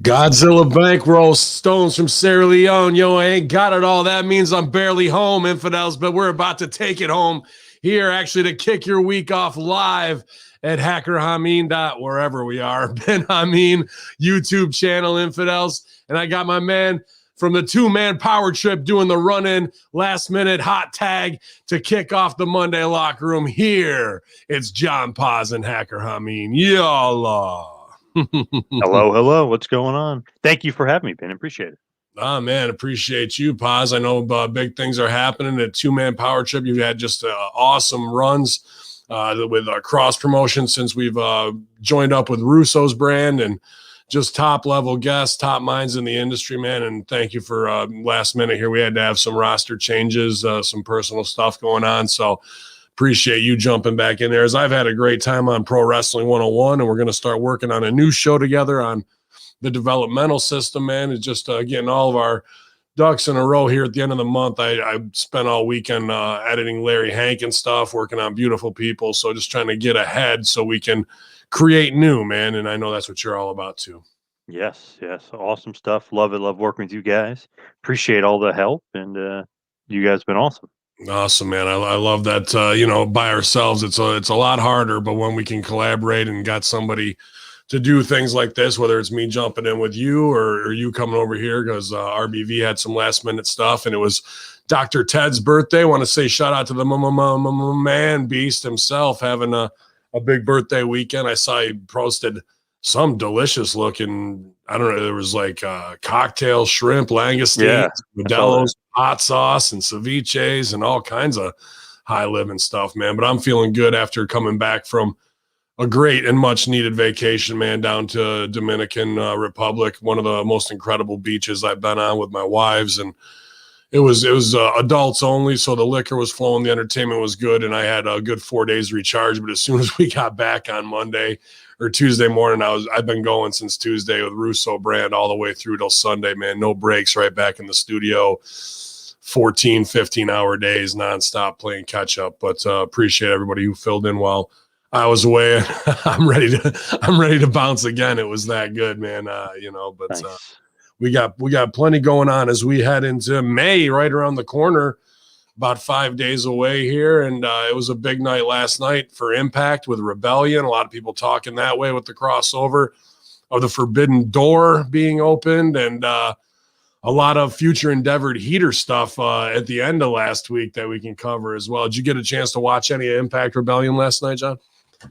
Godzilla bankroll stones from Sierra Leone. Yo, I ain't got it all. That means I'm barely home, infidels, but we're about to take it home here, actually, to kick your week off live at Hacker Hamin, wherever we are, Ben Hamin YouTube channel, infidels. And I got my man from the two-man power trip doing the run-in last-minute hot tag to kick off the Monday locker room here. It's John Paz and Hacker Hamin. Yalla. Hello. What's going on? Thank you for having me, Ben. Appreciate it. Oh, man, appreciate you, Paz. I know big things are happening at two-man power trip. You've had just awesome runs with our cross promotion since we've joined up with Russo's brand, and just top-level guests, top minds in the industry, man. And thank you for last minute here. We had to have some roster changes, some personal stuff going on. So appreciate you jumping back in there, as I've had a great time on Pro Wrestling 101, and we're going to start working on a new show together on the developmental system, man. It's just getting all of our ducks in a row here at the end of the month. I spent all weekend editing Larry Hankin stuff, working on Beautiful People. So just trying to get ahead so we can create new, man. And I know that's what you're all about too. Yes. Awesome stuff. Love it. Love working with you guys. Appreciate all the help, and you guys have been awesome. Awesome, man. I love that. By ourselves, it's a lot harder, but when we can collaborate and got somebody to do things like this, whether it's me jumping in with you or you coming over here, because RBV had some last minute stuff, and it was Dr. Ted's birthday. I want to say shout out to the man beast himself having a big birthday weekend. I saw he posted some delicious looking, I don't know, there was like cocktail shrimp, langoustine, modelos, hot sauce, and ceviches, and all kinds of high living stuff, man. But I'm feeling good after coming back from a great and much needed vacation, man, down to Dominican Republic, one of the most incredible beaches I've been on with my wives. And it was adults only, so the liquor was flowing, the entertainment was good, and I had a good 4 days recharge. But as soon as we got back on Monday or Tuesday morning, I've been going since Tuesday with Russo brand all the way through till Sunday, man. No breaks, right back in the studio, 14, 15-hour days nonstop playing catch up. But appreciate everybody who filled in while I was away. I'm ready to bounce again. It was that good, man. But Nice. we got plenty going on as we head into May, right around the corner, about 5 days away here. And it was a big night last night for Impact with Rebellion. A lot of people talking that way with the crossover of the Forbidden Door being opened, and a lot of future endeavored heater stuff at the end of last week that we can cover as well. Did you get a chance to watch any Impact Rebellion last night, John?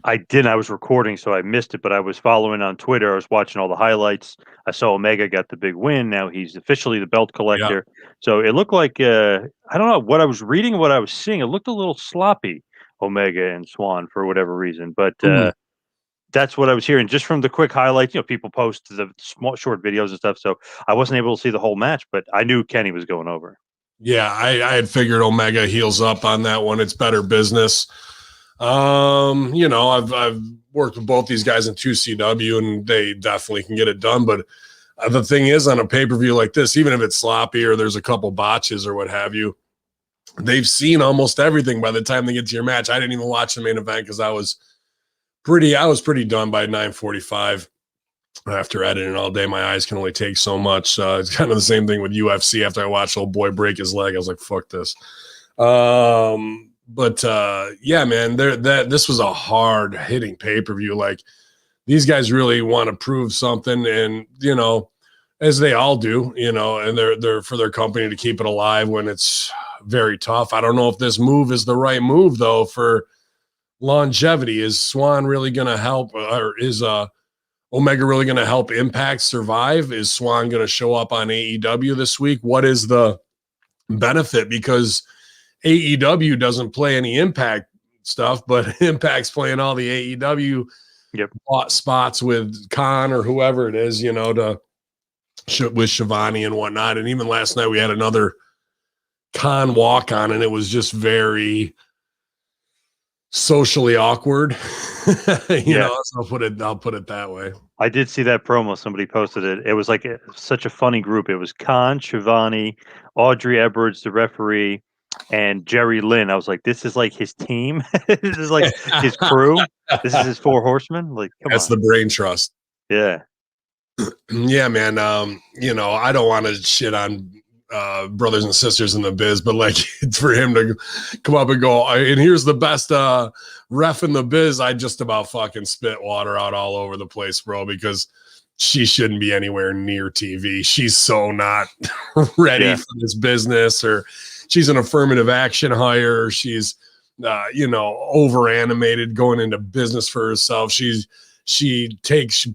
I didn't. I was recording, so I missed it, but I was following on Twitter. I was watching all the highlights. I saw Omega got the big win. Now he's officially the belt collector. Yeah. So it looked like, I don't know what I was reading, what I was seeing. It looked a little sloppy, Omega and Swan, for whatever reason. But that's what I was hearing just from the quick highlights. People post the small, short videos and stuff. So I wasn't able to see the whole match, but I knew Kenny was going over. Yeah, I had figured Omega heels up on that one. It's better business. I've worked with both these guys in 2CW, and they definitely can get it done. But the thing is, on a pay-per-view like this, even if it's sloppy or there's a couple botches or what have you, they've seen almost everything by the time they get to your match. I didn't even watch the main event because I was pretty done by 9:45 after editing all day. My eyes can only take so much. It's kind of the same thing with UFC. After I watched old boy break his leg, I was like, fuck this. But yeah, man, this was a hard hitting pay-per-view. Like, these guys really want to prove something, and as they all do, and they're for their company to keep it alive when it's very tough. I don't know if this move is the right move though for longevity. Is Swan really going to help, or is Omega really going to help Impact survive? Is Swan going to show up on AEW this week? What is the benefit? Because AEW doesn't play any Impact stuff, but Impact's playing all the AEW spots with Khan or whoever it is, with Shivani and whatnot. And even last night we had another Khan walk on, and it was just very socially awkward. I'll put it that way. I did see that promo. Somebody posted it. It was like such a funny group. It was Khan, Shivani, Audrey Edwards, the referee, and Jerry Lynn. I was like, this is like his team. This is like his crew. This is his four horsemen. Like, that's the brain trust. Yeah. Yeah, man. I don't want to shit on brothers and sisters in the biz, but like for him to come up and go, and here's the best ref in the biz, I just about fucking spit water out all over the place, bro, because she shouldn't be anywhere near TV. She's so not ready for this business, or she's an affirmative action hire. She's, over animated going into business for herself. She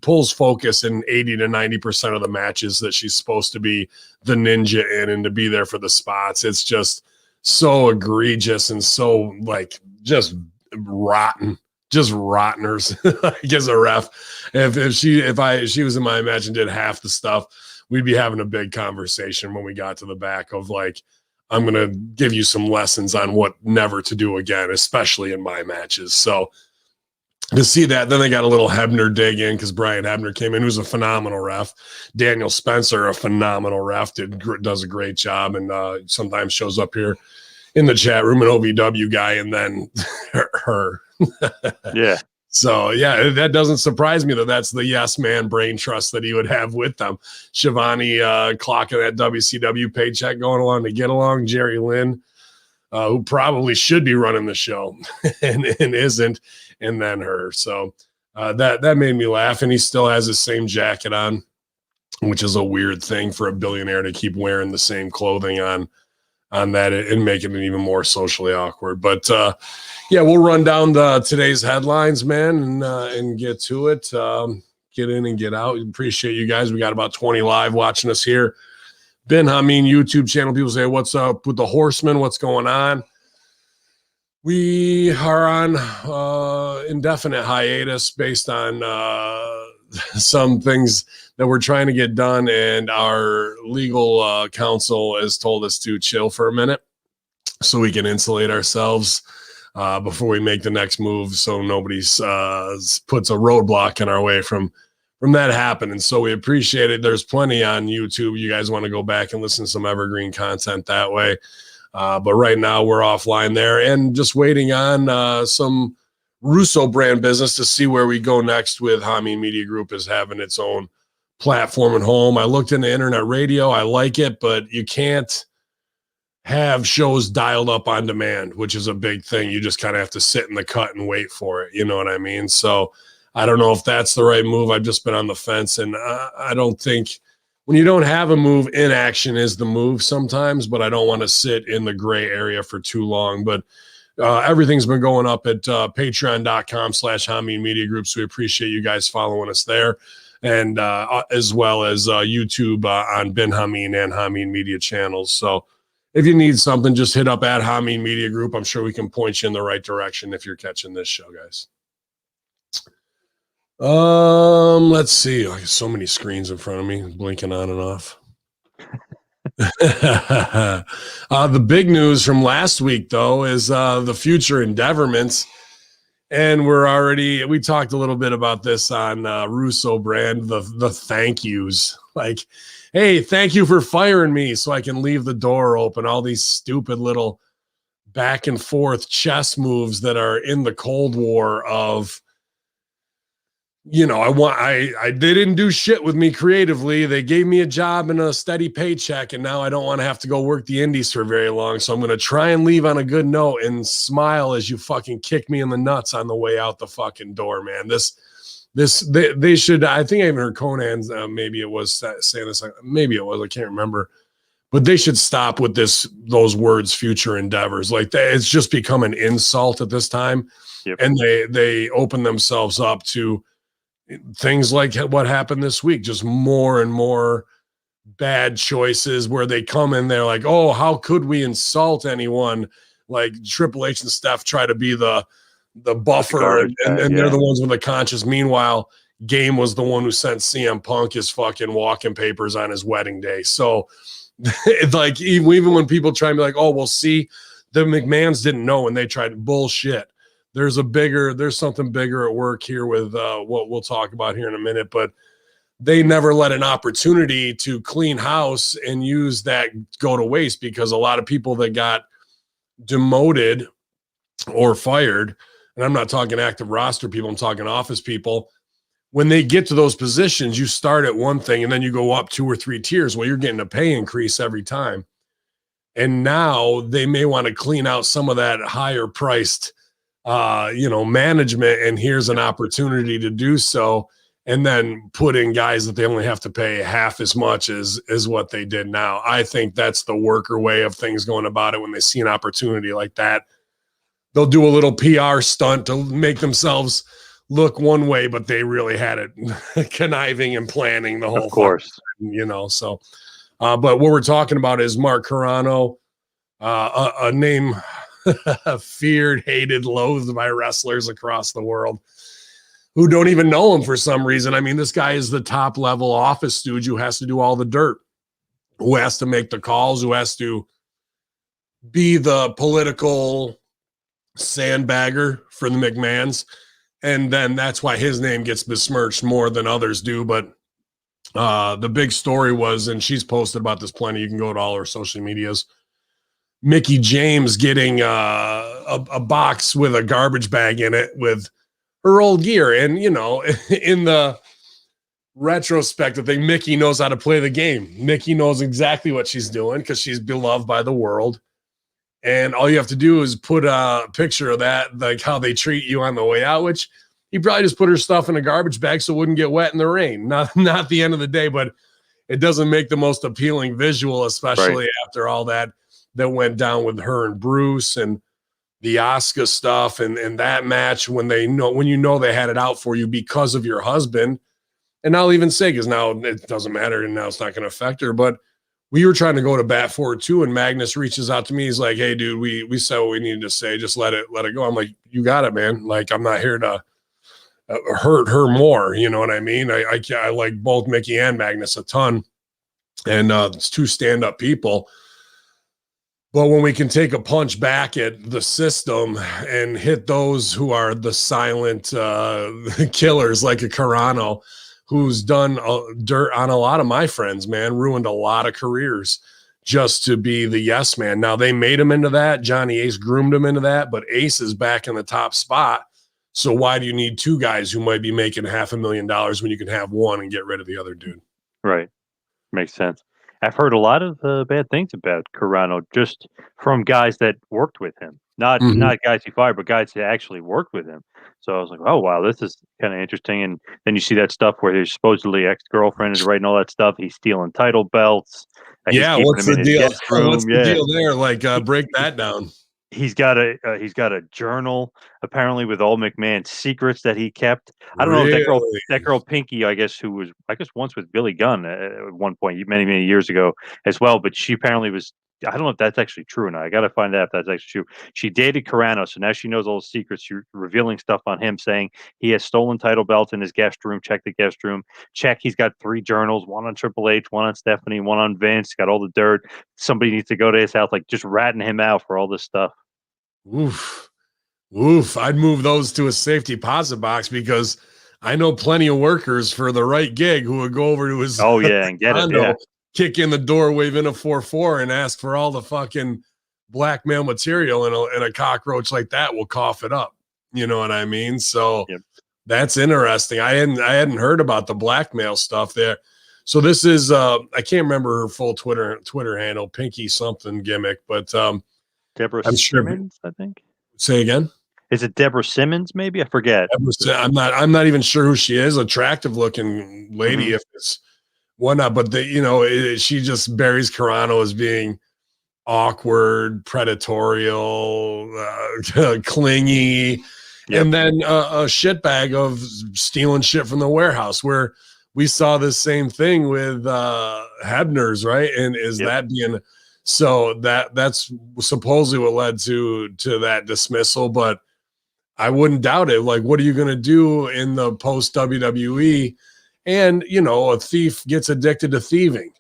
pulls focus in 80 to 90% of the matches that she's supposed to be the ninja in and to be there for the spots. It's just so egregious and so like just rotteners. Like as a ref. If she was in my match and did half the stuff, we'd be having a big conversation when we got to the back of like, I'm going to give you some lessons on what never to do again, especially in my matches. So to see that, then they got a little Hebner dig in because Brian Hebner came in, who's a phenomenal ref. Daniel Spencer, a phenomenal ref, does a great job, and sometimes shows up here in the chat room, an OVW guy, and then her. Yeah. So, yeah, that doesn't surprise me that's the yes man brain trust that he would have with them. Shivani clocking that WCW paycheck going along to get along. Jerry Lynn, who probably should be running the show and isn't, and then her. So that made me laugh. And he still has the same jacket on, which is a weird thing for a billionaire to keep wearing the same clothing on that and making it even more socially awkward. But yeah, we'll run down today's headlines, man, and get to it. Get in and get out. Appreciate you guys. We got about 20 live watching us here. Ben Hamin YouTube channel. People say, what's up with the Horsemen? What's going on? We are on indefinite hiatus based on some things that we're trying to get done, and our legal counsel has told us to chill for a minute so we can insulate ourselves before we make the next move, so nobody puts a roadblock in our way from that happening. So we appreciate it. There's plenty on YouTube. You guys want to go back and listen to some evergreen content that way. But right now we're offline there and just waiting on some Russo brand business to see where we go next with Hamin Media Group is having its own platform and home. I looked into internet radio. I like it, but you can't have shows dialed up on demand, which is a big thing. You just kind of have to sit in the cut and wait for it. You know what I mean? So I don't know if that's the right move. I've just been on the fence, and I don't think when you don't have a move, inaction is the move sometimes, but I don't want to sit in the gray area for too long. But everything's been going up at patreon.com/Hamin Media Group. So we appreciate you guys following us there. And as well as YouTube on Ben Hamin and Hamin Media channels. So if you need something, just hit up at Hamin Media Group. I'm sure we can point you in the right direction if you're catching this show, guys. Let's see. I have so many screens in front of me, blinking on and off. The big news from last week, though, is the future endeavorments. And we talked a little bit about this on Russo brand, the thank yous. Like, hey, thank you for firing me so I can leave the door open. All these stupid little back and forth chess moves that are in the Cold War of, they didn't do shit with me creatively. They gave me a job and a steady paycheck, and now I don't want to have to go work the indies for very long. So I'm going to try and leave on a good note and smile as you fucking kick me in the nuts on the way out the fucking door, man. They should, I think I even heard Conan, maybe it was saying this, maybe it was, I can't remember, but they should stop with those words, future endeavors. Like it's just become an insult at this time. Yep. And they open themselves up to things like what happened this week, just more and more bad choices where they come in there like, oh, how could we insult anyone? Like Triple H and Steph try to be the buffer, and they're the ones with the conscience. Meanwhile, Game was the one who sent CM Punk his fucking walking papers on his wedding day. So it's like, even when people try and be like, oh, well, see, the McMahons didn't know and they tried bullshit. There's something bigger at work here with what we'll talk about here in a minute, but they never let an opportunity to clean house and use that go to waste, because a lot of people that got demoted or fired, and I'm not talking active roster people, I'm talking office people, when they get to those positions, you start at one thing and then you go up 2 or 3 tiers. Well, you're getting a pay increase every time. And now they may want to clean out some of that higher priced, management. And here's an opportunity to do so. And then put in guys that they only have to pay half as much as what they did now. I think that's the worker way of things going about it. When they see an opportunity like that, they'll do a little PR stunt to make themselves look one way, but they really had it conniving and planning the whole of course, so, but what we're talking about is Mark Carrano, a name feared, hated, loathed by wrestlers across the world who don't even know him for some reason. I mean, this guy is the top level office stooge who has to do all the dirt, who has to make the calls, who has to be the political sandbagger for the McMahons. And then that's why his name gets besmirched more than others do. But the big story was, and she's posted about this plenty, you can go to all her social medias, Mickie James getting a box with a garbage bag in it with her old gear. And, in the retrospective thing, Mickie knows how to play the game. Mickie knows exactly what she's doing because she's beloved by the world. And all you have to do is put a picture of that, like how they treat you on the way out, which he probably just put her stuff in a garbage bag so it wouldn't get wet in the rain. Not the end of the day, but it doesn't make the most appealing visual, especially after all that went down with her and Bruce and the Asuka stuff and that match when they had it out for you because of your husband. And I'll even say, because now it doesn't matter and now it's not going to affect her, but we were trying to go to bat for it too, and Magnus reaches out to me. He's like, "Hey, dude, we said what we needed to say. Just let it go." I'm like, "You got it, man. Like, I'm not here to hurt her more. You know what I mean? I like both Mickie and Magnus a ton, and it's 2 stand-up people. But when we can take a punch back at the system and hit those who are the silent killers, like a Carrano, who's done dirt on a lot of my friends, man, ruined a lot of careers just to be the yes man. Now, they made him into that. Johnny Ace groomed him into that, but Ace is back in the top spot. So why do you need 2 guys who might be making $500,000 when you can have one and get rid of the other dude? Right. Makes sense. I've heard a lot of bad things about Carrano just from guys that worked with him. Not guys he fired, but guys that actually worked with him. So I was like, oh, wow, this is kind of interesting. And then you see that stuff where his supposedly ex-girlfriend is writing all that stuff. He's stealing title belts. Yeah, what's the deal? What's the deal there? Like, break that down. He's got a journal apparently with all McMahon's secrets that he kept. I don't know that girl Pinky, I guess once with Billy Gunn at one point many years ago as well. But she apparently was. I don't know if that's actually true or not. I got to find out if that's actually true. She dated Carrano, so now she knows all the secrets. She's revealing stuff on him, saying he has stolen title belts in his guest room. Check the guest room. Check. He's got 3 journals: one on Triple H, one on Stephanie, one on Vince. Got all the dirt. Somebody needs to go to his house, like just ratting him out for all this stuff. Oof. I'd move those to a safety deposit box because I know plenty of workers for the right gig who would go over to his and get condo, kick in the door, wave in a 4-4 and ask for all the fucking blackmail material, and a cockroach like that will cough it up. You know what I mean? So that's interesting. I hadn't heard about the blackmail stuff there. So this is I can't remember her full Twitter handle, Pinky something gimmick, but Deborah Simmons, I think. Say again. Is it Deborah Simmons? Maybe I forget. I'm not even sure who she is. Attractive looking lady, if it's whatnot. But she just buries Carrano as being awkward, predatorial, clingy, and then a shitbag of stealing shit from the warehouse. Where we saw this same thing with Hebner's, right? And that being. So that's supposedly what led to that dismissal, but I wouldn't doubt it. Like, what are you going to do in the post WWE? And, a thief gets addicted to thieving.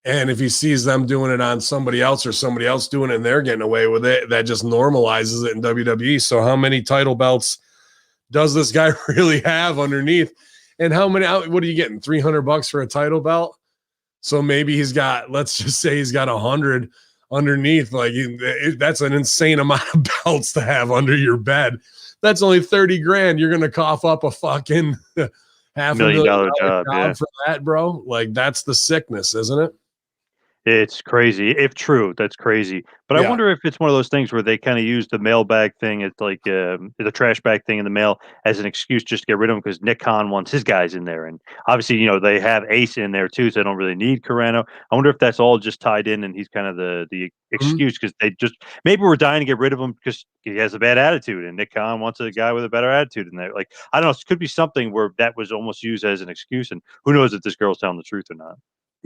And if he sees them doing it on somebody else or somebody else doing it and they're getting away with it, that just normalizes it in WWE. So how many title belts does this guy really have underneath? And what are you getting? $300 for a title belt? So maybe let's just say he's got 100 underneath. Like that's an insane amount of belts to have under your bed. That's only 30 grand. You're going to cough up a fucking half $1 a million million job. Yeah. job for that, bro. Like that's the sickness, isn't it? It's crazy. If true, that's crazy. But I Yeah. wonder if it's one of those things where they kind of use the mailbag thing, it's like the trash bag thing in the mail as an excuse just to get rid of him because Nick Khan wants his guys in there. And obviously, they have Ace in there too, so they don't really need Carano. I wonder if that's all just tied in and he's kind of the Mhm. excuse because they just maybe we're dying to get rid of him because he has a bad attitude and Nick Khan wants a guy with a better attitude in there. Like, I don't know, it could be something where that was almost used as an excuse. And who knows if this girl's telling the truth or not.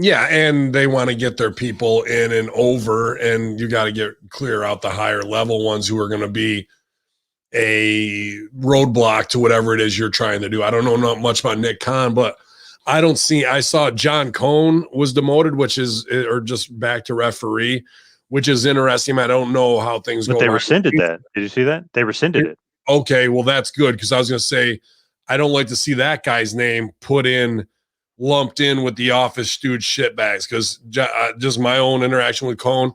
Yeah, and they want to get their people in and over, and you got to get clear out the higher level ones who are going to be a roadblock to whatever it is you're trying to do. I don't know not much about Nick Khan, but I saw John Cone was demoted, which is, or just back to referee, which is interesting. I don't know how things But go. they rescinded that. Did you see that? They rescinded it. Okay, well, that's good because I was going to say, I don't like to see that guy's name lumped in with the office stooge shitbags because just my own interaction with Cone.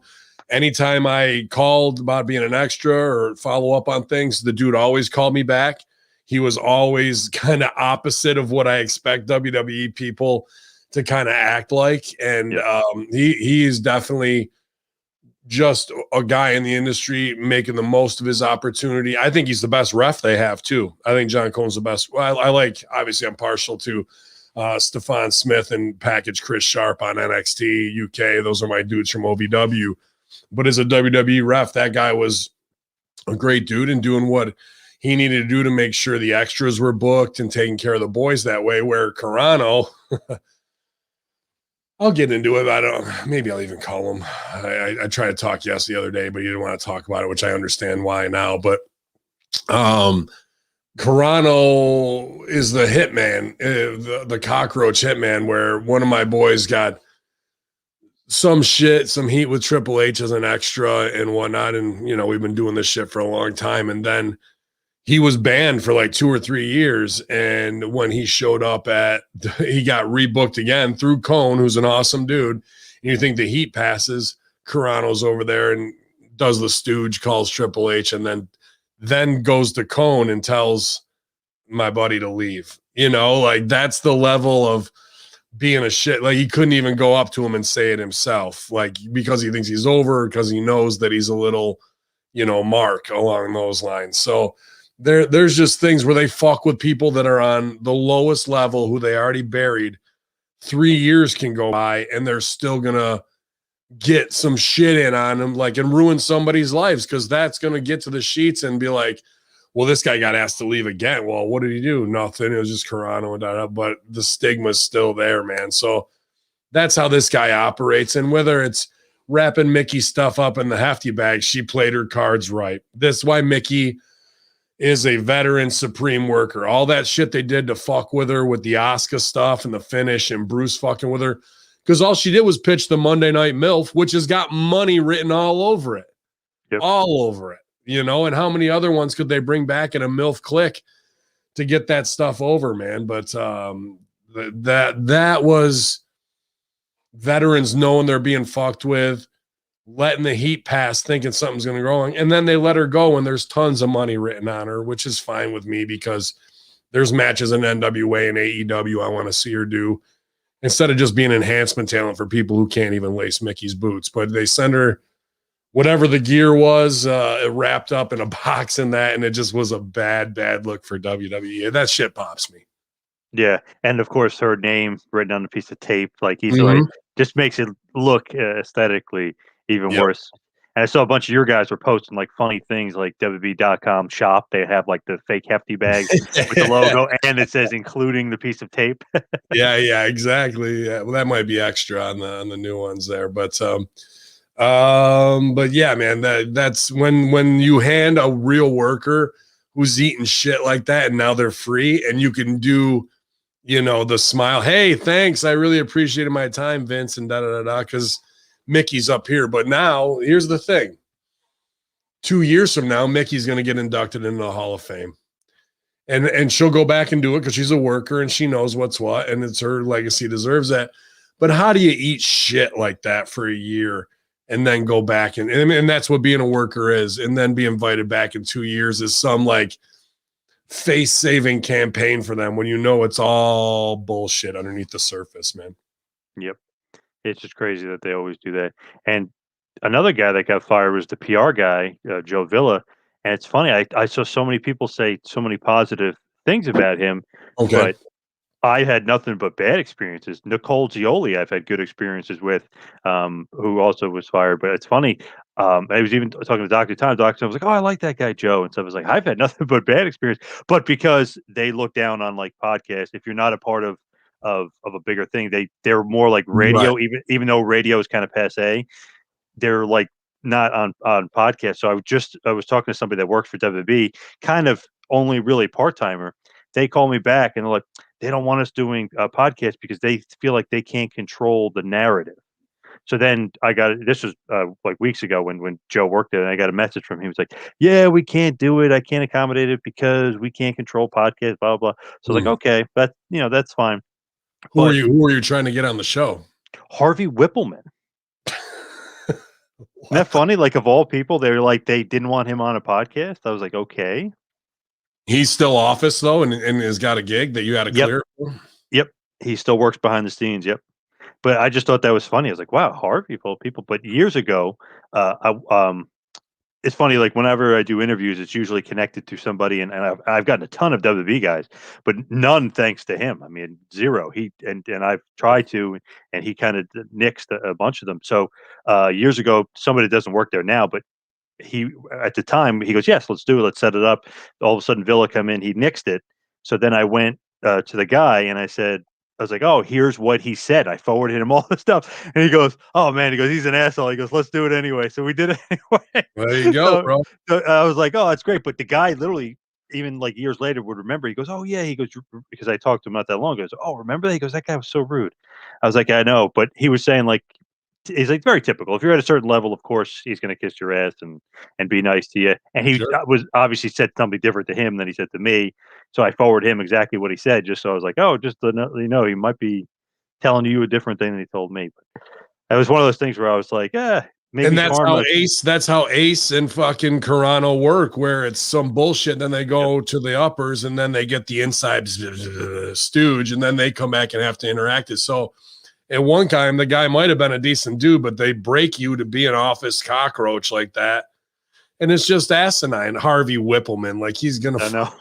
Anytime I called about being an extra or follow up on things, the dude always called me back. He was always kind of opposite of what I expect WWE people to kind of act like. And he is definitely just a guy in the industry making the most of his opportunity. I think he's the best ref they have too. I think John Cone's the best. Well, I like, obviously I'm partial to Stefan Smith and package Chris Sharp on NXT UK. Those are my dudes from OVW. But as a WWE ref, that guy was a great dude and doing what he needed to do to make sure the extras were booked and taking care of the boys that way. Where Carano, I'll get into it. Maybe I'll even call him. I tried to talk the other day, but he didn't want to talk about it, which I understand why now. But Carano is the hitman, the cockroach hitman, where one of my boys got some heat with Triple H as an extra and whatnot. And, we've been doing this shit for a long time. And then he was banned for like 2 or 3 years. And when he showed up he got rebooked again through Cone, who's an awesome dude. And you think the heat passes, Carano's over there and does the stooge, calls Triple H, and then goes to Cone and tells my buddy to leave. Like that's the level of being a shit. Like he couldn't even go up to him and say it himself, like because he thinks he's over, because he knows that he's a little, mark along those lines. So there's just things where they fuck with people that are on the lowest level who they already buried. 3 years can go by and they're still gonna get some shit in on them, like, and ruin somebody's lives, because that's gonna get to the sheets and be like, well, this guy got asked to leave again. Well, what did he do? Nothing. It was just Carano and that, but the stigma's still there, man. So that's how this guy operates. And whether it's wrapping Mickie stuff up in the hefty bag, she played her cards right. That's why Mickie is a veteran supreme worker. All that shit they did to fuck with her with the Asuka stuff and the finish and Bruce fucking with her, because all she did was pitch the Monday Night MILF, which has got money written all over it. Yep. All over it. And how many other ones could they bring back in a MILF click to get that stuff over, man? But that was veterans knowing they're being fucked with, letting the heat pass, thinking something's going to go wrong, and then they let her go and there's tons of money written on her, which is fine with me because there's matches in NWA and AEW I want to see her do instead of just being enhancement talent for people who can't even lace Mickey's boots. But they send her whatever the gear was, wrapped up in a box and that, and it just was a bad look for WWE. That shit pops me. Yeah, and of course her name written on a piece of tape, like easily, just makes it look aesthetically even worse. And I saw a bunch of your guys were posting like funny things like WWE.com shop. They have like the fake hefty bags with the logo and it says including the piece of tape. yeah, exactly. Yeah, well, that might be extra on the new ones there, but yeah, man, that's when you hand a real worker who's eating shit like that and now they're free and you can do, the smile, hey, thanks, I really appreciated my time, Vince, and because Mickey's up here. But now here's the thing, 2 years from now Mickey's going to get inducted into the Hall of Fame, and she'll go back and do it because she's a worker and she knows what's what and it's her legacy, deserves that. But how do you eat shit like that for a year and then go back and that's what being a worker is, and then be invited back in 2 years as some like face-saving campaign for them when you know it's all bullshit underneath the surface, man. Yep. It's just crazy that they always do that. And another guy that got fired was the PR guy, Joe Villa. And it's funny, I saw so many people say so many positive things about him, Okay. but I had nothing but bad experiences. Nicole Gioli, I've had good experiences with, who also was fired. But it's funny. I was even talking to Dr. Tom. Dr. was like, "Oh, I like that guy Joe," and so I was like, "I've had nothing but bad experience." But because they look down on like podcasts, if you're not a part of a bigger thing, they're more like Right. radio. Even though radio is kind of passe, they're like not on podcasts. So I was talking to somebody that works for WWE, kind of only really part timer. They call me back and they're like, they don't want us doing a podcast because they feel like they can't control the narrative. So then this was like weeks ago when Joe worked there, and I got a message from him. He was like, "Yeah, we can't do it. I can't accommodate it because we can't control podcasts." Blah blah blah. So I was like, okay, that's fine. But Who are you trying to get on the show? Harvey Whippleman. Isn't that funny? Like, of all people, they didn't want him on a podcast. I was like, okay. He's still office though, and has got a gig that you had to Yep. clear. Yep. He still works behind the scenes. Yep. But I just thought that was funny. I was like, wow, Harvey, of all people. But years ago, it's funny. Like whenever I do interviews, it's usually connected to somebody, and I've gotten a ton of WWE guys, but none thanks to him. I mean, zero. And I've tried to, and he kind of nixed a bunch of them. So years ago, somebody that doesn't work there now, but he at the time he goes, yes, let's do it, let's set it up. All of a sudden Villa come in, he nixed it. So then I went to the guy and I was like, oh, here's what he said. I forwarded him all this stuff, and he goes, oh man, he goes, he's an asshole. He goes, let's do it anyway. So we did it anyway. There you go, so, bro. so I was like, oh, that's great. But the guy literally, even like years later, would remember. He goes, oh yeah. He goes, because I talked to him not that long ago. He goes, oh, remember that? He goes, that guy was so rude. I was like, I know, but he was saying like, he's like very typical. If you're at a certain level, of course, he's going to kiss your ass and be nice to you. And he Sure. was obviously said something different to him than he said to me. So I forwarded him exactly what he said, just so I was like, oh, just to he might be telling you a different thing than he told me. But that was one of those things where I was like, maybe And that's karma. how Ace and fucking Carano work, where it's some bullshit, then they go to the uppers, and then they get the inside stooge, and then they come back and have to interact it. So at one time, the guy might have been a decent dude, but they break you to be an office cockroach like that. And it's just asinine. Harvey Whippleman, like he's going to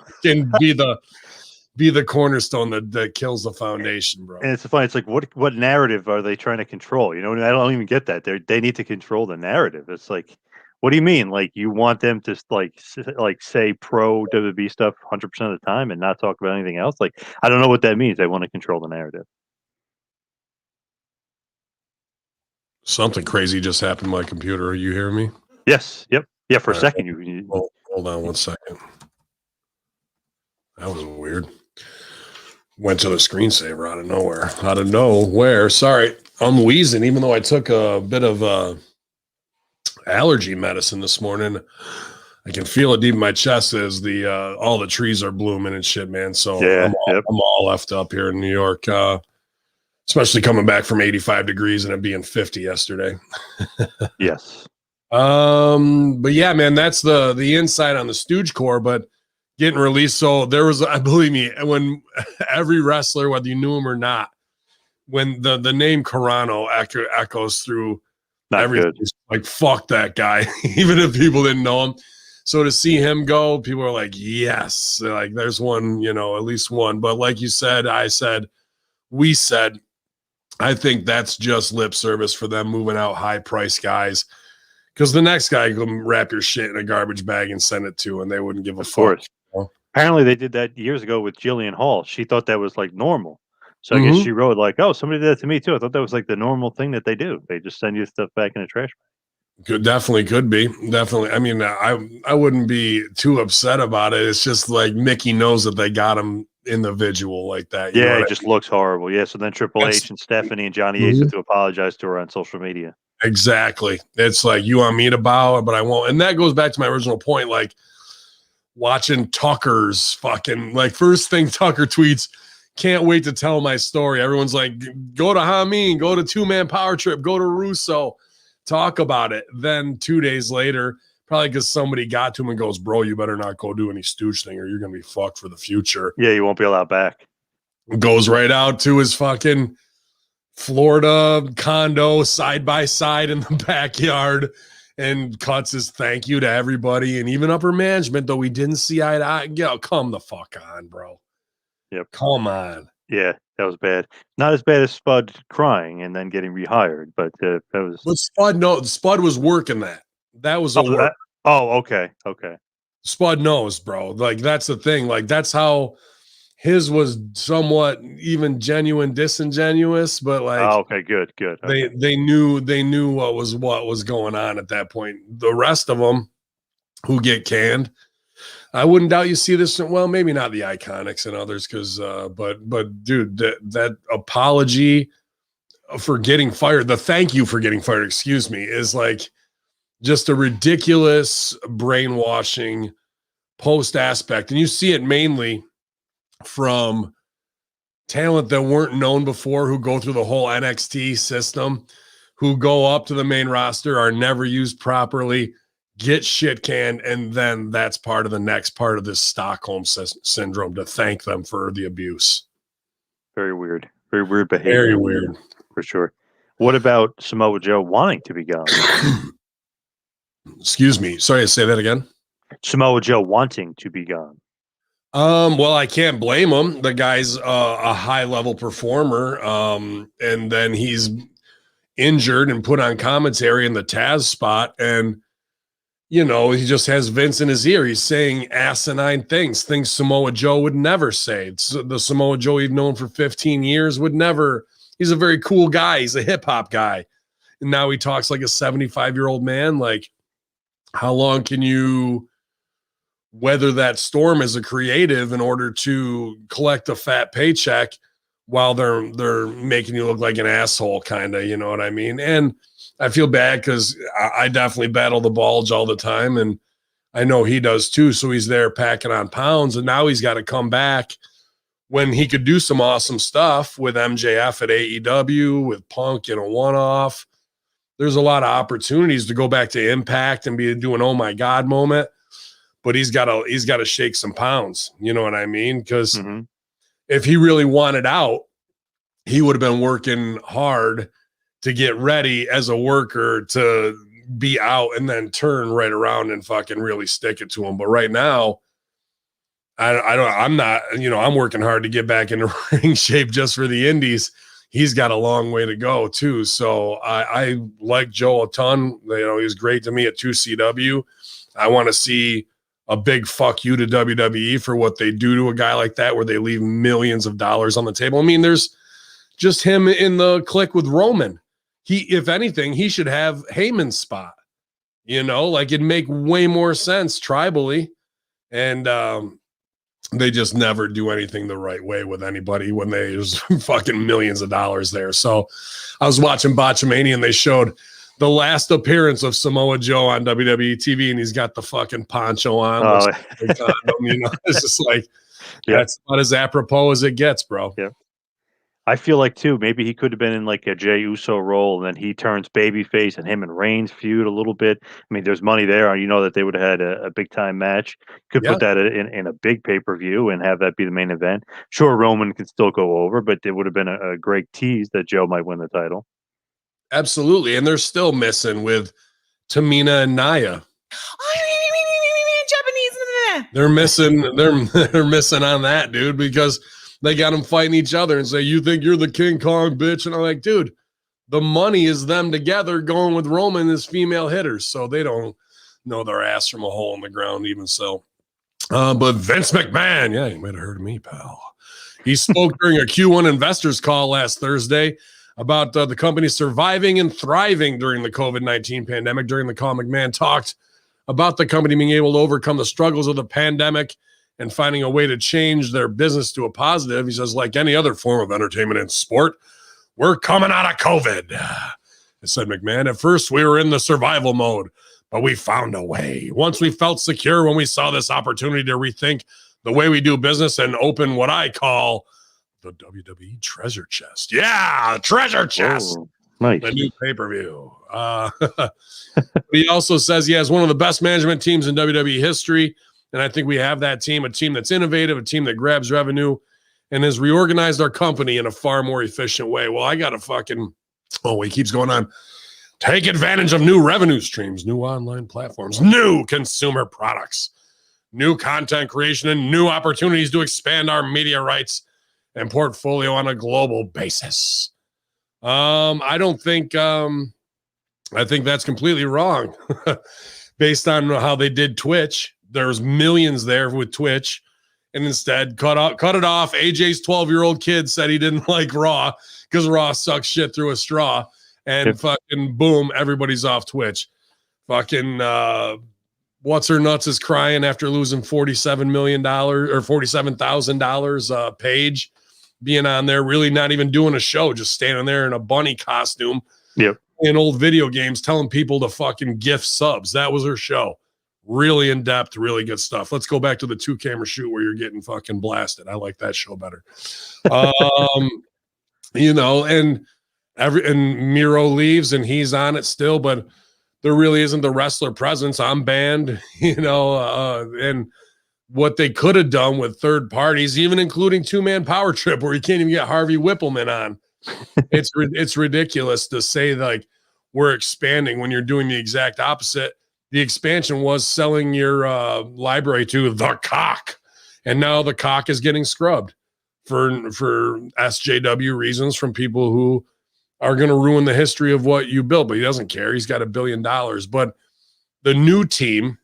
be the cornerstone that kills the foundation, bro. And it's funny. It's like, what narrative are they trying to control? You know, I don't even get that. They need to control the narrative. It's like, what do you mean? Like, you want them to say pro WWE stuff 100% of the time and not talk about anything else? Like, I don't know what that means. They want to control the narrative. Something crazy just happened to my computer. Are you hearing me? Yes. Yep. Yeah. For a second, you hold on 1 second. That was weird. Went to the screensaver out of nowhere. Sorry, I'm wheezing, even though I took a bit of allergy medicine this morning. I can feel it deep in my chest as all the trees are blooming and shit, man. So yeah, I'm all left up here in New York. Especially coming back from 85 degrees and it being 50 yesterday. Yes. But yeah, man, that's the insight on the Stooge Core, but getting released. So there was, I believe me, when every wrestler, whether you knew him or not, when the name Carano echoes through everything, like, fuck that guy, even if people didn't know him. So to see him go, people are like, yes, like there's one, at least one. But like you said, we said, I think that's just lip service for them moving out high price guys, because the next guy can wrap your shit in a garbage bag and send it to, and they wouldn't give a fuck. Apparently they did that years ago with Jillian Hall. She thought that was like normal. So I guess she wrote like, oh, somebody did that to me too. I thought that was like the normal thing that they do. They just send you stuff back in the trash. Definitely could be. Definitely. I mean, I wouldn't be too upset about it. It's just like Mickie knows that they got him individual like that. Yeah, it just looks horrible. Yeah. So then Triple H and Stephanie and Johnny Ace have to apologize to her on social media. Exactly. It's like, you want me to bow, but I won't. And that goes back to my original point. Like watching Tucker's fucking, like, first thing Tucker tweets, can't wait to tell my story. Everyone's like, go to Hamin, go to 2-Man Power Trip, go to Russo, talk about it. Then 2 days later, Probably because somebody got to him and goes, bro, you better not go do any stooge thing or you're going to be fucked for the future. Yeah, you won't be allowed back. Goes right out to his fucking Florida condo side by side in the backyard and cuts his thank you to everybody and even upper management, though we didn't see eye to eye. Yo, come the fuck on, bro. Yep. Come on. Yeah, that was bad. Not as bad as Spud crying and then getting rehired, but that was. But Spud was working that. That was a work. Okay. Spud knows, bro. Like, that's the thing. Like, that's how his was somewhat even genuine, disingenuous, but like, okay, good. Okay. They knew what was going on at that point. The rest of them who get canned, I wouldn't doubt you see this. Well, maybe not the Iconics and others, because but dude, that apology for getting fired, the thank you for getting fired, excuse me, is like just a ridiculous brainwashing post aspect, and you see it mainly from talent that weren't known before, who go through the whole NXT system, who go up to the main roster, are never used properly, get shit canned, and then that's part of the next part of this Stockholm syndrome, to thank them for the abuse. Very weird behavior. Very weird, for sure. What about Samoa Joe wanting to be gone? Excuse me. Sorry, say that again. Samoa Joe wanting to be gone. Well, I can't blame him. The guy's a high-level performer, and then he's injured and put on commentary in the Taz spot, and you know, he just has Vince in his ear. He's saying asinine things Samoa Joe would never say. It's the Samoa Joe he'd known for 15 years would never. He's a very cool guy. He's a hip-hop guy, and now he talks like a 75-year-old man. Like, how long can you weather that storm as a creative in order to collect a fat paycheck while they're making you look like an asshole, kind of, you know what I mean? And I feel bad because I definitely battle the bulge all the time, and I know he does too. So he's there packing on pounds, and now he's got to come back when he could do some awesome stuff with MJF at AEW, with Punk in a one-off. There's a lot of opportunities to go back to Impact and do an oh my God moment. But he's got to shake some pounds. You know what I mean? Because if he really wanted out, he would have been working hard to get ready as a worker to be out and then turn right around and fucking really stick it to him. But right now, I'm not, you know, I'm working hard to get back into ring shape just for the indies. He's got a long way to go too. So I like Joe a ton. You know, he was great to me at 2CW. I want to see a big fuck you to WWE for what they do to a guy like that, where they leave millions of dollars on the table. I mean, there's just him in the clique with Roman. If anything, he should have Hamin's spot, you know, like it'd make way more sense tribally. And they just never do anything the right way with anybody when there's fucking millions of dollars there. So I was watching Botchamania and they showed the last appearance of Samoa Joe on WWE TV, and he's got the fucking poncho on. You know, it's just like, that's about as apropos as it gets, bro. Yeah. I feel like too, maybe he could have been in like a Jey Uso role, and then he turns babyface, and him and Reigns feud a little bit. I mean, there's money there. You know that they would have had a big time match. Could put that in a big pay-per-view and have that be the main event. Sure, Roman can still go over, but it would have been a great tease that Joe might win the title. Absolutely. And they're still missing with Tamina and Nia. Japanese. They're missing on that, dude, because they got them fighting each other and say, you think you're the King Kong, bitch? And I'm like, dude, the money is them together going with Roman as female hitters. So they don't know their ass from a hole in the ground, even so. But Vince McMahon, yeah, you might have heard of me, pal. He spoke during a Q1 investors call last Thursday about the company surviving and thriving during the COVID-19 pandemic. During the call, McMahon talked about the company being able to overcome the struggles of the pandemic and finding a way to change their business to a positive. He says, like any other form of entertainment and sport, we're coming out of COVID. Said McMahon, at first we were in the survival mode, but we found a way. Once we felt secure when we saw this opportunity to rethink the way we do business and open what I call the WWE treasure chest. Yeah, treasure chest. Nice. The new pay-per-view. He also says he has one of the best management teams in WWE history, and I think we have that team, a team that's innovative, a team that grabs revenue, and has reorganized our company in a far more efficient way. Well, I got to fucking, he keeps going on. Take advantage of new revenue streams, new online platforms, new consumer products, new content creation, and new opportunities to expand our media rights and portfolio on a global basis. I don't think, I think that's completely wrong based on how they did Twitch. There's millions there with Twitch, and instead cut it off. AJ's 12-year-old kid said he didn't like Raw because Raw sucks shit through a straw, and fucking boom, everybody's off Twitch. Fucking what's her nuts is crying after losing $47 million or $47,000. Paige being on there, really not even doing a show, just standing there in a bunny costume. Yep. In old video games, telling people to fucking gift subs. That was her show. Really in depth, really good stuff. Let's go back to the 2-camera shoot where you're getting fucking blasted. I like that show better. You know, and Miro leaves and he's on it still, but there really isn't the wrestler presence. I'm banned, you know, and what they could have done with third parties, even including 2-man power trip, where you can't even get Harvey Whippleman on. It's ridiculous to say like we're expanding when you're doing the exact opposite. The expansion was selling your library to the cock, and now the cock is getting scrubbed for SJW reasons from people who are going to ruin the history of what you built. But he doesn't care. He's got $1 billion. But the new team,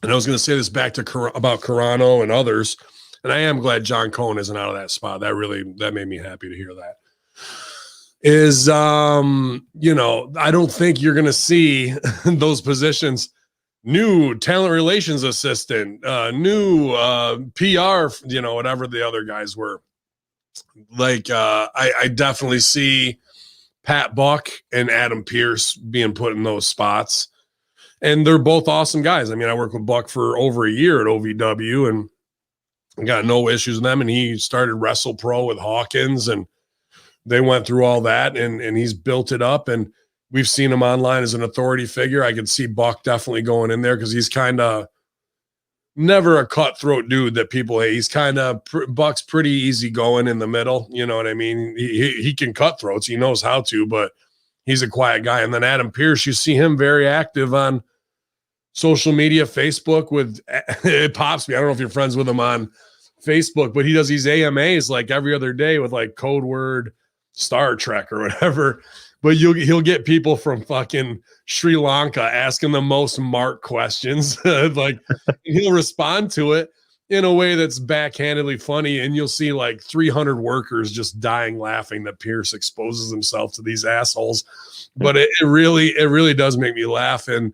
and I was going to say this back to about Carano and others, and I am glad John Cohen isn't out of that spot. That made me happy to hear that. Is you know, I don't think you're gonna see those positions. New talent relations assistant, new PR, you know, whatever the other guys were. Like I definitely see Pat Buck and Adam Pearce being put in those spots. And they're both awesome guys. I mean, I worked with Buck for over a year at OVW and got no issues with them. And he started Wrestle Pro with Hawkins, and they went through all that, and he's built it up, and we've seen him online as an authority figure. I could see Buck definitely going in there because he's kind of never a cutthroat dude that people hate. He's kind of Buck's pretty easy going in the middle. You know what I mean? He can cutthroats. He knows how to, but he's a quiet guy. And then Adam Pearce, you see him very active on social media, Facebook with it pops me. I don't know if you're friends with him on Facebook, but he does these AMAs like every other day with like code word Star Trek or whatever. But he'll get people from fucking Sri Lanka asking the most marked questions. Like he'll respond to it in a way that's backhandedly funny, and you'll see like 300 workers just dying laughing that Pierce exposes himself to these assholes. But it really does make me laugh, and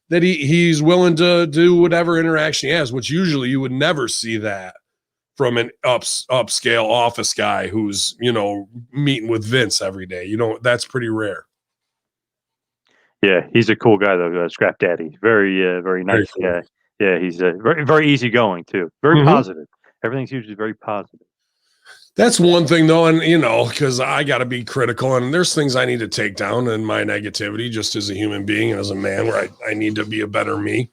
that he's willing to do whatever interaction he has, which usually you would never see that from an upscale office guy who's, you know, meeting with Vince every day. You know, that's pretty rare. Yeah, he's a cool guy though, Scrap Daddy. Very nice guy. Cool. Yeah, he's very, very easygoing too. Very positive. Everything's usually very positive. That's one thing though, and you know, because I got to be critical, and there's things I need to take down in my negativity just as a human being and as a man, where I need to be a better me.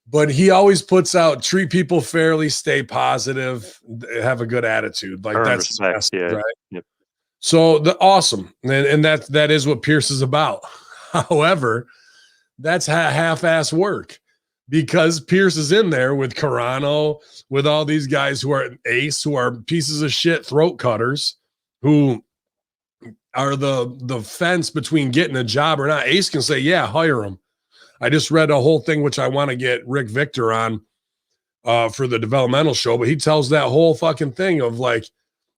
But he always puts out, treat people fairly, stay positive, have a good attitude. Like that's his best, right? Yep. So awesome. And that is what Pierce is about. However, that's half-ass work, because Pierce is in there with Carano, with all these guys who are ace, who are pieces of shit throat cutters, who are the fence between getting a job or not. Ace can say, yeah, hire him. I just read a whole thing, which I want to get Rick Victor on for the developmental show, but he tells that whole fucking thing of like,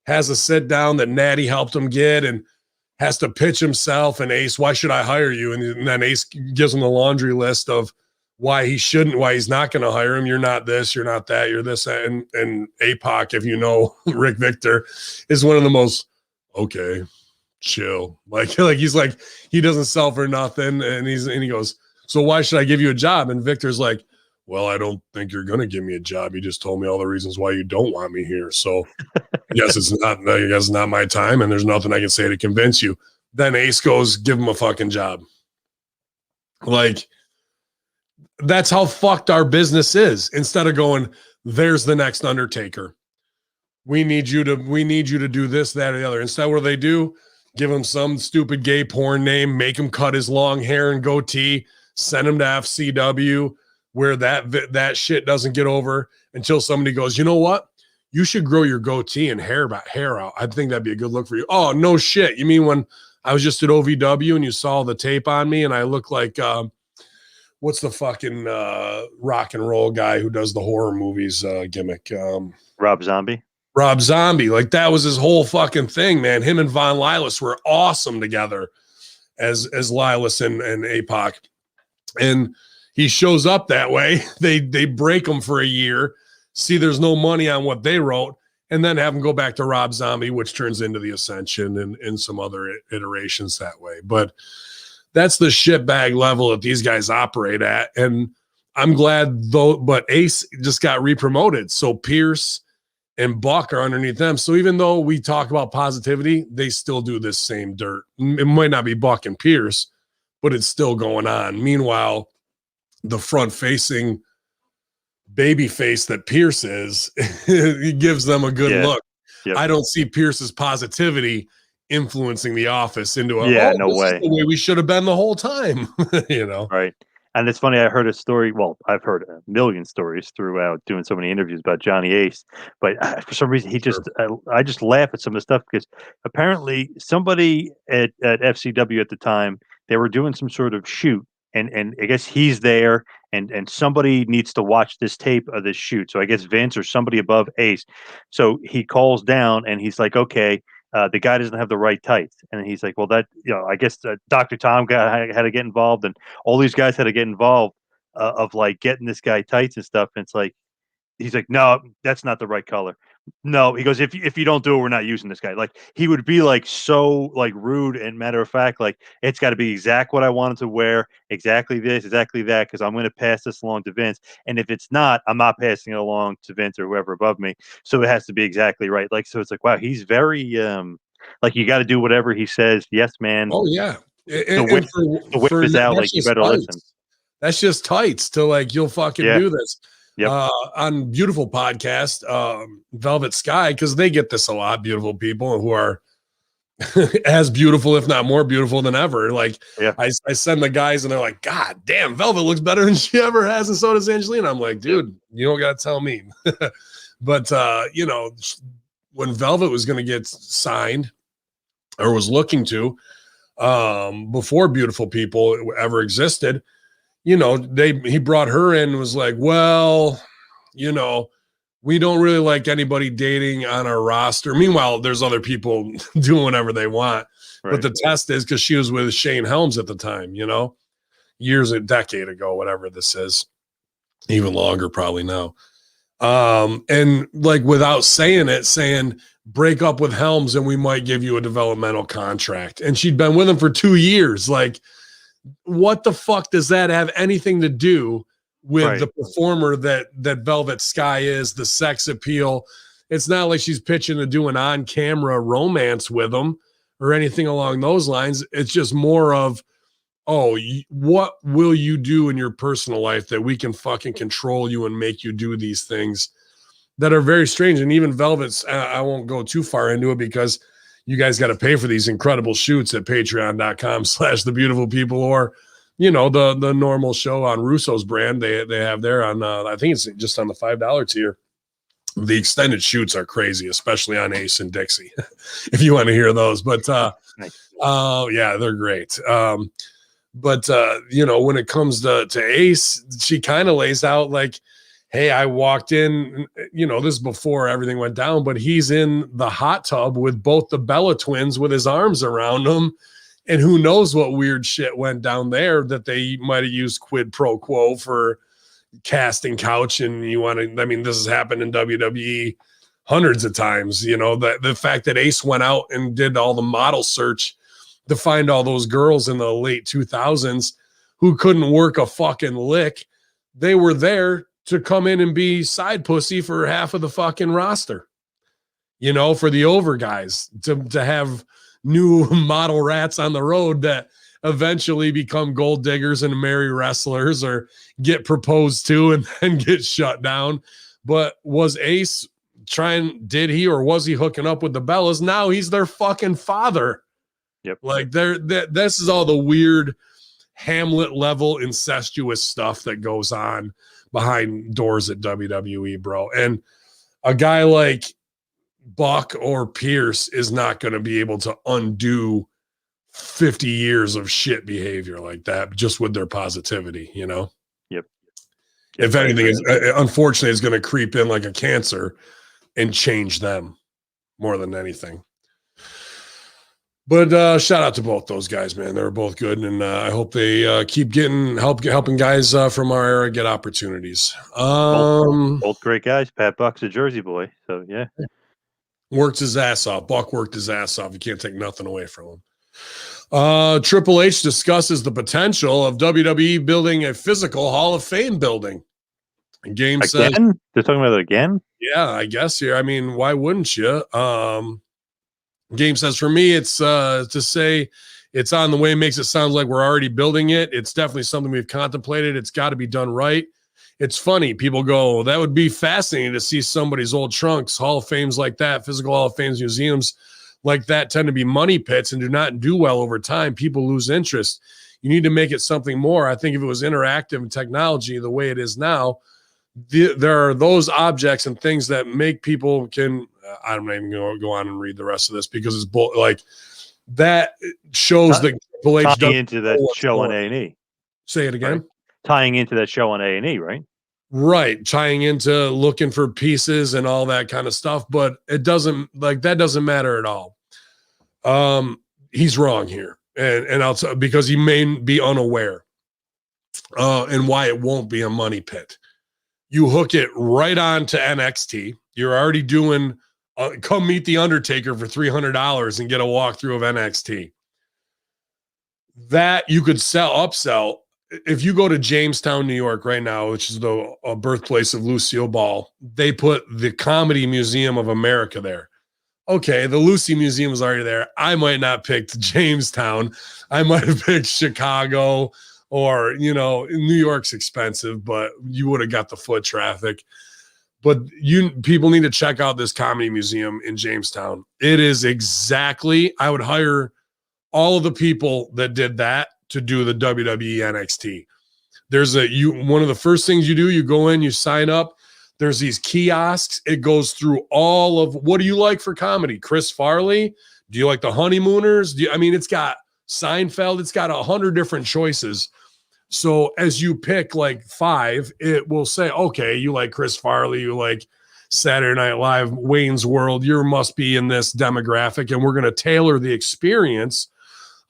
has a sit down that Natty helped him get and has to pitch himself, and Ace, why should I hire you? And then Ace gives him the laundry list of why he shouldn't, why he's not going to hire him. You're not this, you're not that, you're this. And APOC, if you know Rick Victor, is one of the most, okay, chill. Like he's like, he doesn't sell for nothing. And he goes, so why should I give you a job? And Victor's like, well, I don't think you're going to give me a job. You just told me all the reasons why you don't want me here. So I guess it's not my time, and there's nothing I can say to convince you. Then Ace goes, give him a fucking job. Like, that's how fucked our business is. Instead of going, there's the next Undertaker. We need you to do this, that, or the other. Instead, what do? Give him some stupid gay porn name, make him cut his long hair and goatee, send him to FCW where that shit doesn't get over until somebody goes, you know what? You should grow your goatee and hair out. I think that'd be a good look for you. Oh, no shit. You mean when I was just at OVW and you saw the tape on me and I look like, what's the fucking rock and roll guy who does the horror movies gimmick? Rob Zombie. Rob Zombie. Like, that was his whole fucking thing, man. Him and Von Lilas were awesome together as Lilas and APOC. And he shows up that way. They break him for a year, see there's no money on what they wrote, and then have him go back to Rob Zombie, which turns into the Ascension and some other iterations that way. But that's the shitbag level that these guys operate at. And I'm glad though, but Ace just got re-promoted. So Pierce and Buck are underneath them. So even though we talk about positivity, they still do this same dirt. It might not be Buck and Pierce, but it's still going on. Meanwhile, the front-facing baby face that Pierce is, it gives them a good look. Yep. I don't see Pierce's positivity influencing the office into no way. Is the way we should have been the whole time. Right. And it's funny, I heard a story. Well, I've heard a million stories throughout doing so many interviews about Johnny Ace, but for some reason I just laugh at some of the stuff because apparently somebody at FCW at the time, they were doing some sort of shoot, and I guess he's there, and somebody needs to watch this tape of this shoot. So I guess Vince or somebody above Ace. So he calls down and he's like, okay, the guy doesn't have the right tights. And he's like, well, I guess Dr. Tom had to get involved, and all these guys had to get involved of like getting this guy tights and stuff. And it's like, he's like, no, that's not the right color. No, he goes, if you don't do it, we're not using this guy. Like, he would be like so like rude and matter of fact, like, it's got to be exact what I wanted to wear, exactly this, exactly that, because I'm going to pass this along to Vince. And if it's not, I'm not passing it along to Vince or whoever above me. So it has to be exactly right. Like, so it's like, wow, he's very like, you got to do whatever he says. Yes, man. Oh yeah. The whip is out. Like, you better listen. That's just tights to like, you'll fucking do this. Yep. On Beautiful Podcast, Velvet Sky, because they get this a lot, beautiful people who are as beautiful, if not more beautiful than ever. Like, I send the guys and they're like, God damn, Velvet looks better than she ever has, and so does Angelina. I'm like, dude, you don't got to tell me. But, when Velvet was going to get signed or was looking to, before Beautiful People ever existed, he brought her in and was like, well, we don't really like anybody dating on our roster. Meanwhile, there's other people doing whatever they want. Right. But the test is because she was with Shane Helms at the time, a decade ago, whatever this is, even longer probably now. And like, without saying, break up with Helms and we might give you a developmental contract. And she'd been with him for 2 years. Like, what the fuck does that have anything to do with the performer that Velvet Sky is, the sex appeal? It's not like she's pitching to do an on-camera romance with him or anything along those lines. It's just more of, what will you do in your personal life that we can fucking control you and make you do these things that are very strange. And even Velvet's, I won't go too far into it because you guys got to pay for these incredible shoots at patreon.com/thebeautifulpeople, or, the normal show on Russo's brand. They have there on, I think it's just on the $5 tier. The extended shoots are crazy, especially on Ace and Dixie, if you want to hear those. But, yeah, they're great. But when it comes to Ace, she kind of lays out like, hey, I walked in, this is before everything went down, but he's in the hot tub with both the Bella twins with his arms around him. And who knows what weird shit went down there that they might have used quid pro quo for casting couch. And this has happened in WWE hundreds of times, the fact that Ace went out and did all the model search to find all those girls in the late 2000s who couldn't work a fucking lick, they were there to come in and be side pussy for half of the fucking roster, you know, for the over guys to have new model rats on the road that eventually become gold diggers and marry wrestlers or get proposed to and then get shut down. But was Ace did he or was he hooking up with the Bellas? Now he's their fucking father. Yep. Like this is all the weird Hamlet level incestuous stuff that goes on behind doors at WWE, bro. And a guy like Buck or Pierce is not going to be able to undo 50 years of shit behavior like that just with their positivity, you know? Yep. If anything, unfortunately, it's going to creep in like a cancer and change them more than anything. But shout out to both those guys, man. They were both good, and I hope they keep helping guys from our era get opportunities. Both great guys. Pat Buck's a Jersey boy, so yeah. Worked his ass off. Buck worked his ass off. You can't take nothing away from him. Triple H discusses the potential of WWE building a physical Hall of Fame building. And Game says, they're talking about it again? Yeah, I guess here. I mean, why wouldn't you? Game says, for me, it's to say it's on the way makes it sound like we're already building it. It's definitely something we've contemplated. It's got to be done right. It's funny. People go, that would be fascinating to see somebody's old trunks. Hall of Fames like that, physical Hall of Fames, museums like that tend to be money pits and do not do well over time. People lose interest. You need to make it something more. I think if it was interactive and technology the way it is now, there are those objects and things that make people I'm not even going to go on and read the rest of this because it's like that shows that Triple H tying into that show on A&E. Say it again. Right. Tying into that show on A&E, right? Right, tying into looking for pieces and all that kind of stuff, but it doesn't matter at all. He's wrong here, and I'll because he may be unaware, and why it won't be a money pit. You hook it right on to NXT. You're already doing come meet the Undertaker for $300 and get a walkthrough of NXT. That you could upsell. If you go to Jamestown, New York right now, which is the birthplace of Lucille Ball, they put the Comedy Museum of America there. Okay, the Lucy Museum is already there. I might not pick Jamestown. I might have picked Chicago or, New York's expensive, but you would have got the foot traffic. But people need to check out this Comedy Museum in Jamestown. It is exactly, I would hire all of the people that did that to do the WWE NXT. There's one of the first things you do, you go in, you sign up. There's these kiosks. It goes through all of, what do you like for comedy? Chris Farley? Do you like the Honeymooners? It's got Seinfeld. It's got 100 different choices. So as you pick like 5, it will say, okay, you like Chris Farley, you like Saturday Night Live, Wayne's World, you must be in this demographic, and we're going to tailor the experience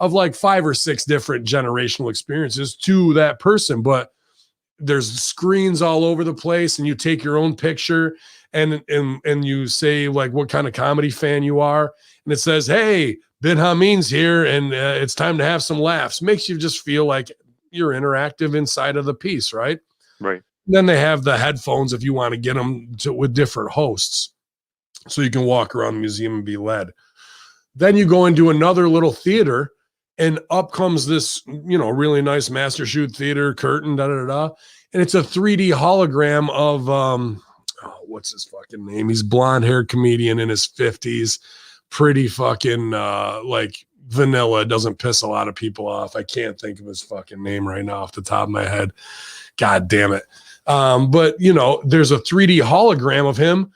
of like 5 or 6 different generational experiences to that person. But there's screens all over the place, and you take your own picture and you say like what kind of comedy fan you are. And it says, hey, Ben Hamin's here, and it's time to have some laughs. Makes you just feel like you're interactive inside of the piece, right? Right. And then they have the headphones if you want to get them with different hosts, so you can walk around the museum and be led. Then you go into another little theater, and up comes this, really nice Master Shoot Theater curtain, and it's a 3D hologram of what's his fucking name? He's blonde-haired comedian in his 50s, pretty fucking like vanilla, doesn't piss a lot of people off. I can't think of his fucking name right now off the top of my head. God damn it. But there's a 3D hologram of him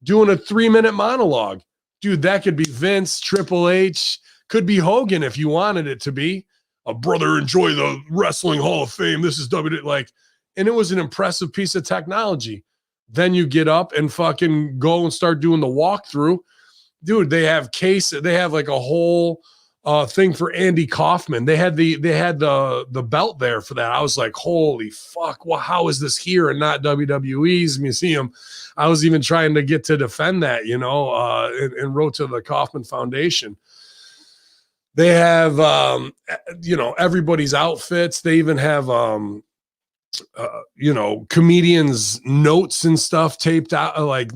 doing a 3-minute monologue. Dude, that could be Vince, Triple H, could be Hogan if you wanted it to be. A brother, enjoy the Wrestling Hall of Fame. This is WWE. And it was an impressive piece of technology. Then you get up and fucking go and start doing the walkthrough. Dude, they have like a whole thing for Andy Kaufman. They had the belt there for that. I was like, holy fuck, well, how is this here and not WWE's museum? I was even trying to get to defend that, and wrote to the Kaufman Foundation. They have everybody's outfits. They even have comedians notes and stuff taped out like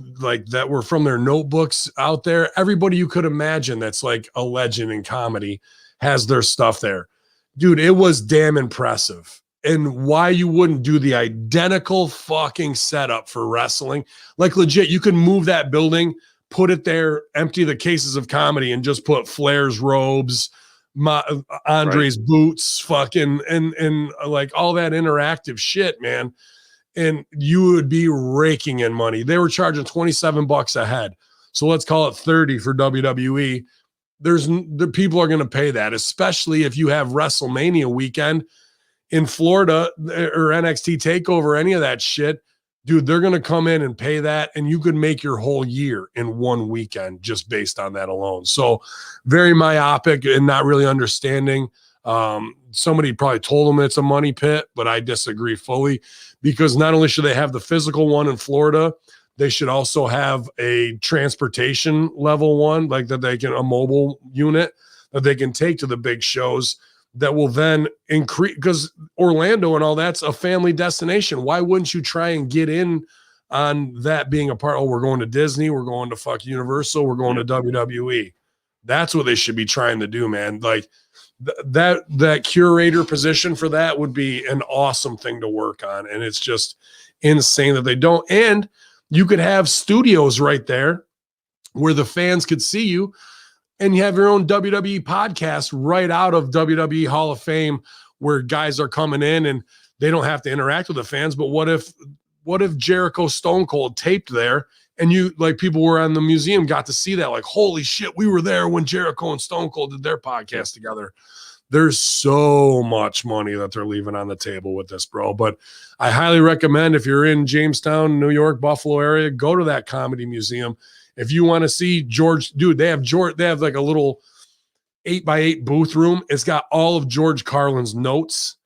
that were from their notebooks out there. Everybody you could imagine that's like a legend in comedy has their stuff there. Dude, it was damn impressive. And why you wouldn't do the identical fucking setup for wrestling? Like legit, you could move that building, put it there, empty the cases of comedy, and just put Flair's robes, Andre's boots, fucking, and like all that interactive shit, man. And you would be raking in money. They were charging $27 a head. So let's call it 30 for WWE. The people are going to pay that, especially if you have WrestleMania weekend in Florida or NXT TakeOver, any of that shit. Dude, they're going to come in and pay that, and you could make your whole year in one weekend just based on that alone. So very myopic and not really understanding. Somebody probably told them it's a money pit, but I disagree fully, because not only should they have the physical one in Florida, they should also have a transportation level one, like that they can, a mobile unit that they can take to the big shows that will then increase, because Orlando and all that's a family destination. Why wouldn't you try and get in on that being a part? Oh, we're going to Disney, we're going to fuck Universal, we're going to WWE. That's what they should be trying to do, man. Like that curator position for that would be an awesome thing to work on. And it's just insane that they don't. And you could have studios right there where the fans could see you, and you have your own WWE podcast right out of WWE Hall of Fame, where guys are coming in and they don't have to interact with the fans. But what if Jericho Stone Cold taped there, and you, like, people were on the museum, got to see that, like, holy shit, we were there when Jericho and Stone Cold did their podcast together. There's so much money that they're leaving on the table with this, bro. But I highly recommend, if you're in Jamestown, New York, Buffalo area, go to that comedy museum. If you want to see George, dude, they have like a little 8x8 booth room. It's got all of George Carlin's notes.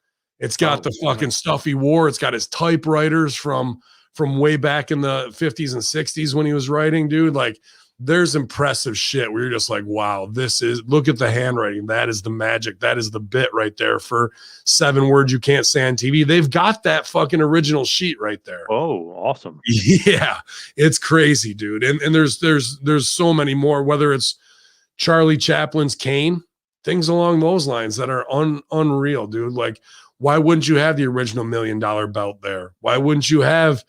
It's got the fucking stuff he wore. It's got his typewriters from way back in the 50s and 60s when he was writing, dude. Like, there's impressive shit where you're just like, wow, look at the handwriting. That is the magic. That is the bit right there for 7 words you can't say on TV. They've got that fucking original sheet right there. Oh, awesome. Yeah, it's crazy, dude. And there's so many more, whether it's Charlie Chaplin's cane, things along those lines that are unreal, dude. Like, why wouldn't you have the original $1 million belt there? Why wouldn't you have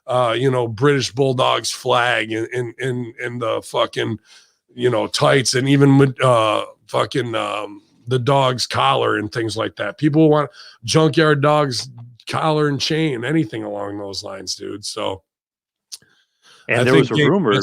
British Bulldogs flag and the fucking, tights, and even the dog's collar and things like that? People want Junkyard Dog's collar and chain, anything along those lines, dude. So, and there was a rumor,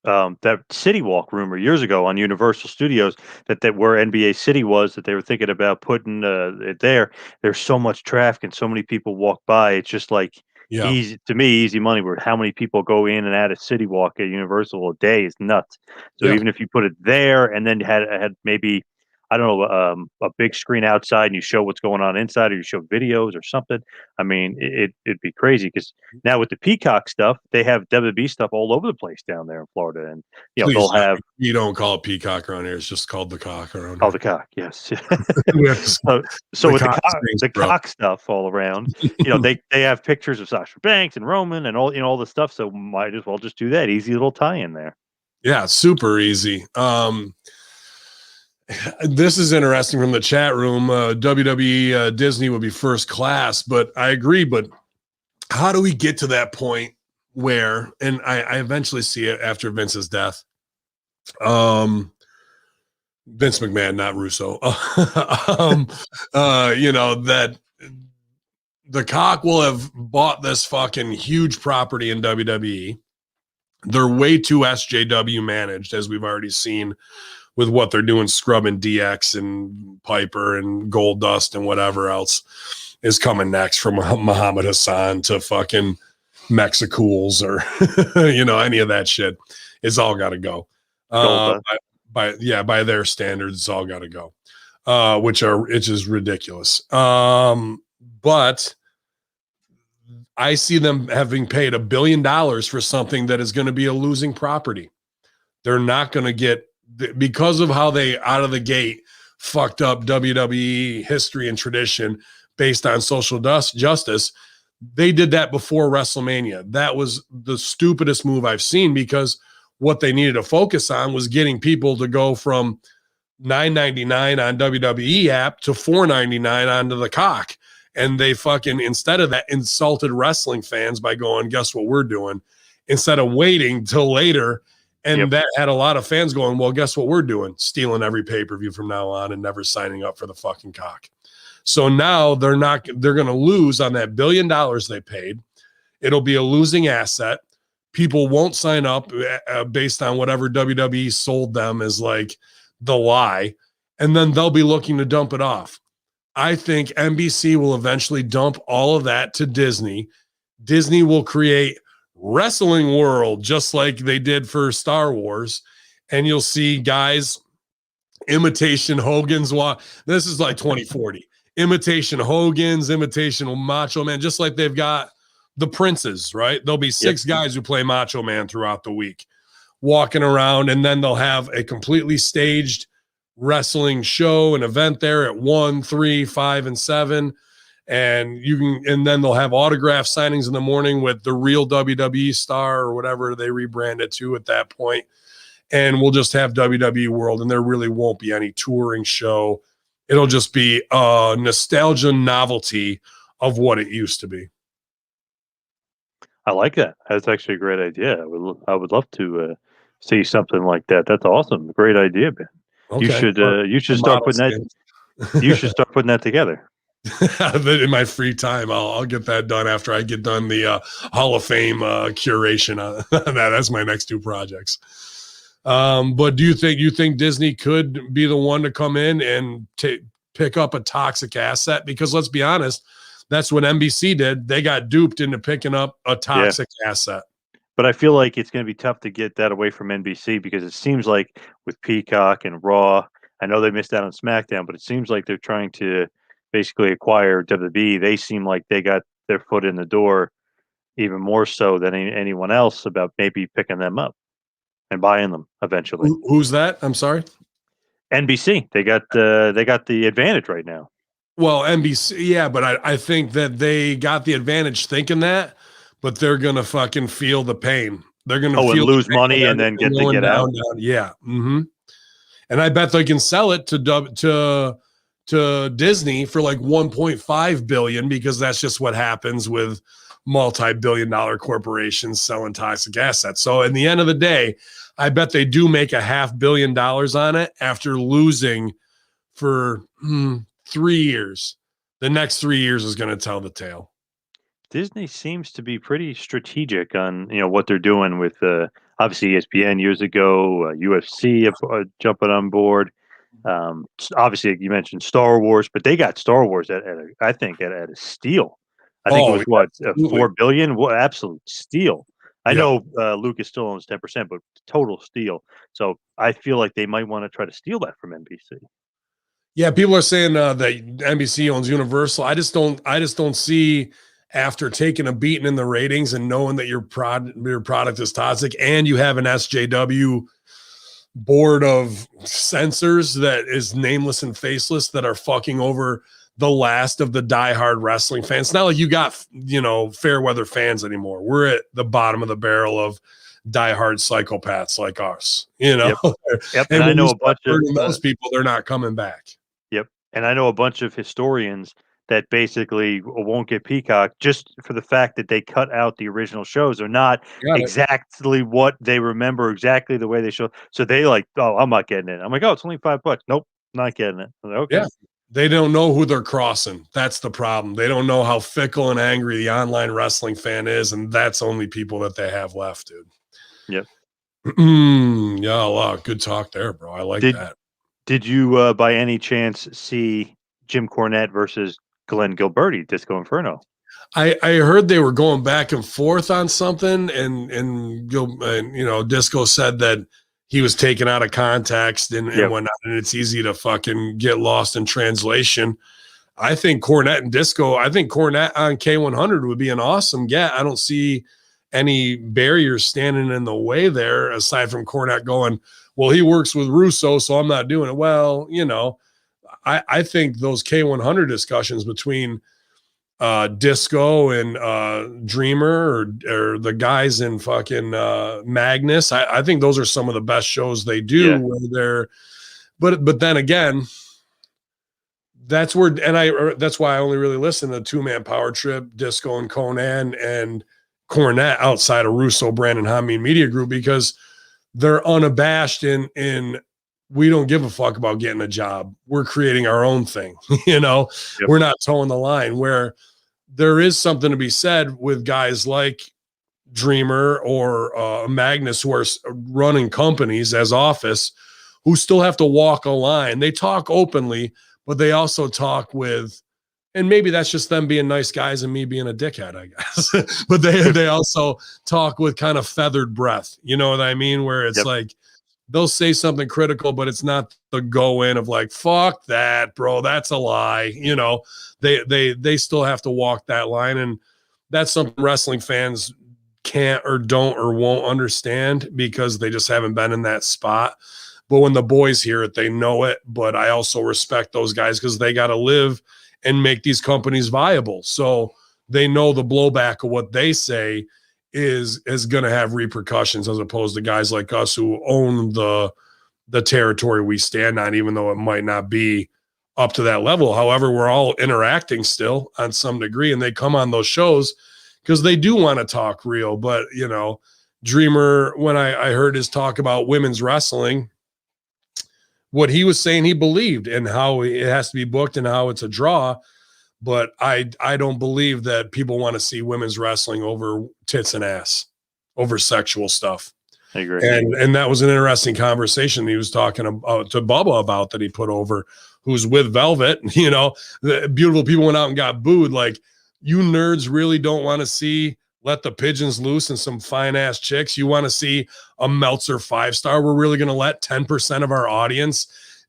that City Walk rumor years ago on Universal Studios, that where NBA City was, that they were thinking about putting it there. There's so much traffic and so many people walk by. It's just like, easy money. Where how many people go in and out of City Walk at Universal a day is nuts. So even if you put it there and then had maybe, I don't know, a big screen outside, and you show what's going on inside, or you show videos or something. I mean, it'd be crazy, because now with the Peacock stuff, they have WWE stuff all over the place down there in Florida, and they'll have. You don't call it Peacock around here; it's just called the Cock around here. Oh, the Cock, yes. so with the cock stuff all around, they have pictures of Sasha Banks and Roman and all the stuff. So might as well just do that easy little tie-in there. Yeah, super easy. This is interesting from the chat room. WWE Disney would be first class, but I agree. But how do we get to that point where, and I eventually see it after Vince's death, Vince McMahon, not Russo, that the Cock will have bought this fucking huge property in WWE. They're way too SJW managed, as we've already seen with what they're doing, scrubbing DX and Piper and Goldust and whatever else is coming next, from Muhammad Hassan to fucking Mexicools or, any of that shit. It's all got to go. By their standards, it's all got to go, which is ridiculous. But I see them having paid $1 billion for something that is going to be a losing property. They're not going to get, because of how they out of the gate fucked up WWE history and tradition based on social justice. They did that before WrestleMania. That was the stupidest move I've seen, because what they needed to focus on was getting people to go from $9.99 on WWE app to $4.99 onto the cock. And they fucking, instead of that, insulted wrestling fans by going, guess what we're doing? Instead of waiting till later. And that had a lot of fans going, well, guess what we're doing? Stealing every pay-per-view from now on and never signing up for the fucking cock. So now they're going to lose on that $1 billion they paid. It'll be a losing asset. People won't sign up based on whatever WWE sold them as like the lie. And then they'll be looking to dump it off. I think NBC will eventually dump all of that to Disney. Disney will create Wrestling World, just like they did for Star Wars. And you'll see guys, imitation Hogan's. This is like 2040. Imitation Hogan's, imitation Macho Man, just like they've got the Princes, right? There'll be 6 guys who play Macho Man throughout the week, walking around, and then they'll have a completely staged wrestling show, an event there at 1, 3, 5, and 7. And then they'll have autograph signings in the morning with the real WWE star or whatever they rebrand it to at that point. And we'll just have WWE World, and there really won't be any touring show. It'll just be a nostalgia novelty of what it used to be. I like that. That's actually a great idea. I would love to see something like that. That's awesome. Great idea, Ben. Okay. You should start putting that. You should start putting that together. In my free time, I'll get that done after I get done the Hall of Fame curation on that. That's my next 2 projects. But do you think Disney could be the one to come in and pick up a toxic asset? Because let's be honest, that's what NBC did. They got duped into picking up a toxic asset. But I feel like it's going to be tough to get that away from NBC, because it seems like with Peacock and Raw, I know they missed out on SmackDown, but it seems like they're trying to basically acquire WWE. They seem like they got their foot in the door even more so than anyone else about maybe picking them up and buying them eventually. Who's that? I'm sorry. NBC. They got the advantage right now. Well, NBC, yeah, but I think that they got the advantage thinking that, but they're gonna fucking feel the pain. They're gonna and lose money and then get out. Yeah. Mm-hmm. And I bet they can sell it to Disney for like $1.5 billion, because that's just what happens with multi-billion-dollar corporations selling toxic assets. So in the end of the day, I bet they do make $500 million on it after losing for 3 years. The next 3 years is going to tell the tale. Disney seems to be pretty strategic on what they're doing with obviously ESPN years ago, UFC jumping on board. Obviously, you mentioned Star Wars, but they got Star Wars at a steal. I think it was $4 billion. What absolute steal! I know Lucas still owns 10%, but total steal. So I feel like they might want to try to steal that from NBC. Yeah, people are saying that NBC owns Universal. I just don't see, after taking a beating in the ratings and knowing that your product is toxic, and you have an SJW board of censors that is nameless and faceless that are fucking over the last of the diehard wrestling fans. It's not like you got, fair weather fans anymore. We're at the bottom of the barrel of diehard psychopaths like us, Yep. And I know a bunch of those people, they're not coming back. Yep. And I know a bunch of historians that basically won't get Peacock just for the fact that they cut out the original shows. They're not exactly what they remember, exactly the way they show. So they like, oh, I'm not getting it. I'm like, oh, it's only $5. Nope, not getting it. Like, okay. Yeah. They don't know who they're crossing. That's the problem. They don't know how fickle and angry the online wrestling fan is, and that's only people that they have left, dude. Yep. Yeah, a lot. Good talk there, bro. I like that. Did you, by any chance, see Jim Cornette versus Glenn Gilberti, Disco Inferno? I heard they were going back and forth on something, and Disco said that he was taken out of context and whatnot, and it's easy to fucking get lost in translation. I think Cornette and Disco, I think Cornette on K100 would be an awesome get. I don't see any barriers standing in the way there, aside from Cornette going, well, he works with Russo, so I'm not doing it. Well, I think those K100 discussions between Disco and Dreamer or the guys in fucking Magnus, I think those are some of the best shows they do. Yeah. Where they're, but then again, that's where, that's why I only really listen to Two Man Power Trip, Disco and Conan and Cornette outside of Russo, Brandon, Hamin Media Group, because they're unabashed in we don't give a fuck about getting a job. We're creating our own thing. Yep. We're not towing the line, where there is something to be said with guys like Dreamer or Magnus, who are running companies as Office, who still have to walk a line. They talk openly, but they also talk with, and maybe that's just them being nice guys and me being a dickhead, I guess. But they also talk with kind of feathered breath. You know what I mean? Where it's like, they'll say something critical, but it's not the go in of like, fuck that, bro, that's a lie. They still have to walk that line. And that's something wrestling fans can't or don't or won't understand, because they just haven't been in that spot. But when the boys hear it, they know it. But I also respect those guys, because they got to live and make these companies viable. So they know the blowback of what they say is going to have repercussions, as opposed to guys like us who own the territory we stand on, even though it might not be up to that level. However, we're all interacting still on some degree, and they come on those shows because they do want to talk real. But, Dreamer, when I heard his talk about women's wrestling, what he was saying he believed, and how it has to be booked and how it's a draw. But I don't believe that people want to see women's wrestling over tits and ass, over sexual stuff. I agree. And that was an interesting conversation he was talking about to Bubba about, that he put over, who's with Velvet. The beautiful people went out and got booed. Like, you nerds really don't want to see Let the Pigeons Loose and some fine ass chicks. You want to see a Meltzer 5-star. We're really going to let 10% of our audience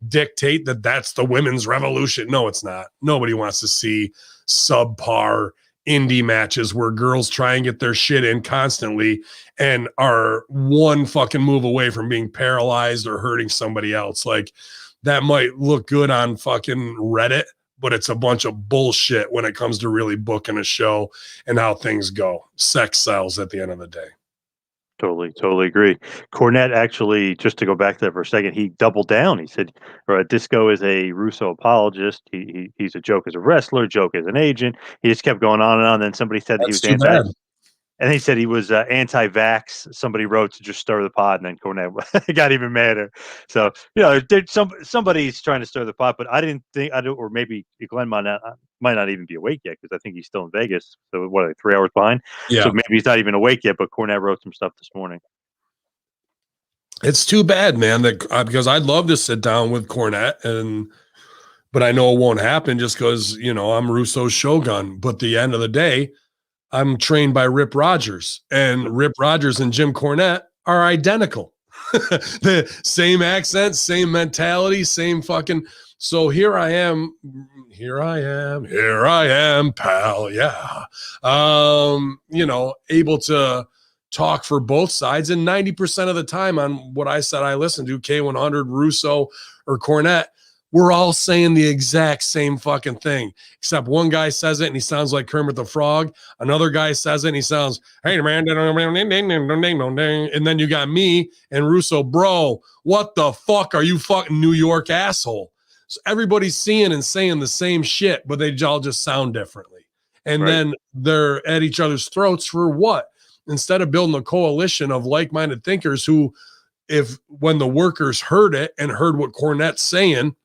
dictate that that's the women's revolution. No, it's not. Nobody wants to see subpar indie matches where girls try and get their shit in constantly and are one fucking move away from being paralyzed or hurting somebody else. Like, that might look good on fucking Reddit, but it's a bunch of bullshit when it comes to really booking a show and how things go. Sex sells at the end of the day. Totally agree. Cornette, actually, just to go back to that for a second, he doubled down. He said, Disco is a Russo apologist. He's a joke as a wrestler, joke as an agent. He just kept going on and on. Then somebody said That's he was and he said he was anti-vax. Somebody wrote to just stir the pot, and then Cornette got even madder. So, somebody's trying to stir the pot, but I didn't think, or maybe Glenn might not even be awake yet, because I think he's still in Vegas. So what, like 3 hours behind? Yeah. So maybe he's not even awake yet, but Cornette wrote some stuff this morning. It's too bad, man, that because I'd love to sit down with Cornette, but I know it won't happen just because, I'm Russo's Shogun. But at the end of the day, I'm trained by Rip Rogers, and Rip Rogers and Jim Cornette are identical. The same accent, same mentality, same fucking. So here I am, pal. Yeah. Able to talk for both sides. And 90% of the time on what I said I listened to, K100, Russo, or Cornette, we're all saying the exact same fucking thing, except one guy says it and he sounds like Kermit the Frog. Another guy says it and he sounds, hey, man. And then you got me and Russo, bro, what the fuck are you fucking New York asshole? So everybody's seeing and saying the same shit, but they all just sound differently. And then they're at each other's throats for what? Instead of building a coalition of like-minded thinkers who, when the workers heard it and heard what Cornette's saying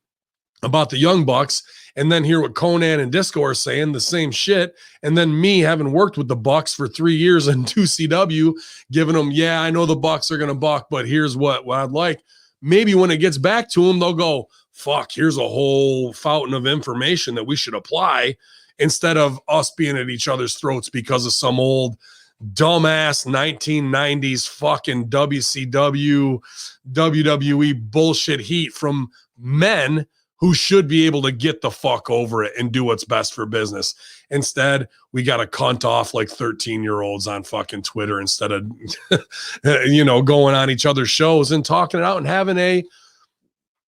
about the Young Bucks, and then hear what Conan and Disco are saying, the same shit, and then me having worked with the Bucks for 3 years in 2CW, giving them, yeah, I know the Bucks are going to buck, but here's what I'd like. Maybe when it gets back to them, they'll go, fuck, here's a whole fountain of information that we should apply, instead of us being at each other's throats because of some old dumbass 1990s fucking WCW, WWE bullshit heat from men who should be able to get the fuck over it and do what's best for business. Instead, we got to cunt off like 13-year-olds on fucking Twitter instead of, going on each other's shows and talking it out and having a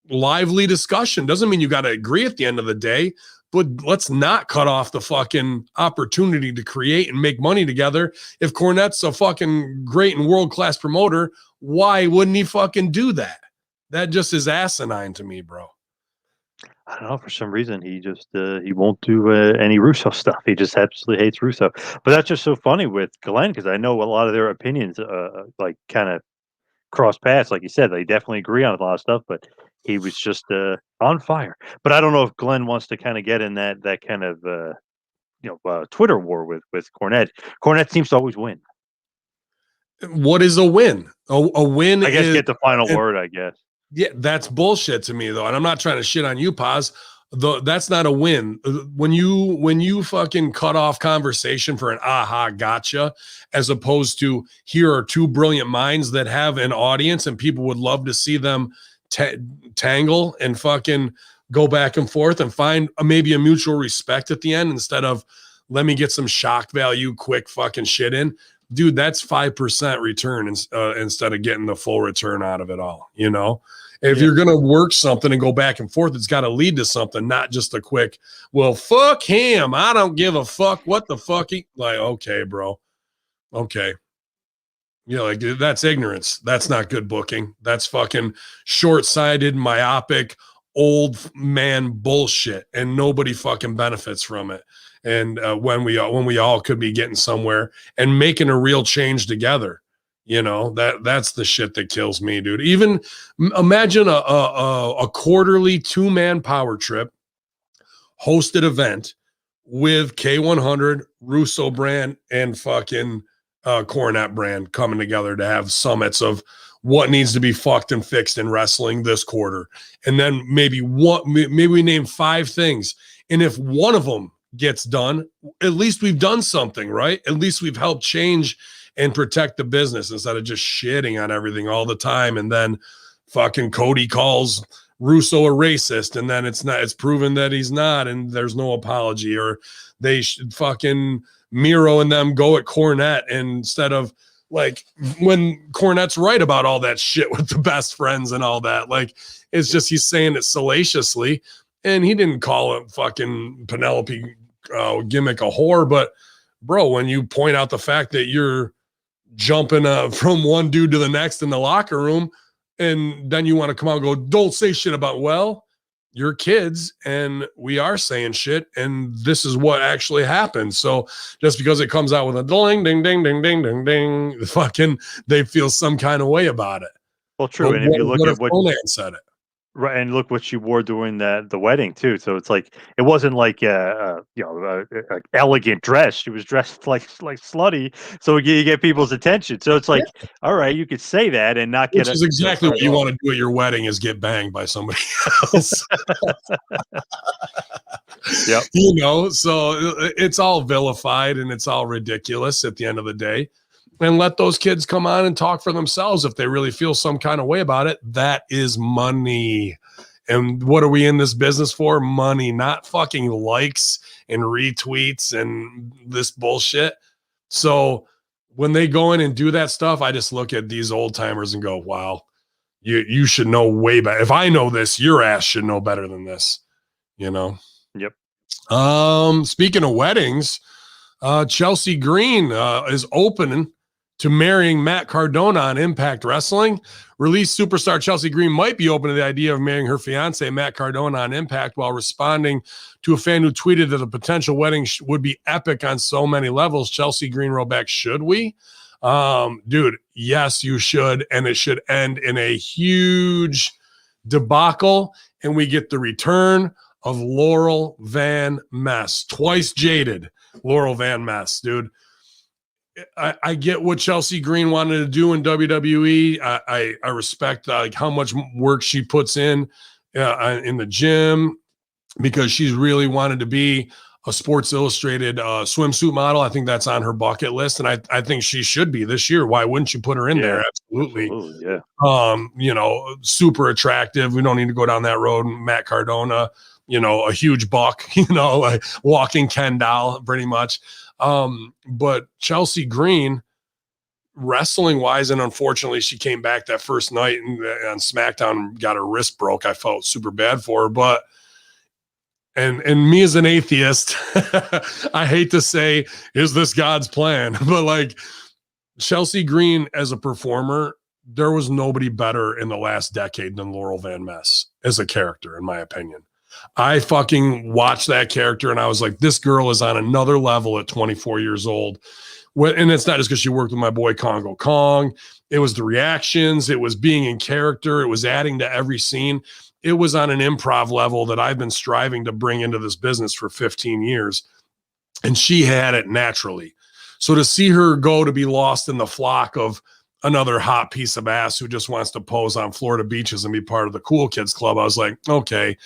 lively discussion. Doesn't mean you got to agree at the end of the day, but let's not cut off the fucking opportunity to create and make money together. If Cornette's a fucking great and world-class promoter, why wouldn't he fucking do that? That just is asinine to me, bro. I don't know. For some reason, he just he won't do any Russo stuff. He just absolutely hates Russo. But that's just so funny with Glenn, because I know a lot of their opinions, like kind of cross paths. Like you said, they definitely agree on a lot of stuff. But he was just on fire. But I don't know if Glenn wants to kind of get in that kind of Twitter war with Cornette. Cornette seems to always win. What is a win? A win I guess is get the final word, I guess. Yeah, that's bullshit to me, though. And I'm not trying to shit on you, Paz. That's not a win. When you fucking cut off conversation for an aha gotcha, as opposed to here are two brilliant minds that have an audience and people would love to see them tangle and fucking go back and forth and find maybe a mutual respect at the end instead of let me get some shock value, quick fucking shit in. Dude, that's 5% return instead of getting the full return out of it all. You know, if you're going to work something and go back and forth, it's got to lead to something, not just a quick, well, fuck him. I don't give a fuck. What the fuck? Like, okay, bro. Okay. Yeah, like that's ignorance. That's not good booking. That's fucking short-sighted, myopic, old man bullshit, and nobody fucking benefits from it. And when we all could be getting somewhere and making a real change together, you know, that's the shit that kills me, dude. Even imagine a quarterly 2-man power trip hosted event with K100, Russo brand, and fucking Cornette brand coming together to have summits of what needs to be fucked and fixed in wrestling this quarter. And then maybe we name 5 things. And if one of them gets done, at least we've done something, right? At least we've helped change and protect the business instead of just shitting on everything all the time. And then fucking Cody calls Russo a racist, and then it's proven that he's not, and there's no apology. Or they should fucking Miro and them go at Cornette instead of like when Cornette's right about all that shit with the best friends and all that. Like, it's just he's saying it salaciously. And he didn't call it fucking Penelope gimmick a whore. But, bro, when you point out the fact that you're jumping from one dude to the next in the locker room, and then you want to come out and go, don't say shit about, well, you're kids, and we are saying shit, and this is what actually happened. So just because it comes out with a ding, ding, ding, ding, ding, ding, ding, fucking, they feel some kind of way about it. Well, true. And if you look at what Conan said it. Right, and look what she wore during the wedding too. So it's like it wasn't like a elegant dress. She was dressed like slutty, so you get people's attention. So it's like, all right, you could say that and not get. Which is exactly what you want to do at your wedding, is get banged by somebody else. Yep. You know, so it's all vilified and it's all ridiculous at the end of the day. And let those kids come on and talk for themselves if they really feel some kind of way about it. That is money. And what are we in this business for? Money, not fucking likes and retweets and this bullshit. So when they go in and do that stuff, I just look at these old timers and go, wow, you should know way better. If I know this, your ass should know better than this, you know? Yep. Speaking of weddings, Chelsea Green is opening to marrying Matt Cardona on Impact Wrestling. Released superstar Chelsea Green might be open to the idea of marrying her fiance, Matt Cardona, on Impact, while responding to a fan who tweeted that a potential wedding would be epic on so many levels. Chelsea Green wrote back, should we? Dude, yes, you should. And it should end in a huge debacle. And we get the return of Laurel Van Ness, twice jaded Laurel Van Ness, dude. I get what Chelsea Green wanted to do in WWE. I respect like how much work she puts in the gym, because she's really wanted to be a Sports Illustrated swimsuit model. I think that's on her bucket list, and I think she should be this year. Why wouldn't you put her in there? Absolutely. Yeah. You know, super attractive. We don't need to go down that road. Matt Cardona, you know, a huge buck, you know, like walking Ken doll pretty much. But Chelsea Green wrestling wise, and unfortunately she came back that first night and on SmackDown and got her wrist broke. I felt super bad for her, but and me as an atheist, I hate to say, is this God's plan? But like Chelsea Green as a performer, there was nobody better in the last decade than Laurel Van Ness as a character, in my opinion. I fucking watched that character and I was like, this girl is on another level at 24 years old. And it's not just because she worked with my boy Congo Kong. It was the reactions. It was being in character. It was adding to every scene. It was on an improv level that I've been striving to bring into this business for 15 years. And she had it naturally. So to see her go to be lost in the flock of another hot piece of ass who just wants to pose on Florida beaches and be part of the cool kids club, I was like, okay,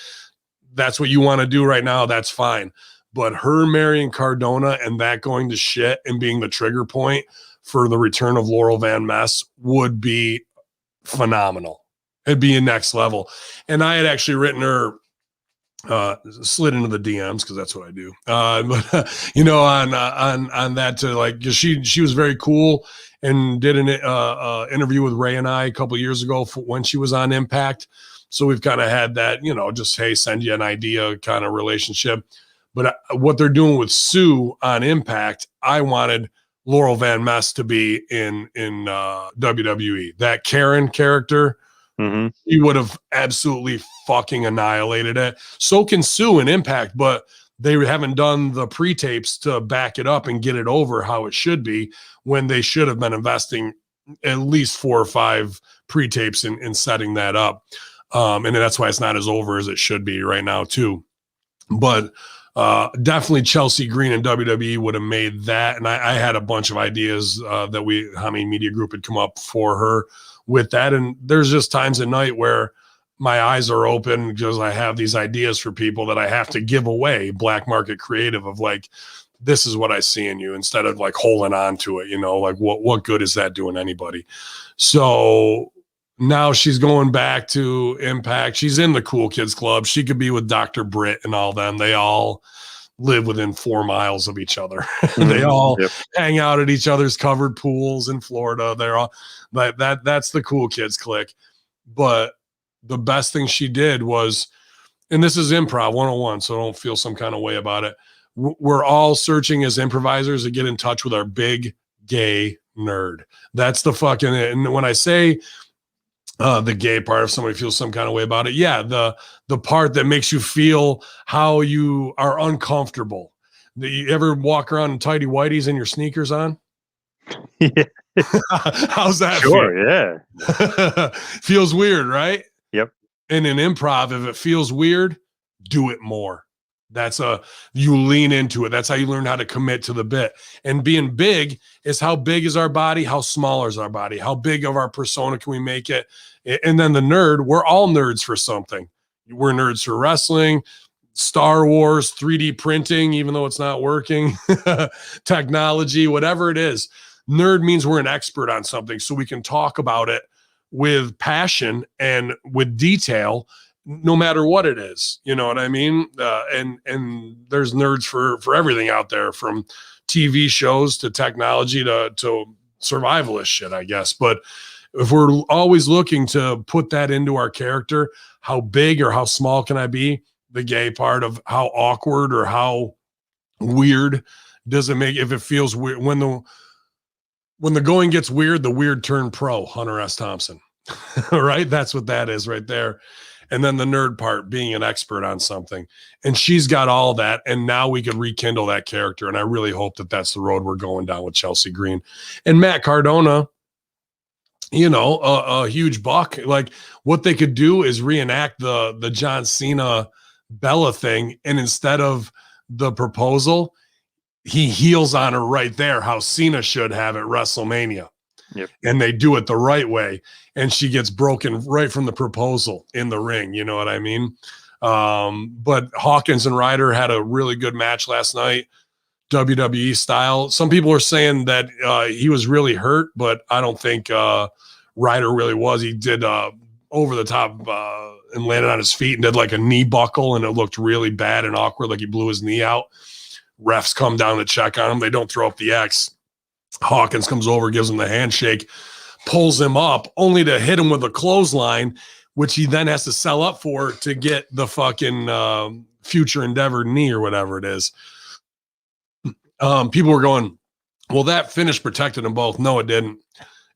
that's what you want to do right now. That's fine. But her marrying Cardona and that going to shit and being the trigger point for the return of Laurel Van Ness would be phenomenal. It'd be a next level. And I had actually written her, slid into the DMs because that's what I do. But you know, on that to like, she was very cool and did an interview with Ray and I a couple of years ago when she was on Impact. So we've kind of had that, you know, just, hey, send you an idea kind of relationship. But what they're doing with Sue on Impact, I wanted Laurel Van Ness to be in WWE. That Karen character, he would have absolutely fucking annihilated it. So can Sue in Impact, but they haven't done the pre-tapes to back it up and get it over how it should be, when they should have been investing at least 4 or 5 pre-tapes in setting that up. And that's why it's not as over as it should be right now too. But definitely Chelsea Green and WWE would have made that. And I had a bunch of ideas that Hamin Media Group had come up for her with that. And there's just times at night where my eyes are open because I have these ideas for people that I have to give away, black market creative, of like, this is what I see in you, instead of like holding on to it, you know, like what good is that doing anybody? So now she's going back to Impact. She's in the Cool Kids Club. She could be with Dr. Britt and all them. They all live within 4 miles of each other. They all hang out at each other's covered pools in Florida. They're all like that's the Cool Kids clique. But the best thing she did was, and this is improv 101, so don't feel some kind of way about it. We're all searching as improvisers to get in touch with our big gay nerd. That's the fucking, and when I say the gay part, if somebody feels some kind of way about it, yeah, the part that makes you feel how you are uncomfortable. You ever walk around in tighty whities and your sneakers on? Yeah. How's that sure feel? Yeah. Feels weird, right? Yep. And in improv, if it feels weird, do it more. You lean into it. That's how you learn how to commit to the bit. And being big is, how big is our body? How small is our body? How big of our persona can we make it? And then the nerd, we're all nerds for something. We're nerds for wrestling, Star Wars, 3D printing, even though it's not working, technology, whatever it is. Nerd means we're an expert on something, so we can talk about it with passion and with detail, no matter what it is. You know what I mean? And there's nerds for everything out there, from TV shows to technology to survivalist shit, I guess. But if we're always looking to put that into our character, how big or how small can I be? The gay part of how awkward or how weird does it make, if it feels weird, when the going gets weird, the weird turn pro, Hunter S. Thompson, right? That's what that is right there. And then the nerd part, being an expert on something. And she's got all that. And now we could rekindle that character. And I really hope that that's the road we're going down with Chelsea Green. And Matt Cardona, you know, a huge buck. Like, what they could do is reenact the John Cena Bella thing. And instead of the proposal, he heals on her right there, how Cena should have at WrestleMania. Yep. And they do it the right way, and she gets broken right from the proposal in the ring. You know what I mean? But Hawkins and Ryder had a really good match last night, WWE style. Some people are saying that he was really hurt, but I don't think Ryder really was. He did over the top and landed on his feet and did like a knee buckle, and it looked really bad and awkward, like he blew his knee out. Refs come down to check on him. They don't throw up the X. Hawkins comes over, gives him the handshake, pulls him up, only to hit him with a clothesline, which he then has to sell up for to get the fucking future endeavor knee or whatever it is. People were going, well, that finish protected them both. No, it didn't.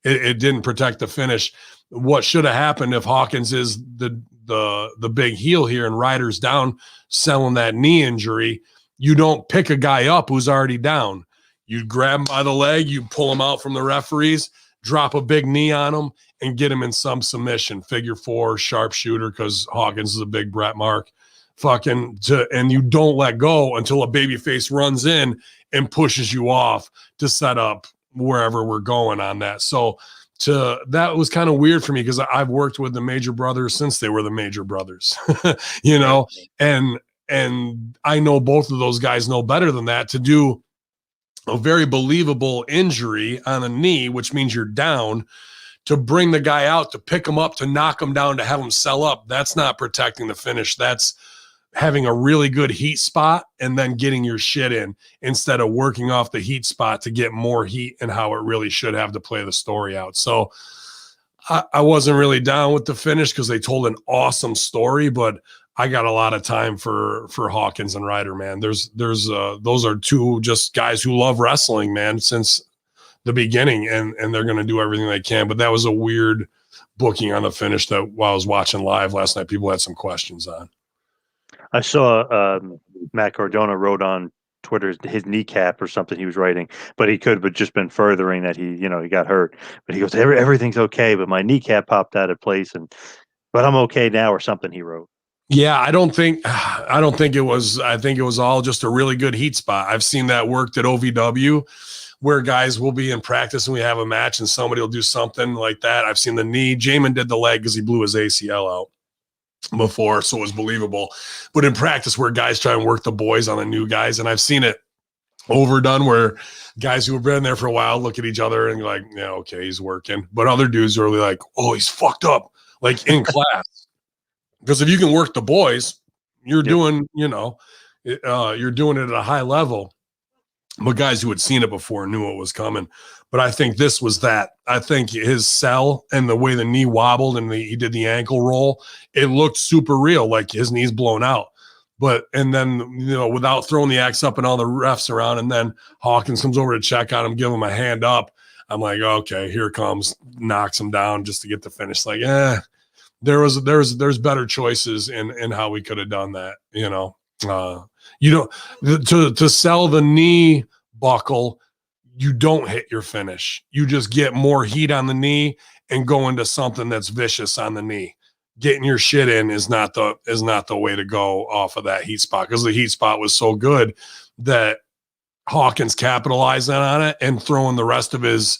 It didn't protect the finish. What should have happened if Hawkins is the big heel here and Ryder's down selling that knee injury, you don't pick a guy up who's already down. You grab him by the leg, you pull him out from the referees, drop a big knee on him, and get him in some submission, figure four, sharpshooter, because Hawkins is a big Bret Mark. And you don't let go until a babyface runs in and pushes you off to set up wherever we're going on that. So that was kind of weird for me because I've worked with the Major Brothers since they were the Major Brothers, you know, and I know both of those guys know better than that. To do a very believable injury on a knee, which means you're down, to bring the guy out, to pick him up, to knock him down, to have him sell up, that's not protecting the finish. That's having a really good heat spot and then getting your shit in instead of working off the heat spot to get more heat and how it really should have to play the story out. So I wasn't really down with the finish because they told an awesome story, but I got a lot of time for Hawkins and Ryder, man. There's those are two just guys who love wrestling, man, since the beginning, and they're going to do everything they can. But that was a weird booking on the finish that while I was watching live last night, people had some questions on. I saw Matt Cardona wrote on Twitter his kneecap or something he was writing, but he could have just been furthering that he got hurt. But he goes, everything's okay, but my kneecap popped out of place, but I'm okay now or something he wrote. Yeah, I don't think it was. I think it was all just a really good heat spot. I've seen that worked at OVW where guys will be in practice and we have a match and somebody will do something like that. I've seen the knee. Jamin did the leg because he blew his ACL out before, so it was believable. But in practice where guys try and work the boys on the new guys, and I've seen it overdone where guys who have been there for a while look at each other and like, yeah, okay, he's working. But other dudes are really like, oh, he's fucked up, like in class. Because if you can work the boys, you're doing, you're doing it at a high level. But guys who had seen it before knew what was coming. But I think this was that. I think his sell and the way the knee wobbled and he did the ankle roll, it looked super real, like his knee's blown out. And then, without throwing the axe up and all the refs around, and then Hawkins comes over to check on him, give him a hand up. I'm like, okay, here comes, knocks him down just to get the finish. Like, there's better choices in how we could have done that. To sell the knee buckle, you don't hit your finish. You just get more heat on the knee and go into something that's vicious on the knee. Getting your shit in is not the way to go off of that heat spot, because the heat spot was so good that Hawkins capitalized on it, and throwing the rest of his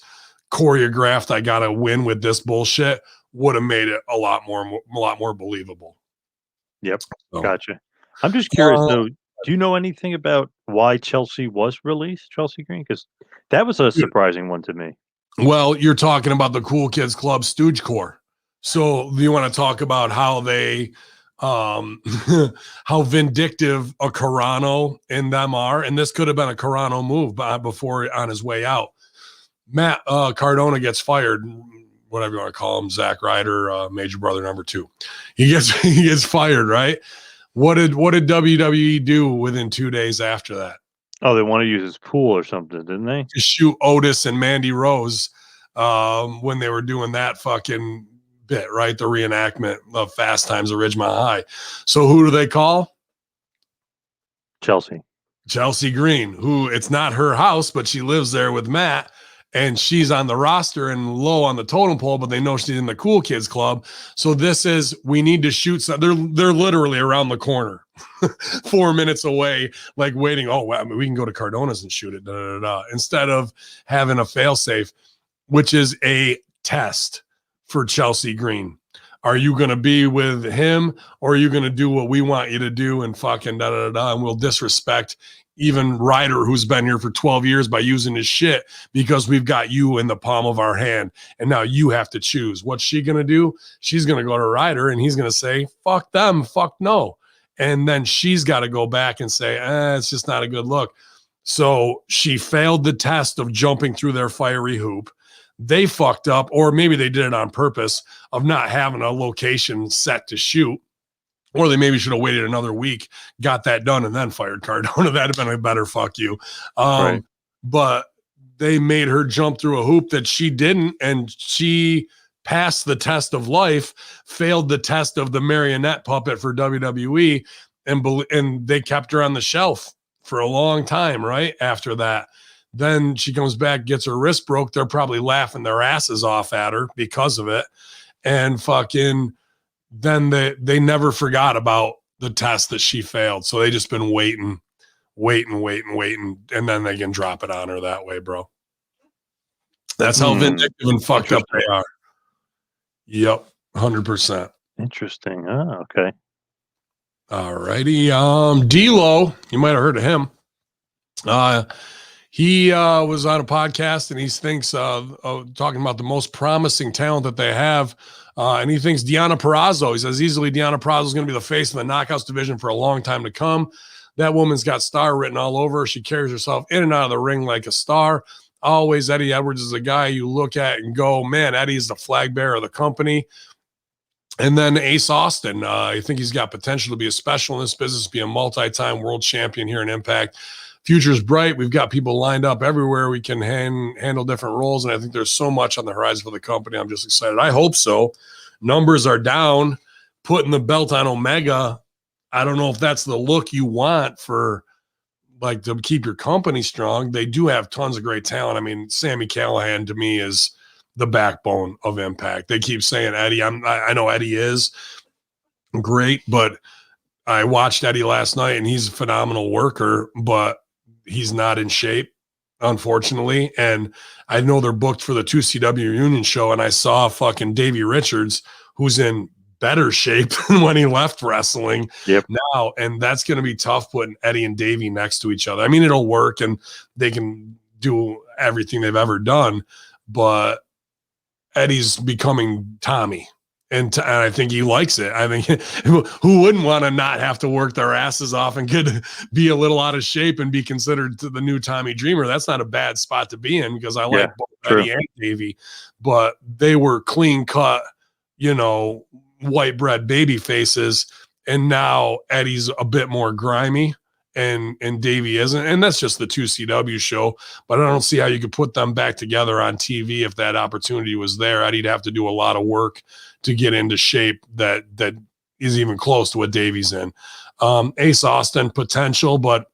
choreographed, I got to win with this bullshit, would have made it a lot more believable. Yep. So, gotcha. I'm just curious though. Do you know anything about why Chelsea was released, Chelsea Green? Because that was a surprising one to me. Well, you're talking about the Cool Kids Club Stooge Corps. So you want to talk about how they, how vindictive a Carano and them are. And this could have been a Carano move before on his way out. Matt Cardona gets fired, whatever you want to call him, Zack Ryder, Major Brother number 2. He gets fired, right? What did WWE do within 2 days after that? Oh, they want to use his pool or something, didn't they? To shoot Otis and Mandy Rose when they were doing that fucking bit, right? The reenactment of Fast Times at Ridgemont High. So who do they call? Chelsea Green, who it's not her house, but she lives there with Matt. And she's on the roster and low on the totem pole, but they know she's in the Cool Kids Club. So this is, we need to shoot some. They're literally around the corner, 4 minutes away, like waiting. Oh, well, I mean, we can go to Cardona's and shoot it. Instead of having a failsafe, which is a test for Chelsea Green. Are you going to be with him, or are you going to do what we want you to do and fucking and we'll disrespect even Ryder, who's been here for 12 years, by using his shit because we've got you in the palm of our hand. And now you have to choose. What's she going to do? She's going to go to Ryder and he's going to say, fuck them, fuck no. And then she's got to go back and say, it's just not a good look. So she failed the test of jumping through their fiery hoop. They fucked up, or maybe they did it on purpose, of not having a location set to shoot. Or they maybe should have waited another week, got that done, and then fired Cardona. That'd have been a better fuck you. Right. But they made her jump through a hoop that she didn't, and she passed the test of life, failed the test of the marionette puppet for WWE, and they kept her on the shelf for a long time, right? After that. Then she comes back, gets her wrist broke. They're probably laughing their asses off at her because of it. And fucking then they never forgot about the test that she failed. So they just been waiting. And then they can drop it on her that way, bro. That's how vindictive and fucked up they are. Yep. 100%. Interesting. Oh, okay. All righty. D-Lo, you might have heard of him. He was on a podcast and he thinks talking about the most promising talent that they have. And he thinks Deonna Purrazzo. He says easily Deonna Purrazzo is going to be the face of the knockouts division for a long time to come. That woman's got star written all over her. She carries herself in and out of the ring like a star. Always Eddie Edwards is a guy you look at and go, man, Eddie's the flag bearer of the company. And then Ace Austin, I think he's got potential to be a special in this business, be a multi-time world champion here in Impact. Future's bright. We've got people lined up everywhere. We can handle different roles, and I think there's so much on the horizon for the company. I'm just excited. I hope so. Numbers are down. Putting the belt on Omega, I don't know if that's the look you want for, like, to keep your company strong. They do have tons of great talent. I mean, Sami Callihan to me is the backbone of Impact. They keep saying Eddie. I know Eddie is great, but I watched Eddie last night, and he's a phenomenal worker, but he's not in shape, unfortunately. And I know they're booked for the 2CW reunion show, and I saw fucking Davey Richards, who's in better shape than when he left wrestling now. And that's going to be tough putting Eddie and Davey next to each other. I mean, it'll work and they can do everything they've ever done, but Eddie's becoming Tommy. And I think he likes it. I think who wouldn't want to not have to work their asses off and could be a little out of shape and be considered the new Tommy Dreamer? That's not a bad spot to be in, because I like both Eddie and Davey, but they were clean cut, white bread baby faces. And now Eddie's a bit more grimy and Davey isn't. And that's just the 2CW show, but I don't see how you could put them back together on TV if that opportunity was there. Eddie'd have to do a lot of work to get into shape that is even close to what Davey's in. Ace Austin, potential, but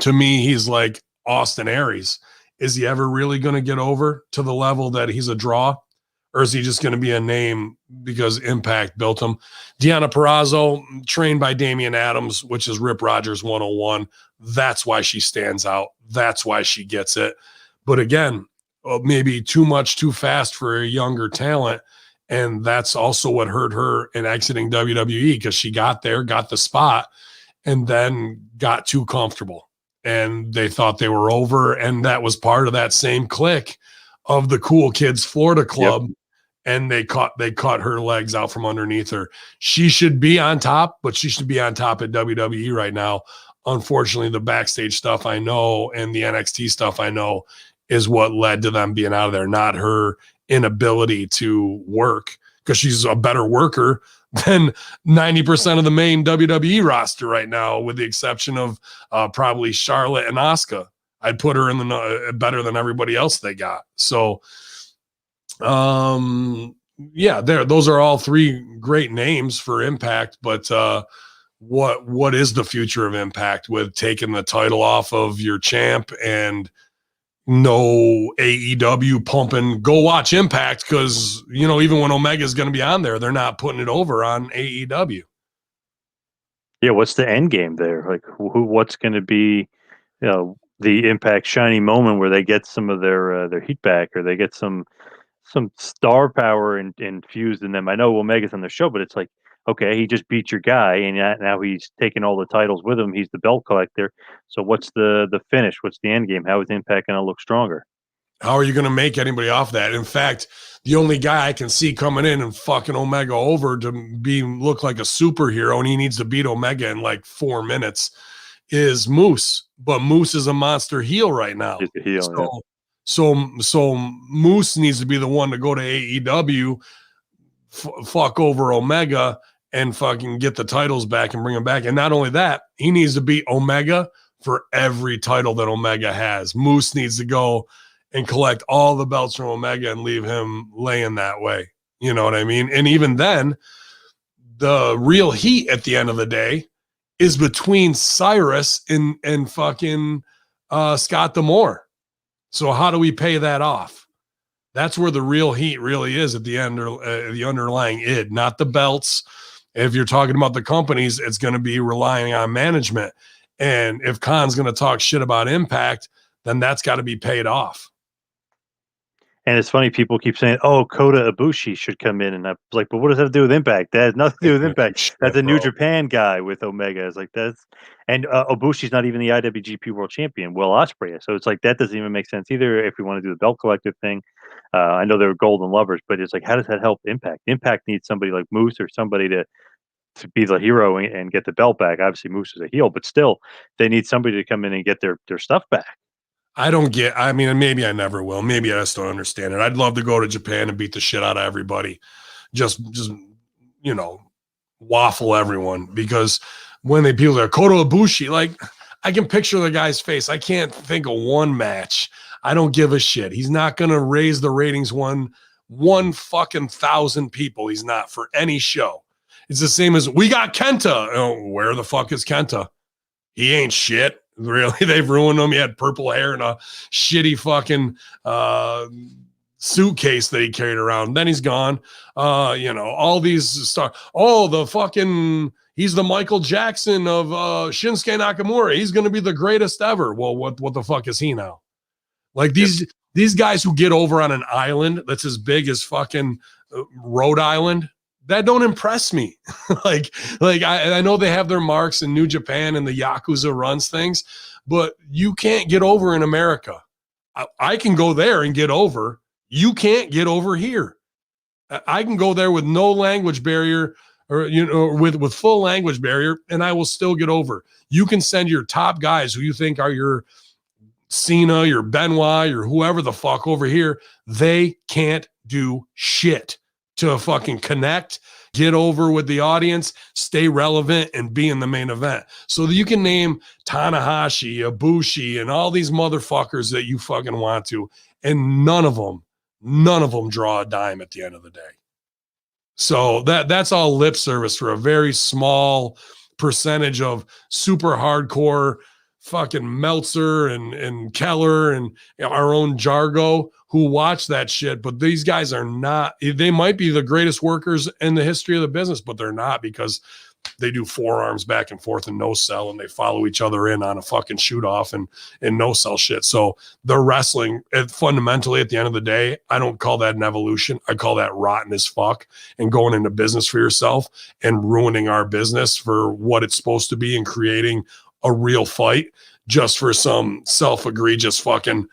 to me, he's like Austin Aries. Is he ever really going to get over to the level that he's a draw? Or is he just going to be a name because Impact built him? Deonna Purrazzo, trained by Damian Adams, which is Rip Rogers 101. That's why she stands out. That's why she gets it. But again, maybe too much, too fast for a younger talent. And that's also what hurt her in exiting WWE, because she got there, got the spot, and then got too comfortable. And they thought they were over. And that was part of that same clique of the Cool Kids Florida Club. Yep. And they caught her legs out from underneath her. She should be on top, but she should be on top at WWE right now. Unfortunately, the backstage stuff I know and the NXT stuff I know is what led to them being out of there, not her inability to work, because she's a better worker than 90% of the main WWE roster right now, with the exception of probably Charlotte and Asuka. I'd put her in the better than everybody else they got. So, those are all three great names for Impact, but what is the future of Impact with taking the title off of your champ and no AEW pumping? Go watch Impact, because even when Omega is going to be on there, they're not putting it over on AEW. Yeah, what's the end game there? Like, what's going to be, the Impact shiny moment where they get some of their heat back, or they get some star power infused in them? I know Omega's on the show, but it's like, okay, he just beat your guy, and now he's taking all the titles with him. He's the belt collector. So what's the finish? What's the end game? How is Impact going to look stronger? How are you going to make anybody off that? In fact, the only guy I can see coming in and fucking Omega over to look like a superhero, and he needs to beat Omega in like 4 minutes, is Moose, but Moose is a monster heel right now. He's a heel, so Moose needs to be the one to go to AEW, fuck over Omega and fucking get the titles back and bring them back. And not only that, he needs to beat Omega for every title that Omega has. Moose needs to go and collect all the belts from Omega and leave him laying that way. You know what I mean? And even then, the real heat at the end of the day is between Cyrus and fucking Scott D'Amore. So how do we pay that off? That's where the real heat really is at the end, the underlying id, not the belts. If you're talking about the companies, it's going to be relying on management. And if Khan's going to talk shit about Impact, then that's got to be paid off. And it's funny, people keep saying, "Oh, Kota Ibushi should come in," and I'm like, "But what does that have to do with Impact? That has nothing to do with Impact. Shit, that's a bro. New Japan guy with Omega." It's like that's, and Ibushi's not even the IWGP World Champion. Will Ospreay, so it's like that doesn't even make sense either. If we want to do the belt collective thing, I know they're golden lovers, but it's like, how does that help Impact? Impact needs somebody like Moose or somebody to be the hero and get the belt back. Obviously, Moose is a heel, but still, they need somebody to come in and get their stuff back. I don't get, I mean, maybe I never will. Maybe I just don't understand it. I'd love to go to Japan and beat the shit out of everybody. Just, you know, waffle everyone, because when people are Kota Ibushi, like, I can picture the guy's face. I can't think of one match. I don't give a shit. He's not going to raise the ratings one fucking 1,000 people. He's not for any show. It's the same as we got Kenta. Oh, where the fuck is Kenta? He ain't shit. Really, they've ruined him. He had purple hair and a shitty fucking suitcase that he carried around. Then he's gone. You know, all these stars. Oh, the fucking, he's the Michael Jackson of Shinsuke Nakamura. He's going to be the greatest ever. Well, what the fuck is he now? Like these guys who get over on an island that's as big as fucking Rhode Island, that don't impress me. like I know they have their marks in New Japan and the Yakuza runs things, but you can't get over in America. I can go there and get over. You can't get over here. I can go there with no language barrier, or you know, with full language barrier, and I will still get over. You can send your top guys who you think are your Cena, your Benoit, or whoever the fuck over here. They can't do shit to fucking connect, get over with the audience, stay relevant, and be in the main event. So that you can name Tanahashi, Ibushi, and all these motherfuckers that you fucking want to, and none of them draw a dime at the end of the day. So that's all lip service for a very small percentage of super hardcore fucking Meltzer and Keller and our own Jargo who watch that shit. But these guys are not, they might be the greatest workers in the history of the business, but they're not, because they do forearms back and forth and no sell, and they follow each other in on a fucking shoot off and no sell shit. So the wrestling, fundamentally at the end of the day, I don't call that an evolution. I call that rotten as fuck, and going into business for yourself and ruining our business for what it's supposed to be and creating a real fight just for some self-egregious fucking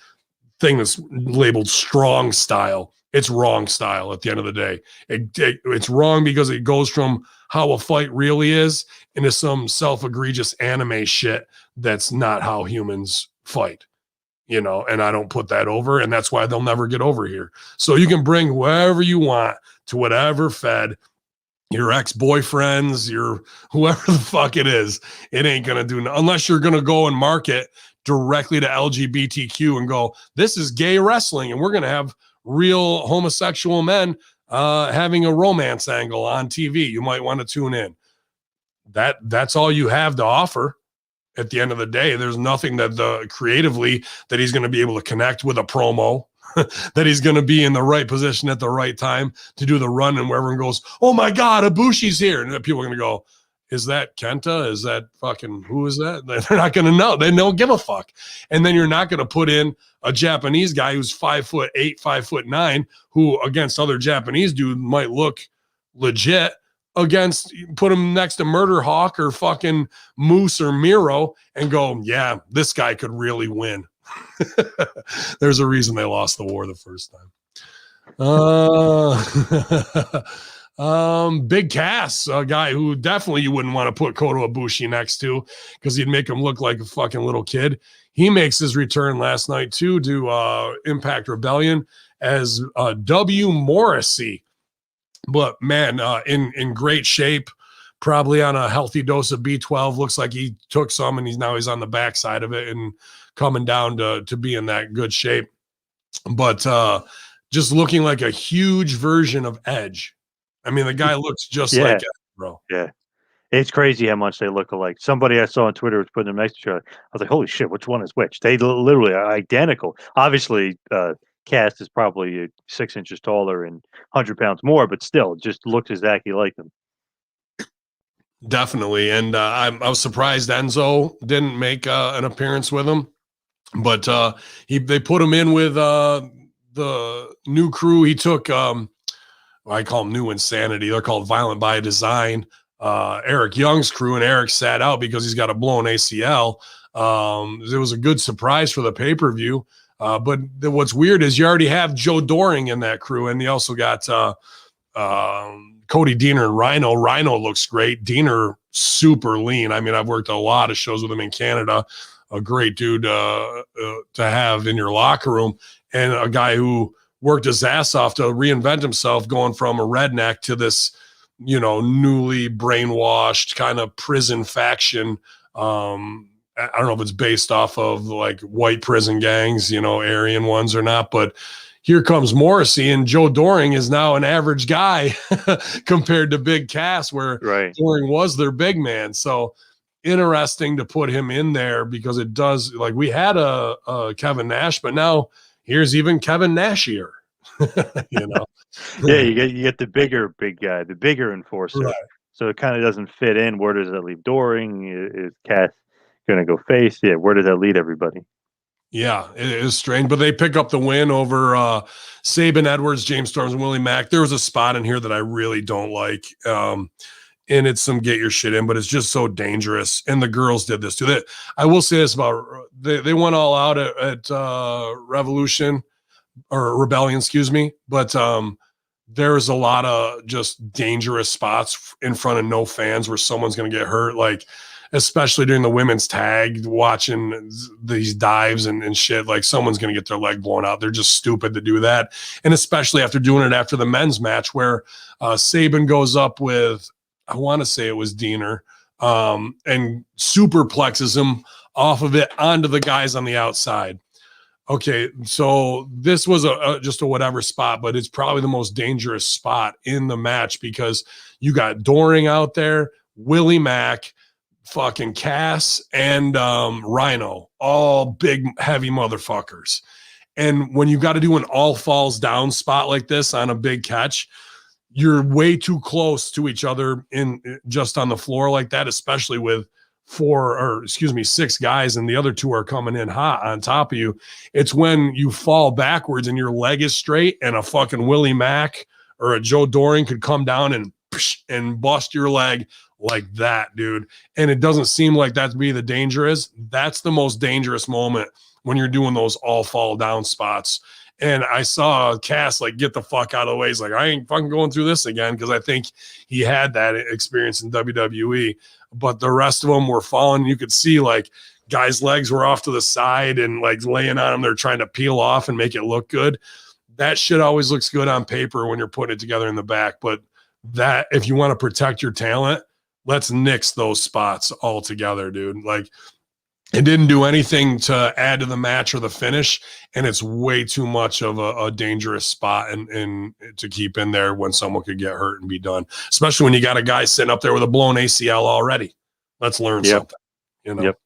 thing that's labeled strong style. It's wrong style at the end of the day. It's wrong because it goes from how a fight really is into some self-egregious anime shit that's not how humans fight, you know, and I don't put that over, and that's why they'll never get over here. So you can bring whoever you want to whatever fed, your ex-boyfriends, your whoever the fuck it is, it ain't going to do, unless you're going to go and market directly to LGBTQ and go, this is gay wrestling, and we're going to have real homosexual men having a romance angle on TV. You might want to tune in. That's all you have to offer. At the end of the day, there's nothing that creatively that he's going to be able to connect with a promo, that he's going to be in the right position at the right time to do the run, and where everyone goes, oh my God, Ibushi's here. And people are going to go, is that Kenta? Is that fucking, who is that? They're not going to know. They don't give a fuck. And then you're not going to put in a Japanese guy who's 5'8", 5'9", who against other Japanese dude might look legit, against, put him next to Murder Hawk or fucking Moose or Miro and go, yeah, this guy could really win. There's a reason they lost the war the first time. Big Cass, a guy who definitely you wouldn't want to put Kota Ibushi next to because he'd make him look like a fucking little kid. He makes his return last night too to Impact Rebellion as W. Morrissey. But man, in great shape, probably on a healthy dose of B12. Looks like he took some and he's on the backside of it and coming down to be in that good shape. But just looking like a huge version of Edge. I mean, the guy looks just like Edge, bro. Yeah. It's crazy how much they look alike. Somebody I saw on Twitter was putting them next to each other. I was like, holy shit, which one is which? They literally are identical. Obviously, Cass is probably 6 inches taller and 100 pounds more, but still just looks exactly like them. Definitely. And I was surprised Enzo didn't make an appearance with him. But they put him in with the new crew. He took, I call them New Insanity. They're called Violent by Design. Eric Young's crew, and Eric sat out because he's got a blown ACL. It was a good surprise for the pay-per-view. But what's weird is you already have Joe Doring in that crew, and you also got Cody Deaner and Rhino. Rhino looks great. Deaner, super lean. I mean, I've worked a lot of shows with him in Canada. A great dude to have in your locker room, and a guy who worked his ass off to reinvent himself, going from a redneck to this, newly brainwashed kind of prison faction. I don't know if it's based off of like white prison gangs, Aryan ones or not, but here comes Morrissey, and Joe Doring is now an average guy compared to Big Cass, where Doring was their big man. So interesting to put him in there because it does, like, we had a Kevin Nash, but now here's even Kevin Nashier. Yeah, you get the bigger big guy, the bigger enforcer. Right. So it kind of doesn't fit in. Where does that leave Doring? Is Cass going to go face? Yeah, where does that lead everybody? Yeah, it is strange, but they pick up the win over Sabin Edwards, James Storms, and Willie Mack. There was a spot in here that I really don't like. And it's some get your shit in, but it's just so dangerous. And the girls did this too. I will say this about they went all out at Revolution or Rebellion, excuse me. But there's a lot of just dangerous spots in front of no fans where someone's going to get hurt. Like, especially during the women's tag, watching these dives and shit, like someone's going to get their leg blown out. They're just stupid to do that. And especially after doing it after the men's match where Sabin goes up with, I want to say it was Diener, and superplexes him off of it onto the guys on the outside. Okay, so this was just a whatever spot, but it's probably the most dangerous spot in the match because you got Doring out there, Willie Mack, fucking Cass, and Rhino, all big, heavy motherfuckers. And when you got to do an all falls down spot like this on a big catch, you're way too close to each other in just on the floor like that, especially with 6 guys and the other 2 are coming in hot on top of you. It's when you fall backwards and your leg is straight and a fucking Willie Mack or a Joe Doring could come down and bust your leg like that, dude. And it doesn't seem like that to be the danger is. That's the most dangerous moment when you're doing those all fall down spots. And I saw Cass like get the fuck out of the way. He's like, I ain't fucking going through this again, because I think he had that experience in WWE. But the rest of them were falling. You could see like guys' legs were off to the side and like laying on them. They're trying to peel off and make it look good. That shit always looks good on paper when you're putting it together in the back. But that, if you want to protect your talent, let's nix those spots altogether, dude. Like, it didn't do anything to add to the match or the finish, and it's way too much of a dangerous spot and to keep in there when someone could get hurt and be done, especially when you got a guy sitting up there with a blown ACL already. Let's learn something, Yep.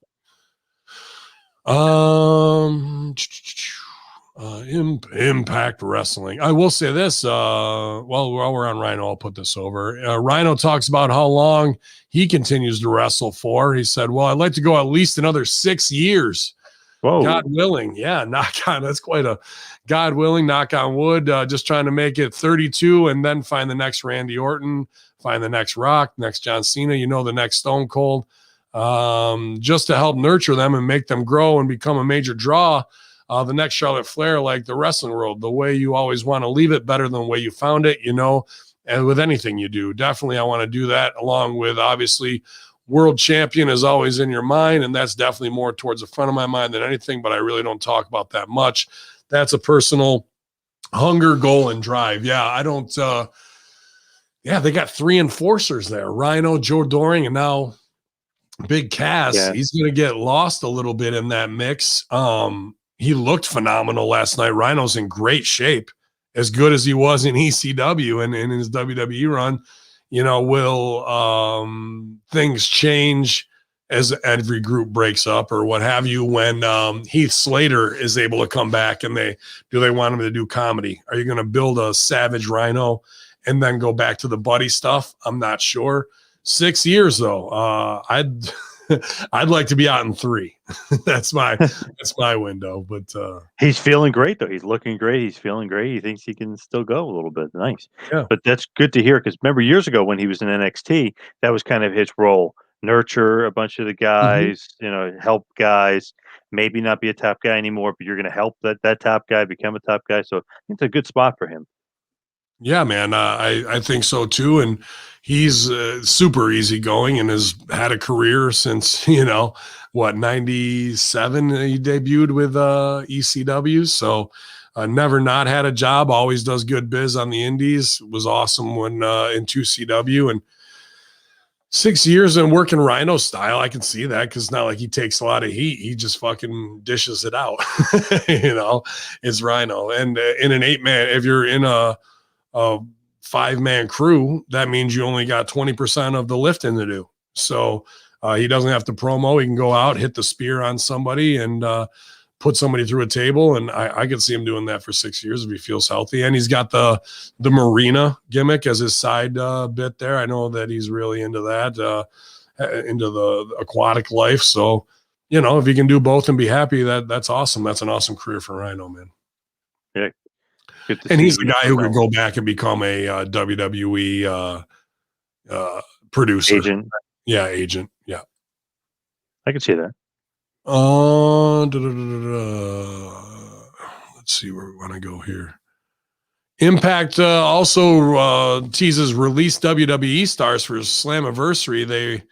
Impact Wrestling. I will say this, while we're on Rhino, I'll put this over. Rhino talks about how long he continues to wrestle for. He said, well, I'd like to go at least another 6 years. Whoa. God willing. Yeah, that's quite a God willing, knock on wood. Just trying to make it 32 and then find the next Randy Orton, find the next Rock, next John Cena, the next Stone Cold, just to help nurture them and make them grow and become a major draw. The next Charlotte Flair, like the wrestling world, the way you always want to leave it better than the way you found it, and with anything you do. Definitely I want to do that, along with obviously world champion is always in your mind, and that's definitely more towards the front of my mind than anything, but I really don't talk about that much. That's a personal hunger, goal, and drive. Yeah, I don't they got 3 enforcers there. Rhino, Joe Doring, and now Big Cass. Yeah. He's going to get lost a little bit in that mix. He looked phenomenal last night. Rhino's in great shape, as good as he was in ECW and in his WWE run. Will things change as every group breaks up or what have you when Heath Slater is able to come back and they want him to do comedy? Are you going to build a savage Rhino and then go back to the buddy stuff? I'm not sure. 6 years though. I'd like to be out in 3. that's my window. But he's feeling great though. He's looking great. He's feeling great. He thinks he can still go a little bit. Nice. Yeah. But that's good to hear, because remember years ago when he was in NXT, that was kind of his role. Nurture a bunch of the guys, help guys, maybe not be a top guy anymore, but you're going to help that top guy become a top guy. So I think it's a good spot for him. Yeah, man, I think so too. And he's super easygoing and has had a career since, 97 he debuted with ECW. So never not had a job, always does good biz on the indies. Was awesome when in 2CW, and 6 years and working Rhino style. I can see that, because not like he takes a lot of heat. He just fucking dishes it out. It's Rhino. And in an 8-man, if you're in a 5-man crew, that means you only got 20% of the lifting to do. So he doesn't have to promo. He can go out, hit the spear on somebody, and put somebody through a table. And I could see him doing that for 6 years if he feels healthy. And he's got the marina gimmick as his side bit there. I know that he's really into that, into the aquatic life. So, if he can do both and be happy, that's awesome. That's an awesome career for Rhino, man. Yeah. And he's the guy who could go back and become a WWE producer. Agent. Yeah, agent. Yeah. I can see that. Let's see where we want to go here. Impact also teases release WWE stars for Slammiversary. They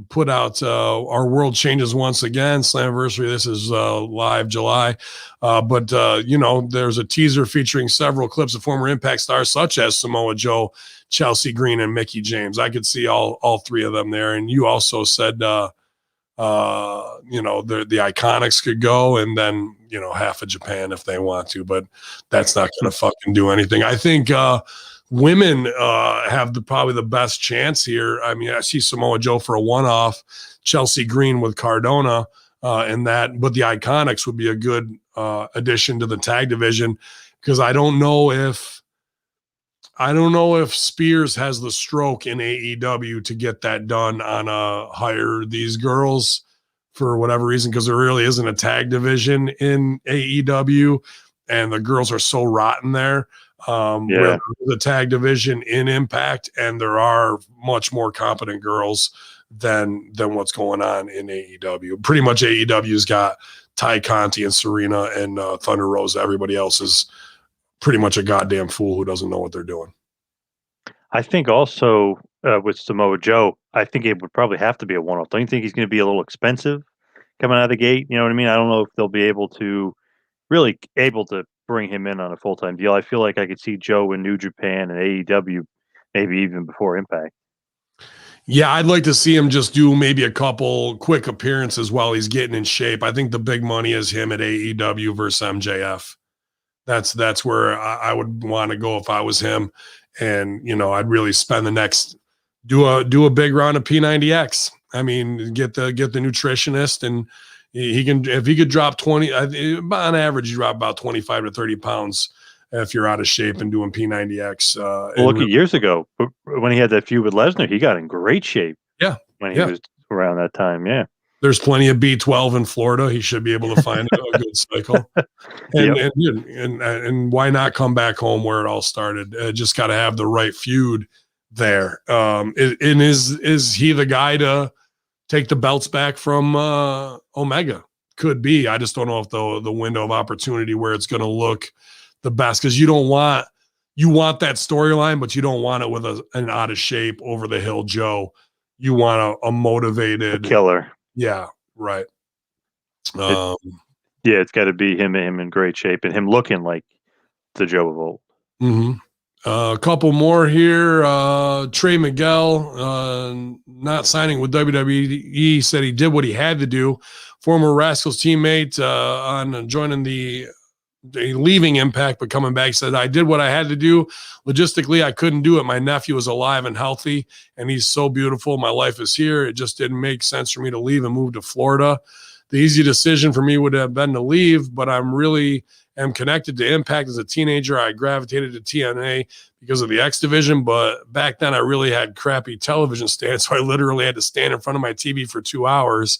put out Our World Changes Once Again, Slammiversary. This is live July. But there's a teaser featuring several clips of former Impact stars such as Samoa Joe, Chelsea Green, and Mickie James. I could see all 3 of them there. And you also said, the Iconics could go, and then, half of Japan if they want to, but that's not going to fucking do anything. I think women have probably the best chance here. I mean, I see Samoa Joe for a one-off, Chelsea Green with Cardona, but the Iconics would be a good addition to the tag division, because I don't know if Spears has the stroke in AEW to get that done on hire these girls for whatever reason, because there really isn't a tag division in AEW, and the girls are so rotten there. Where the tag division in Impact, and there are much more competent girls than what's going on in AEW. Pretty much AEW's got Ty Conti and Serena and Thunder Rosa. Everybody else is pretty much a goddamn fool who doesn't know what they're doing. I think also with Samoa Joe, I think it would probably have to be a one-off. Don't you think he's going to be a little expensive coming out of the gate? You know what I mean? I don't know if they'll be able to bring him in on a full-time deal. I feel like I could see Joe in New Japan and AEW, maybe even before Impact. Yeah, I'd like to see him just do maybe a couple quick appearances while he's getting in shape. I think the big money is him at AEW versus MJF. That's where I would want to go if I was him. And, I'd really spend the next, do a big round of P90X. I mean, get the nutritionist, and if he could drop 20, on average, you drop about 25 to 30 pounds if you're out of shape and doing P90X. Look at years ago when he had that feud with Lesnar, he got in great shape. Yeah. When he was around that time. Yeah. There's plenty of B12 in Florida. He should be able to find a good cycle. And why not come back home where it all started? Just got to have the right feud there. And is he the guy to take the belts back from Omega? Could be. I just don't know if the window of opportunity where it's going to look the best, because you don't want you want that storyline, but you don't want it with an out of shape, over the hill Joe. You want a motivated killer. Yeah, right. Yeah, it's got to be him in great shape and him looking like the Joe of old. Mm-hmm. A couple more here. Trey Miguel, not signing with WWE, said he did what he had to do. Former Rascals teammate on joining the leaving Impact, but coming back, said, I did what I had to do. Logistically, I couldn't do it. My nephew is alive and healthy, and he's so beautiful. My life is here. It just didn't make sense for me to leave and move to Florida. The easy decision for me would have been to leave, but I'm really am connected to Impact. As a teenager, I gravitated to TNA because of the X division, but back then I really had crappy television stands, so I literally had to stand in front of my TV for 2 hours,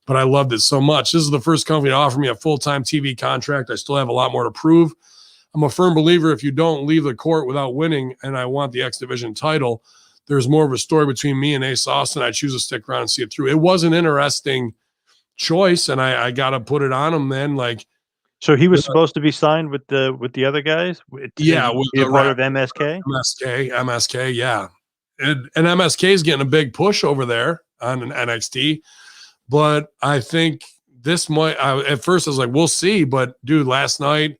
but I loved it so much. This is the first company to offer me a full-time TV contract. I still have a lot more to prove. I'm a firm believer if you don't leave the court without winning, and I want the X division title, there's more of a story between me and Ace Austin. I choose to stick around and see it through. It was an interesting choice, and I got to put it on him then. Like, so he was supposed to be signed with the other guys. Yeah, with the part of MSK. MSK, yeah, and MSK is getting a big push over there on an NXT. But I think this might. At first, I was like, we'll see. But dude, last night,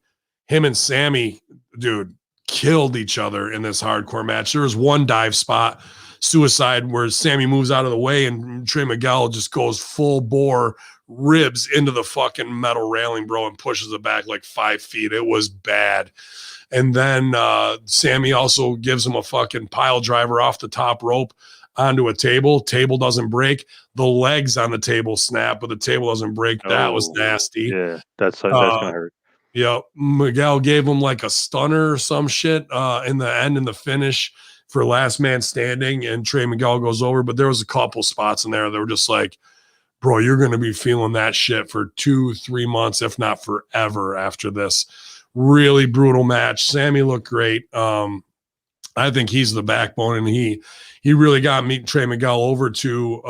him and Sammy, dude, killed each other in this hardcore match. There was one dive spot, suicide, where Sammy moves out of the way and Trey Miguel just goes full bore ribs into the fucking metal railing, bro, and pushes it back like 5 feet. It was bad. And then Sammy also gives him a fucking pile driver off the top rope onto a table. Table doesn't break. The legs on the table snap, but the table doesn't break. That was nasty. Yeah, that's gonna hurt. Yeah, Miguel gave him like a stunner or some shit in the end, in the finish for last man standing, and Trey Miguel goes over. But there was a couple spots in there that were just like, bro, you're going to be feeling that shit for 2-3 months, if not forever after this. Really brutal match. Sammy looked great. I think he's the backbone, and he really got Trey Miguel over to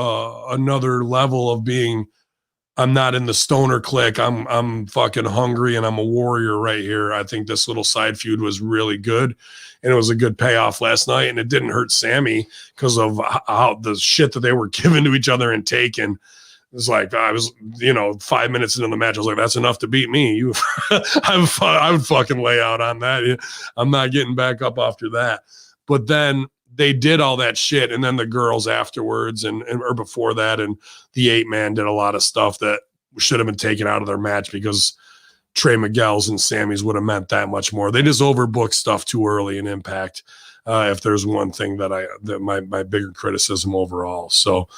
another level of being, I'm not in the stoner clique. I'm fucking hungry and I'm a warrior right here. I think this little side feud was really good, and it was a good payoff last night, and it didn't hurt Sammy because of how the shit that they were giving to each other and taking. It's like, I was, 5 minutes into the match, I was like, that's enough to beat me. I would fucking lay out on that. I'm not getting back up after that. But then they did all that shit, and then the girls afterwards or before that, and the 8-man did a lot of stuff that should have been taken out of their match because Trey Miguel's and Sammy's would have meant that much more. They just overbooked stuff too early in Impact. If there's one thing that my bigger criticism overall. So,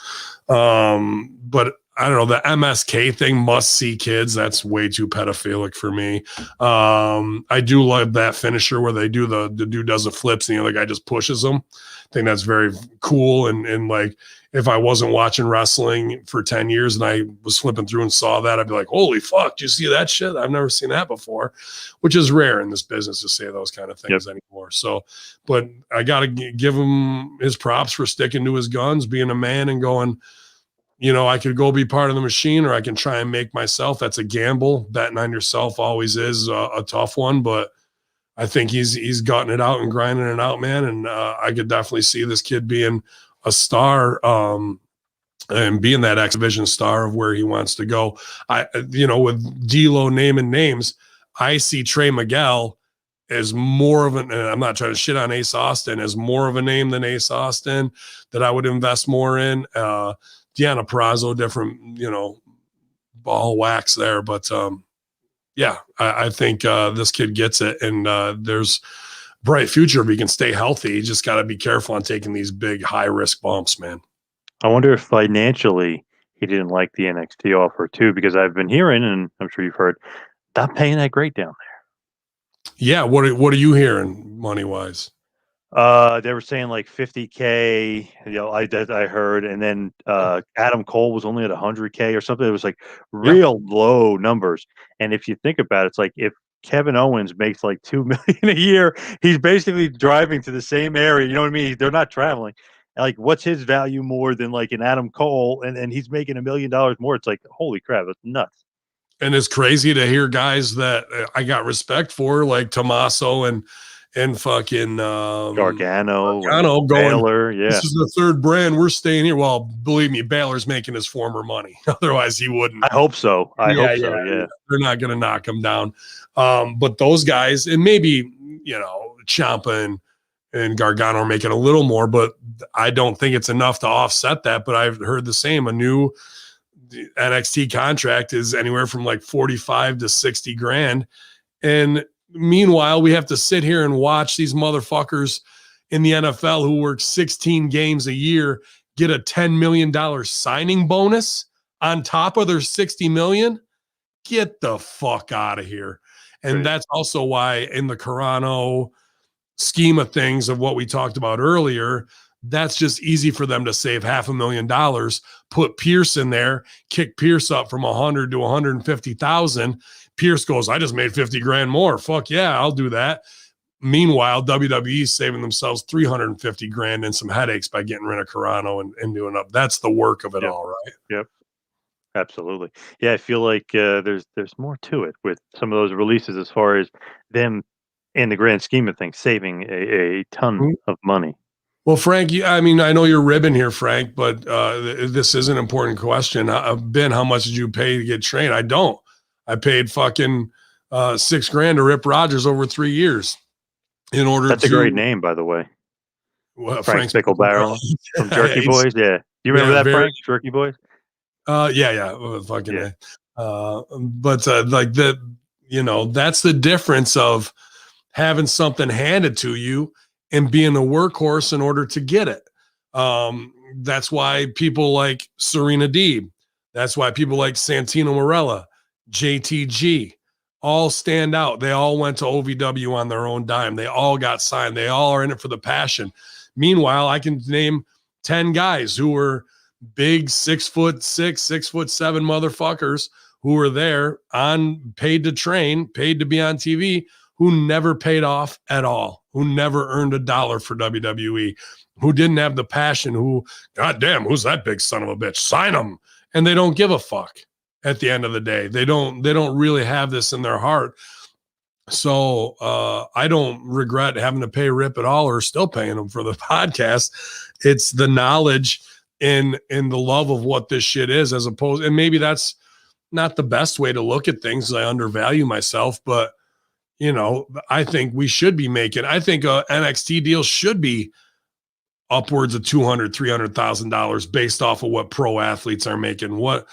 but I don't know, the MSK thing, must see kids. That's way too pedophilic for me. I do love that finisher where they do the dude does the flips and the other guy just pushes him. I think that's very cool. And like, if I wasn't watching wrestling for 10 years and I was flipping through and saw that, I'd be like, holy fuck, do you see that shit? I've never seen that before, which is rare in this business to say those kind of things anymore. So, but I got to give him his props for sticking to his guns, being a man and going, I could go be part of the machine, or I can try and make myself. That's a gamble. Betting on yourself always is a tough one, but I think he's gotten it out and grinding it out, man. And I could definitely see this kid being a star and being that X Division star of where he wants to go. With D-Lo naming names, I see Trey Miguel as more of an, and I'm not trying to shit on Ace Austin, as more of a name than Ace Austin that I would invest more in. Deonna Purrazzo, different, ball wax there. But I think this kid gets it, and there's bright future if he can stay healthy. You just got to be careful on taking these big high risk bumps, man. I wonder if financially he didn't like the NXT offer too, because I've been hearing, and I'm sure you've heard, not paying that great down there. Yeah, what are you hearing money wise? They were saying like 50K, I heard, and then Adam Cole was only at 100K or something. It was like real low numbers. And if you think about it, it's like if Kevin Owens makes like $2 million a year, he's basically driving to the same area. You know what I mean? They're not traveling. Like, what's his value more than like an Adam Cole? And he's making $1 million more. It's like, holy crap, that's nuts. And it's crazy to hear guys that I got respect for, like Tommaso and and fucking Gargano going, Baylor. Yeah. this is the third brand. We're staying here. Well, believe me, Baylor's making his former money. Otherwise, he wouldn't. I hope so. I hope so. Yeah. They're not going to knock him down. But those guys, and maybe, Ciampa and Gargano are making a little more, but I don't think it's enough to offset that. But I've heard the same. A new NXT contract is anywhere from like 45 to 60 grand. And meanwhile, we have to sit here and watch these motherfuckers in the NFL who work 16 games a year get a $10 million signing bonus on top of their 60 million. Get the fuck out of here. And that's also why in the Carano scheme of things of what we talked about earlier, that's just easy for them to save $500,000, put Pierce in there, kick Pierce up from 100 to 150,000. Pierce goes, I just made 50 grand more. Fuck yeah, I'll do that. Meanwhile, WWE is saving themselves 350 grand and some headaches by getting rid of Carano and doing up. That's the work of it all, right? Yep. Absolutely. Yeah, I feel like there's more to it with some of those releases as far as them in the grand scheme of things saving a ton of money. Well, Frank, I know you're ribbing here, Frank, but this is an important question. Ben, how much did you pay to get trained? I don't. I paid fucking $6 grand to Rip Rogers over 3 years in order That's a great name, by the way. Frank's Pickle Barrel from Jerky Boys. Yeah. You remember that, Frank? Jerky Boys? Yeah. Fucking yeah. But like that's the difference of having something handed to you and being a workhorse in order to get it. That's why people like Serena Deeb. That's why people like Santino Marella, JTG, all stand out. They all went to OVW on their own dime. They all got signed. They all are in it for the passion. Meanwhile, I can name 10 guys who were big 6'6", 6'7" motherfuckers who were there on paid to train, paid to be on TV, who never paid off at all, who never earned $1 for WWE, who didn't have the passion, who, goddamn, who's that big son of a bitch? Sign them. And they don't give a fuck at the end of the day. They don't really have this in their heart. So I don't regret having to pay Rip at all or still paying him for the podcast. It's the knowledge and the love of what this shit is, as opposed, and maybe that's not the best way to look at things. I undervalue myself, but I think we should be making, I think a NXT deal should be upwards of $200,000, $300,000 based off of what pro athletes are making. What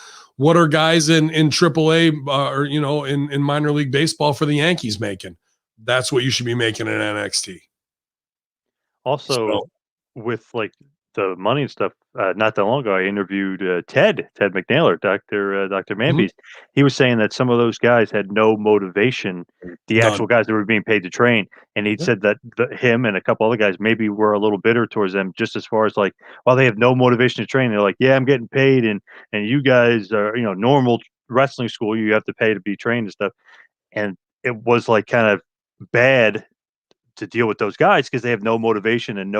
are guys in AAA or, in minor league baseball for the Yankees making? That's what you should be making in NXT. Also, with like the money and stuff, not that long ago, I interviewed Ted McNair, Dr. Mambies. He was saying that some of those guys had no motivation, the actual guys that were being paid to train. And he said that him and a couple other guys maybe were a little bitter towards them, just as far as like, while they have no motivation to train, they're like, yeah, I'm getting paid. And you guys are, normal wrestling school, you have to pay to be trained and stuff. And it was like kind of bad to deal with those guys because they have no motivation and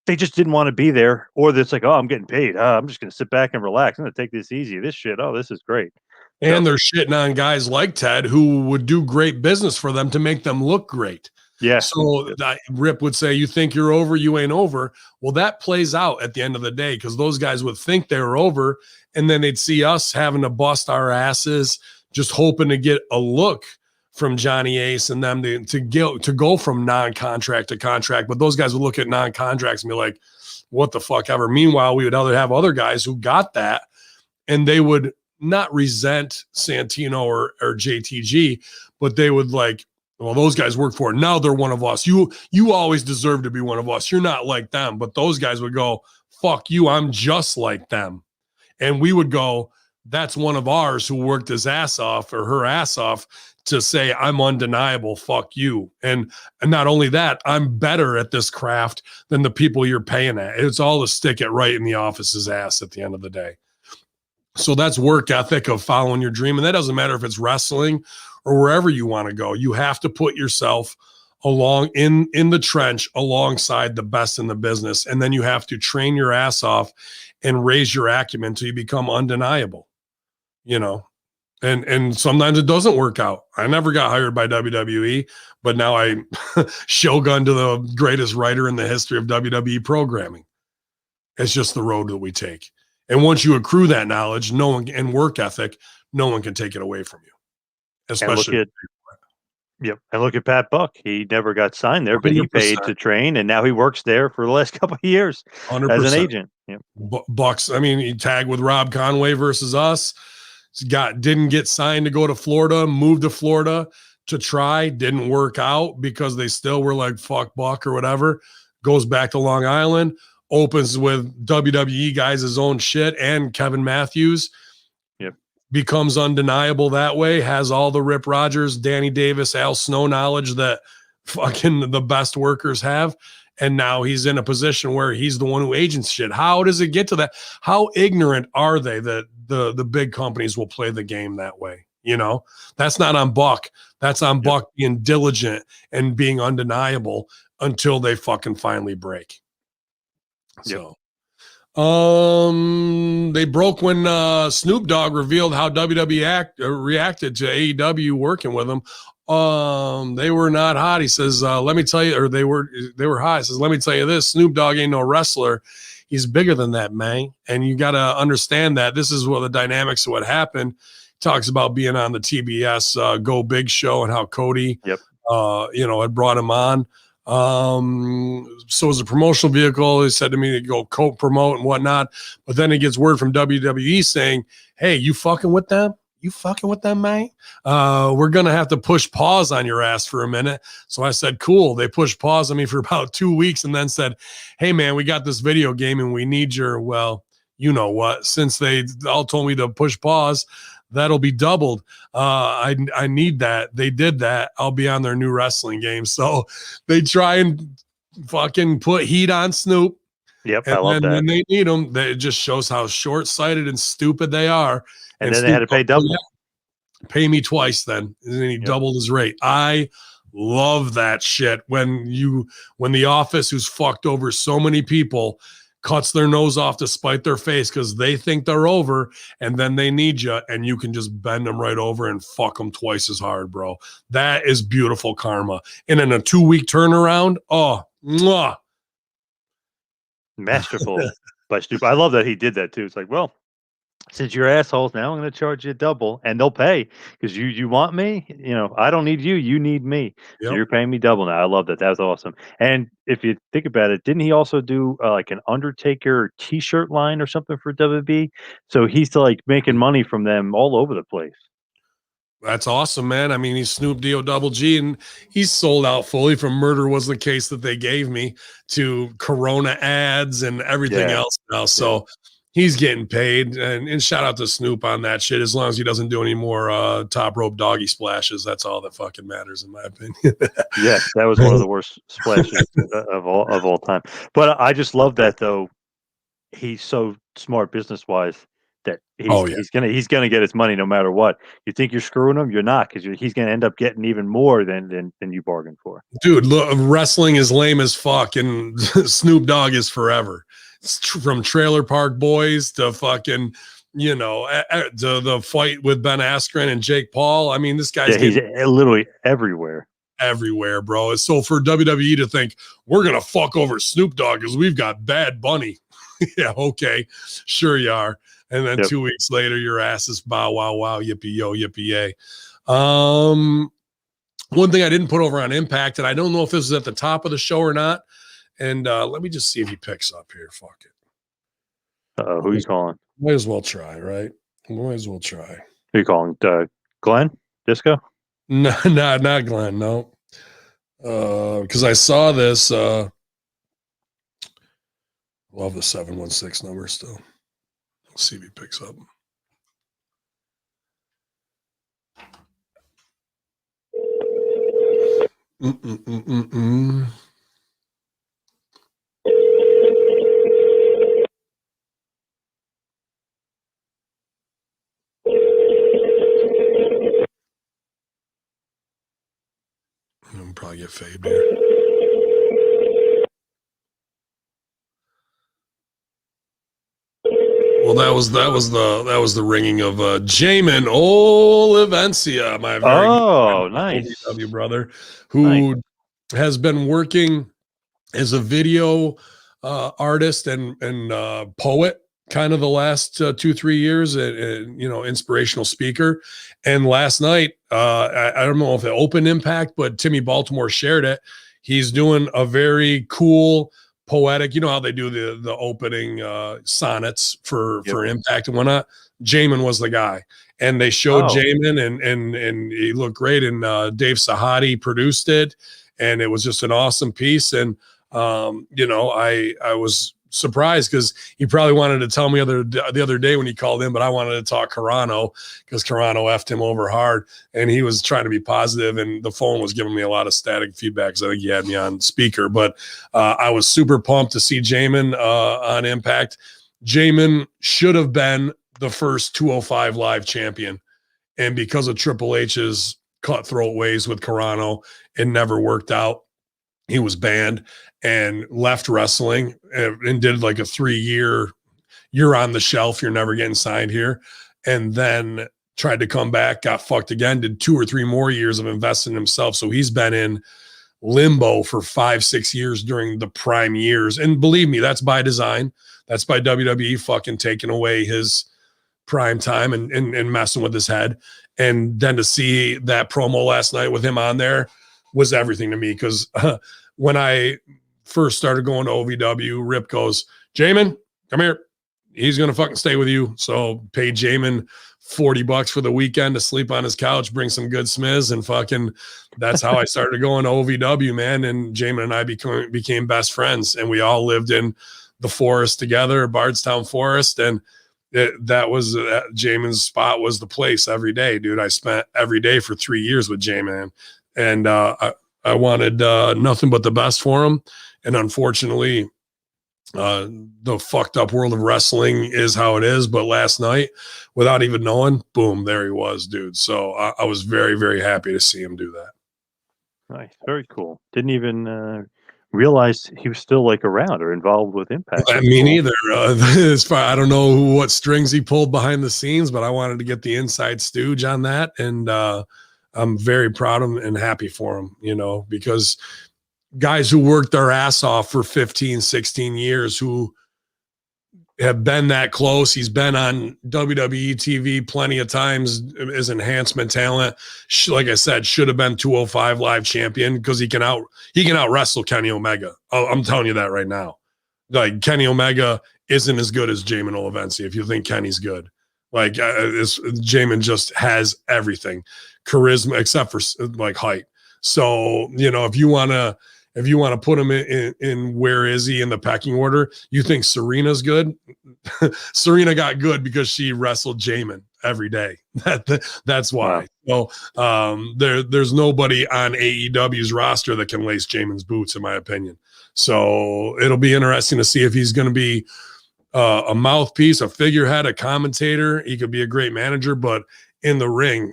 they just didn't want to be there, or it's like, oh, I'm getting paid. I'm just going to sit back and relax. I'm going to take this easy. This shit. Oh, this is great. And they're shitting on guys like Ted who would do great business for them to make them look great. Yeah. So Rip would say, you think you're over, you ain't over. Well, that plays out at the end of the day because those guys would think they were over, and then they'd see us having to bust our asses, just hoping to get a look from Johnny Ace and them to go from non-contract to contract. But those guys would look at non-contracts and be like, what the fuck ever. Meanwhile, we would have other guys who got that, and they would not resent Santino or JTG, but they would like, well, those guys work for it. Now they're one of us. You always deserve to be one of us. You're not like them. But those guys would go, fuck you, I'm just like them. And we would go, that's one of ours who worked his ass off or her ass off to say, I'm undeniable, fuck you. And not only that, I'm better at this craft than the people you're paying at. It's all to stick it right in the office's ass at the end of the day. So that's work ethic of following your dream. And that doesn't matter if it's wrestling or wherever you want to go. You have to put yourself along in the trench alongside the best in the business. And then you have to train your ass off and raise your acumen until you become undeniable. And sometimes it doesn't work out. I never got hired by WWE, but now I shogun to the greatest writer in the history of WWE programming. It's just the road that we take. And once you accrue that knowledge, no one and work ethic, no one can take it away from you. Especially and look at Pat Buck. He never got signed there, but he paid to train, and now he works there for the last couple of years 100%. As an agent. Yep. Bucks. I mean, he tagged with Rob Conway versus us. Didn't get signed to go to Florida, moved to Florida to try, didn't work out because they still were like, fuck Buck or whatever. Goes back to Long Island, opens with WWE guys, his own shit, and Kevin Matthews. Yep. Becomes undeniable that way, has all the Rip Rogers, Danny Davis, Al Snow knowledge that fucking the best workers have. And now he's in a position where he's the one who agents shit. How does it get to that? How ignorant are they that the big companies will play the game that way? You know, that's not on Buck. That's on Buck being diligent and being undeniable until they fucking finally break. So, they broke when Snoop Dogg revealed how WWE reacted to AEW working with him. They were not hot. He says, let me tell you, or they were hot. He says, let me tell you this, Snoop Dogg ain't no wrestler. He's bigger than that, man. And you got to understand that this is what the dynamics of what happened. He talks about being on the TBS Go Big show and how Cody, had brought him on. So as a promotional vehicle, he said to me to go co-promote and whatnot. But then he gets word from WWE saying, hey, you fucking with them? You fucking with them, man? We're going to have to push pause on your ass for a minute. So I said, cool. They pushed pause on me for about 2 weeks and then said, hey, man, we got this video game and we need your, well, you know what? Since they all told me to push pause, that'll be doubled. I need that. They did that. I'll be on their new wrestling game. So they try and fucking put heat on Snoop. Yep, and I love then that. when they need them, it just shows how short-sighted and stupid they are. And then Snoop, they had to pay double. Pay me twice then. And then he doubled his rate. I love that shit when the office, who's fucked over so many people, cuts their nose off to spite their face because they think they're over, and then they need you, and you can just bend them right over and fuck them twice as hard, bro. That is beautiful karma. And in a 2-week turnaround, mwah. Masterful by Snoop. I love that he did that too. It's like, well, since you're assholes, now I'm going to charge you double, and they'll pay because you want me. You know, I don't need you. You need me. Yep. So you're paying me double now. I love that. That was awesome. And if you think about it, didn't he also do like an Undertaker T-shirt line or something for WWE? So he's like making money from them all over the place. That's awesome, man. I mean, he's Snoop D-O-double-G, and he's sold out fully from Murder Was the Case that they gave me to Corona ads and everything else now. So he's getting paid, and shout out to Snoop on that shit. As long as he doesn't do any more top rope doggy splashes, that's all that fucking matters, in my opinion. Yes, that was one of the worst splashes of all time. But I just love that though. He's so smart business wise that he's gonna get his money no matter what. You think you're screwing him, you're not, because he's gonna end up getting even more than you bargained for. Dude, look, wrestling is lame as fuck, and Snoop Dogg is forever. From Trailer Park Boys to fucking, to the fight with Ben Askren and Jake Paul. I mean, this guy's he's literally everywhere. Everywhere, bro. So for WWE to think we're gonna fuck over Snoop Dogg because we've got Bad Bunny. Yeah, okay, sure you are. And then 2 weeks later, your ass is bow wow wow yippee yo yippee yay. One thing I didn't put over on Impact, and I don't know if this is at the top of the show or not. And let me just see if he picks up here. Fuck it. Who are you calling? Might as well try, right? Might as well try. Who are you calling? Glenn? Disco? No, not Glenn. No. Because I saw this. Love the 716 number still. Let's see if he picks up. I'm probably get faded here. Well, the ringing of Jamin Olivencia, my very good nice OVW brother, who nice. has been working as a video artist and poet kind of the last 2-3 years, and inspirational speaker. And last night, I don't know if it opened Impact, but Timmy Baltimore shared it. He's doing a very cool poetic, how they do the opening sonnets for Impact and whatnot. Jamin was the guy, and they showed Jamin, and he looked great. And Dave Sahadi produced it, and it was just an awesome piece. And I was surprised because he probably wanted to tell me the other day when he called in, but I wanted to talk Carano because Carano effed him over hard, and he was trying to be positive, and the phone was giving me a lot of static feedback because I think he had me on speaker. But I was super pumped to see Jamin on Impact. Jamin should have been the first 205 Live champion, and because of Triple H's cutthroat ways with Carano, it never worked out. He was banned and left wrestling and did like a 3-year, you're on the shelf, you're never getting signed here. And then tried to come back, got fucked again, did 2 or 3 more years of investing in himself. So he's been in limbo for 5-6 years during the prime years. And believe me, that's by design. That's by WWE fucking taking away his prime time and messing with his head. And then to see that promo last night with him on there was everything to me, because when I first started going to OVW, Rip goes, Jamin, come here. He's going to fucking stay with you. So paid Jamin $40 for the weekend to sleep on his couch, bring some good smiz, and fucking that's how I started going to OVW, man. And Jamin and I became best friends, and we all lived in the forest together, Bardstown Forest. And Jamin's spot was the place every day, dude. I spent every day for 3 years with Jamin, and I wanted nothing but the best for him. And unfortunately, the fucked up world of wrestling is how it is. But last night, without even knowing, boom, there he was, dude. So I was very, very happy to see him do that. Nice. Very cool. Didn't even realize he was still like around or involved with Impact. Me neither. As far, I don't know what strings he pulled behind the scenes, but I wanted to get the inside stooge on that. And I'm very proud of him and happy for him, because guys who worked their ass off for 15, 16 years, who have been that close. He's been on WWE TV plenty of times as enhancement talent. Like I said, should have been 205 Live champion because he can out wrestle Kenny Omega. I'm telling you that right now. Like, Kenny Omega isn't as good as Jamin Olivencia if you think Kenny's good. Like, Jamin just has everything, charisma, except for like height. So, if you want to put him in where is he in the pecking order, you think Serena's good? Serena got good because she wrestled Jamin every day. That's why. Wow. So there's nobody on AEW's roster that can lace Jamin's boots, in my opinion. So it'll be interesting to see if he's going to be a mouthpiece, a figurehead, a commentator. He could be a great manager, but in the ring,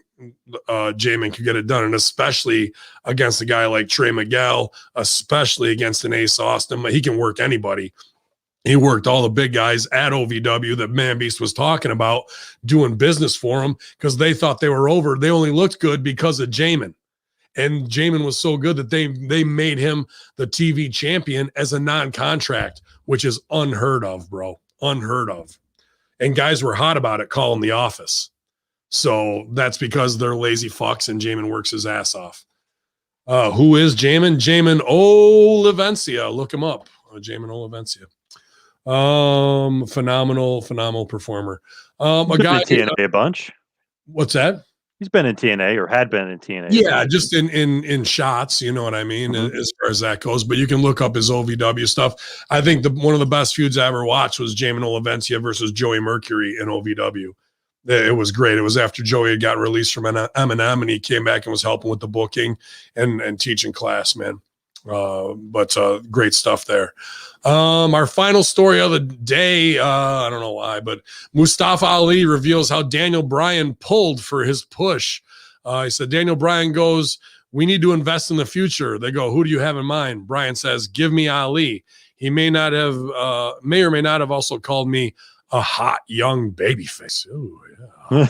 Jamin could get it done, and especially against a guy like Trey Miguel, especially against an Ace Austin. He can work anybody. He worked all the big guys at OVW that Man Beast was talking about, doing business for him because they thought they were over. They only looked good because of Jamin. And Jamin was so good that they made him the TV champion as a non-contract, which is unheard of, bro. Unheard of. And guys were hot about it, calling the office. So that's because they're lazy fucks and Jamin works his ass off. Who is Jamin? Jamin Olivencia. Look him up. Jamin Olivencia. Phenomenal performer. A guy TNA a bunch. What's that? He's been in TNA or had been in TNA. Yeah, just in shots, you know what I mean, as far as that goes. But you can look up his OVW stuff. I think one of the best feuds I ever watched was Jamin Olivencia versus Joey Mercury in OVW. It was great. It was after Joey had got released from M&M, and he came back and was helping with the booking and teaching class, man. But great stuff there. Our final story of the day, I don't know why, but Mustafa Ali reveals how Daniel Bryan pulled for his push. He said, Daniel Bryan goes, we need to invest in the future. They go, who do you have in mind? Bryan says, give me Ali. He may or may not have also called me a hot young babyface. Ooh, yeah.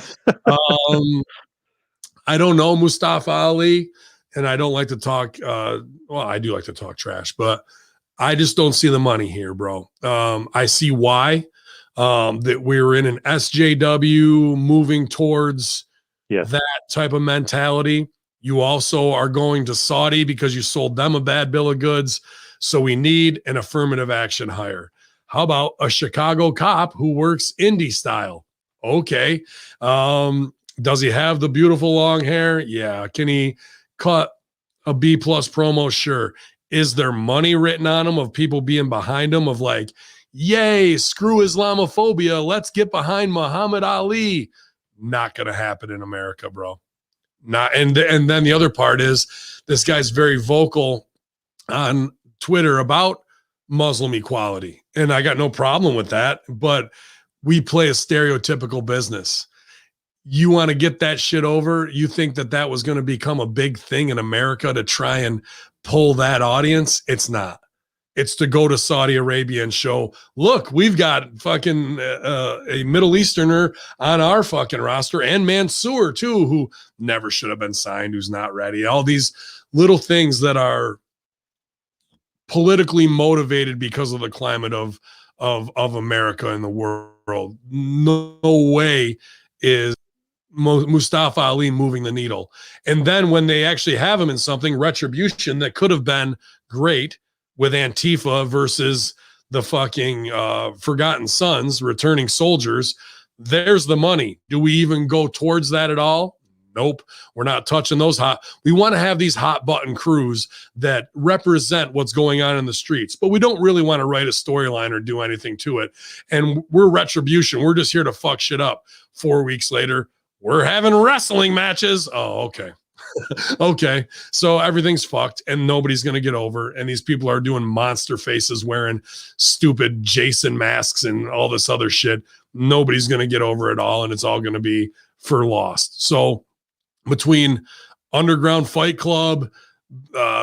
I don't know Mustafa Ali, and I don't like to talk. Well, I do like to talk trash, but I just don't see the money here, bro. I see why. That we're in an SJW moving towards that type of mentality. You also are going to Saudi because you sold them a bad bill of goods. So we need an affirmative action hire. How about a Chicago cop who works indie style? Okay. Does he have the beautiful long hair? Yeah. Can he cut a B+ promo? Sure. Is there money written on him of people being behind him of like, yay, screw Islamophobia, let's get behind Muhammad Ali? Not going to happen in America, bro. Not. And then the other part is this guy's very vocal on Twitter about Muslim equality. And I got no problem with that, but we play a stereotypical business. You want to get that shit over? You think that was going to become a big thing in America to try and pull that audience? It's not. It's to go to Saudi Arabia and show, look, we've got fucking a Middle Easterner on our fucking roster, and Mansoor too, who never should have been signed, who's not ready. All these little things that are politically motivated because of the climate of America and the world. No way is Mustafa Ali moving the needle. And then when they actually have him in something, retribution that could have been great with Antifa versus the fucking Forgotten Sons, returning soldiers, there's the money. Do we even go towards that at all? Nope. We're not touching those hot. We want to have these hot button crews that represent what's going on in the streets, but we don't really want to write a storyline or do anything to it. And we're retribution. We're just here to fuck shit up. 4 weeks later, we're having wrestling matches. Oh, okay. Okay. So everything's fucked and nobody's going to get over. And these people are doing monster faces wearing stupid Jason masks and all this other shit. Nobody's going to get over it all. And it's all going to be for lost. So between Underground Fight Club,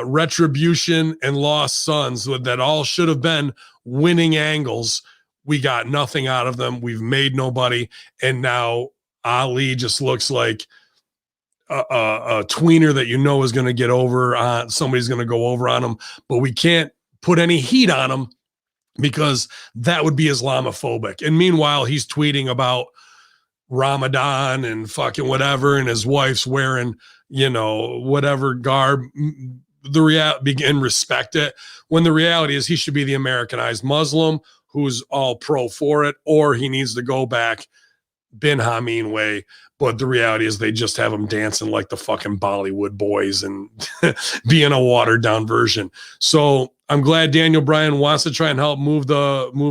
Retribution, and Lost Sons, that all should have been winning angles, we got nothing out of them. We've made nobody. And now Ali just looks like a tweener that you know is going to get over. Somebody's going to go over on him, but we can't put any heat on him because that would be Islamophobic. And meanwhile, he's tweeting about Ramadan and fucking whatever, and his wife's wearing, whatever garb. The reality, and respect it, when the reality is he should be the Americanized Muslim who's all pro for it, or he needs to go back Bin Hamin way. But the reality is they just have him dancing like the fucking Bollywood boys and being a watered down version. So I'm glad Daniel Bryan wants to try and help move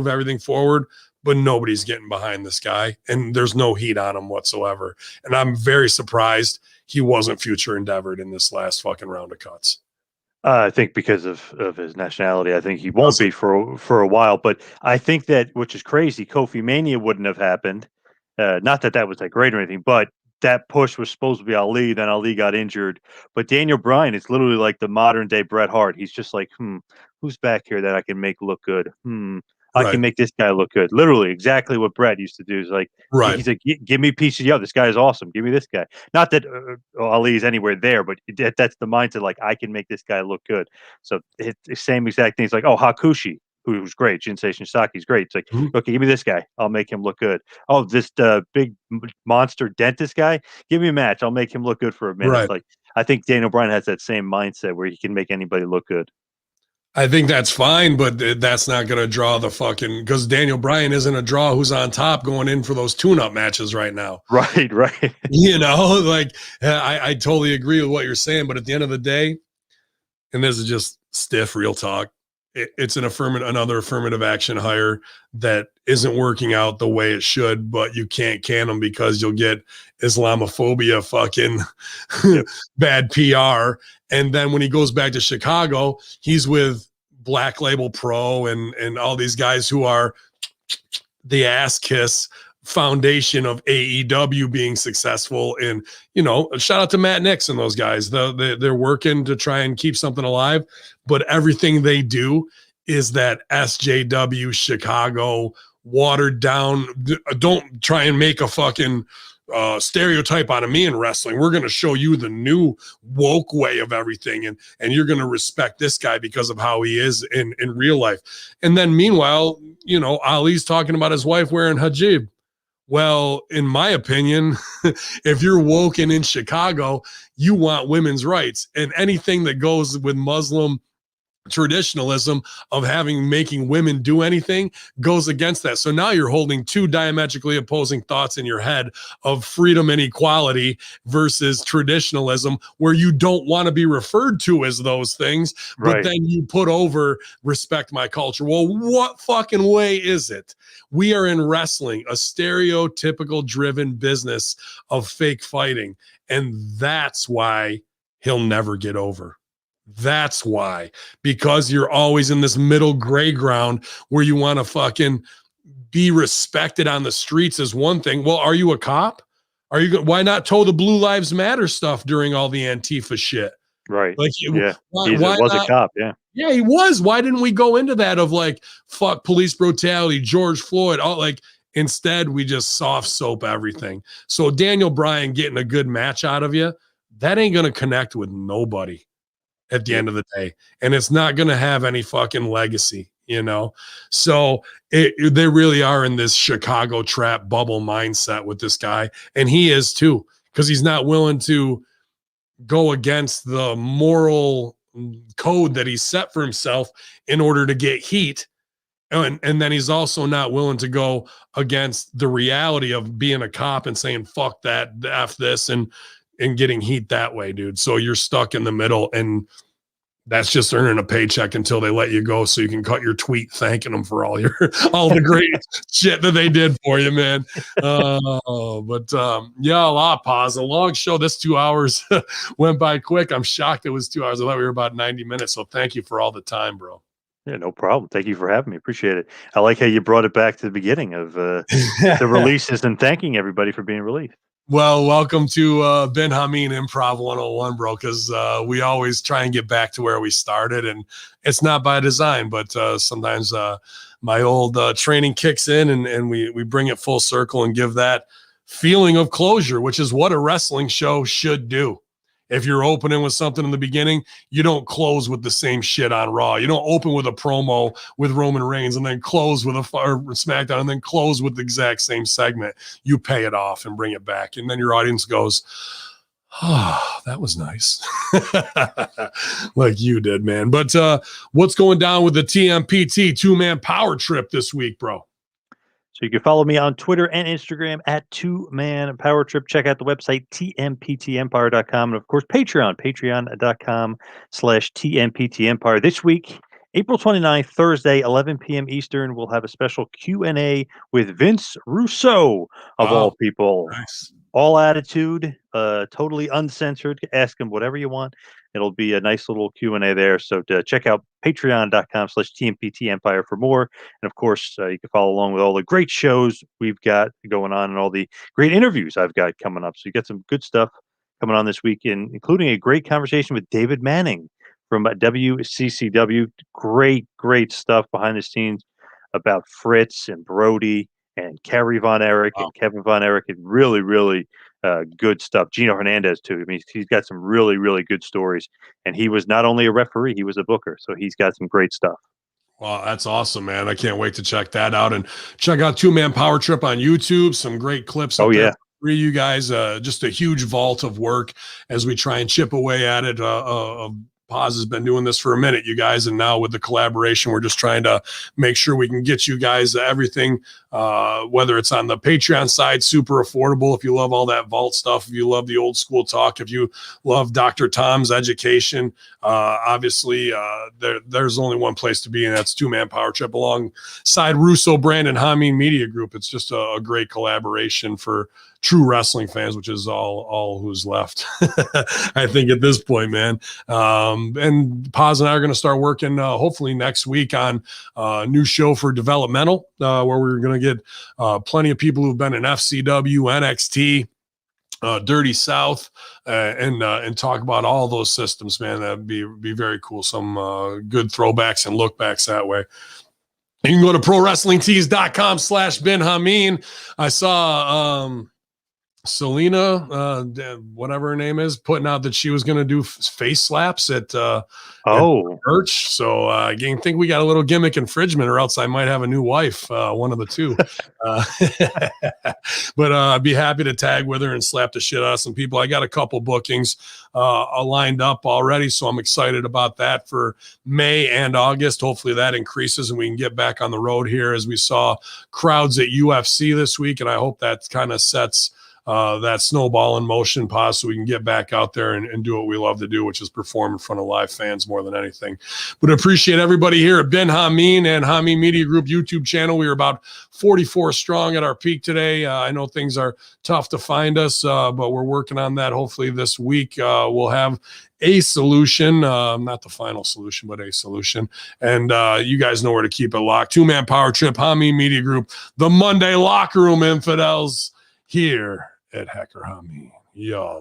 everything forward, but nobody's getting behind this guy, and there's no heat on him whatsoever. And I'm very surprised he wasn't future endeavored in this last fucking round of cuts. I think because of his nationality, I think he won't be for a while. But I think that, which is crazy, Kofi Mania wouldn't have happened. Not that was that great or anything, but that push was supposed to be Ali. Then Ali got injured. But Daniel Bryan, it's literally like the modern day Bret Hart. He's just like, who's back here that I can make look good? I can make this guy look good. Literally exactly what Bret used to do. Is like, he's like, give me pieces. Yeah, this guy is awesome. Give me this guy. Not that Ali is anywhere there, but that's the mindset. Like, I can make this guy look good. So it's the same exact thing. It's like, oh, Hakushi, who's great. Jinsei Shinsaki's great. It's like, okay, give me this guy. I'll make him look good. Oh, this big monster dentist guy, give me a match. I'll make him look good for a minute. Right. Like, I think Daniel Bryan has that same mindset where he can make anybody look good. I think that's fine, but that's not going to draw the fucking, because Daniel Bryan isn't a draw who's on top going in for those tune-up matches right now. Right. Like, I totally agree with what you're saying, but at the end of the day, and this is just stiff real talk, it's another affirmative action hire that isn't working out the way it should, but you can't can them because you'll get Islamophobia fucking bad PR. And then when he goes back to Chicago, he's with Black Label Pro and all these guys who are the ass kiss foundation of AEW being successful. And, shout out to Matt Nix and those guys. They're working to try and keep something alive, but everything they do is that SJW Chicago watered down. Don't try and make a fucking stereotype out of me in wrestling. We're going to show you the new woke way of everything. And you're going to respect this guy because of how he is in real life. And then meanwhile, you know, Ali's talking about his wife wearing hijab. Well, in my opinion, if you're woke and in Chicago, you want women's rights, and anything that goes with Muslim traditionalism of making women do anything goes against that. So now you're holding two diametrically opposing thoughts in your head of freedom and equality versus traditionalism, where you don't want to be referred to as those things, but then you put over respect my culture. Well, what fucking way is it? We are in wrestling, a stereotypical driven business of fake fighting. And that's why he'll never get over. That's why, because you're always in this middle gray ground where you want to fucking be respected on the streets is one thing. Well, are you a cop? Why not toe the Blue Lives Matter stuff during all the Antifa shit? Right. Like, yeah. Why was not? A cop. Yeah. Yeah, he was. Why didn't we go into that of like, fuck police brutality, George Floyd, all like, instead we just soft soap everything. So Daniel Bryan getting a good match out of you, that ain't going to connect with nobody at the end of the day, and it's not going to have any fucking legacy, you know? So they really are in this Chicago trap bubble mindset with this guy, and he is too, because he's not willing to go against the moral code that he set for himself in order to get heat. And then he's also not willing to go against the reality of being a cop and saying, fuck that, F this, and getting heat that way, dude. So you're stuck in the middle, and that's just earning a paycheck until they let you go so you can cut your tweet thanking them for all the great shit that they did for you, man. Yeah, a lot of pause. A long show. This 2 hours went by quick. I'm shocked it was 2 hours. I thought we were about 90 minutes. So thank you for all the time, bro. Yeah, no problem. Thank you for having me. Appreciate it. I like how you brought it back to the beginning of the releases and thanking everybody for being released. Well, welcome to Ben Hamin Improv 101, bro, because we always try and get back to where we started, and it's not by design, but sometimes my old training kicks in, and we bring it full circle and give that feeling of closure, which is what a wrestling show should do. If you're opening with something in the beginning, you don't close with the same shit on Raw. You don't open with a promo with Roman Reigns and then close with a SmackDown and then close with the exact same segment. You pay it off and bring it back. And then your audience goes, oh, that was nice. Like you did, man. But what's going down with the TMPT two-man power trip this week, bro? So you can follow me on Twitter and Instagram at 2Man Power Trip. Check out the website, tmptempire.com. And of course, patreon.com/tmptempire. This week, April 29th, Thursday, 11 p.m. Eastern, we'll have a special Q&A with Vince Russo, of all people. Nice. All attitude, totally uncensored. Ask him whatever you want. It'll be a nice little Q&A there. So to check out patreon.com/tmptempire for more. And of course, you can follow along with all the great shows we've got going on and all the great interviews I've got coming up. So you got some good stuff coming on this weekend, including a great conversation with David Manning from WCCW. Great stuff behind the scenes about Fritz and Brody and Kerry Von Erich and Kevin Von Erich, and really good stuff. Gino Hernandez too. I mean, he's got some really good stories, and he was not only a referee, he was a booker. So he's got some great stuff. Well, that's awesome, man. I can't wait to check that out, and check out Two Man Power Trip on YouTube. Some great clips up there for you guys. Just a huge vault of work as we try and chip away at it. Paz has been doing this for a minute, you guys, and now with the collaboration, we're just trying to make sure we can get you guys everything, whether it's on the Patreon side, super affordable if you love all that vault stuff, if you love the old school talk, if you love Dr. Tom's education, obviously there's only one place to be, and that's Two Man Power Trip alongside Russo Brand and Hamin Media Group. It's just a great collaboration for true wrestling fans, which is all who's left, I think, at this point, man. And Paz and I are going to start working hopefully next week on a new show for developmental, where we're going to get plenty of people who've been in FCW, NXT, Dirty South, and talk about all those systems, man. That'd be very cool. Some good throwbacks and lookbacks that way. You can go to prowrestlingtees.com/Ben Hamin. I saw Selena, whatever her name is, putting out that she was going to do face slaps at church. So I think we got a little gimmick infringement, or else I might have a new wife, one of the two. But I'd be happy to tag with her and slap the shit out of some people. I got a couple bookings lined up already, so I'm excited about that for May and August. Hopefully that increases and we can get back on the road here, as we saw crowds at UFC this week, and I hope that kind of sets that snowball in motion, so we can get back out there and do what we love to do, which is perform in front of live fans more than anything. But appreciate everybody here at Ben Hamin and Hamin Media Group YouTube channel. We are about 44 strong at our peak today. I know things are tough to find us, but we're working on that. Hopefully this week we'll have a solution, not the final solution, but a solution. And you guys know where to keep it locked. Two-man power trip, Hamin Media Group, the Monday Locker Room Infidels, here at Hacker Hamin. Y'all.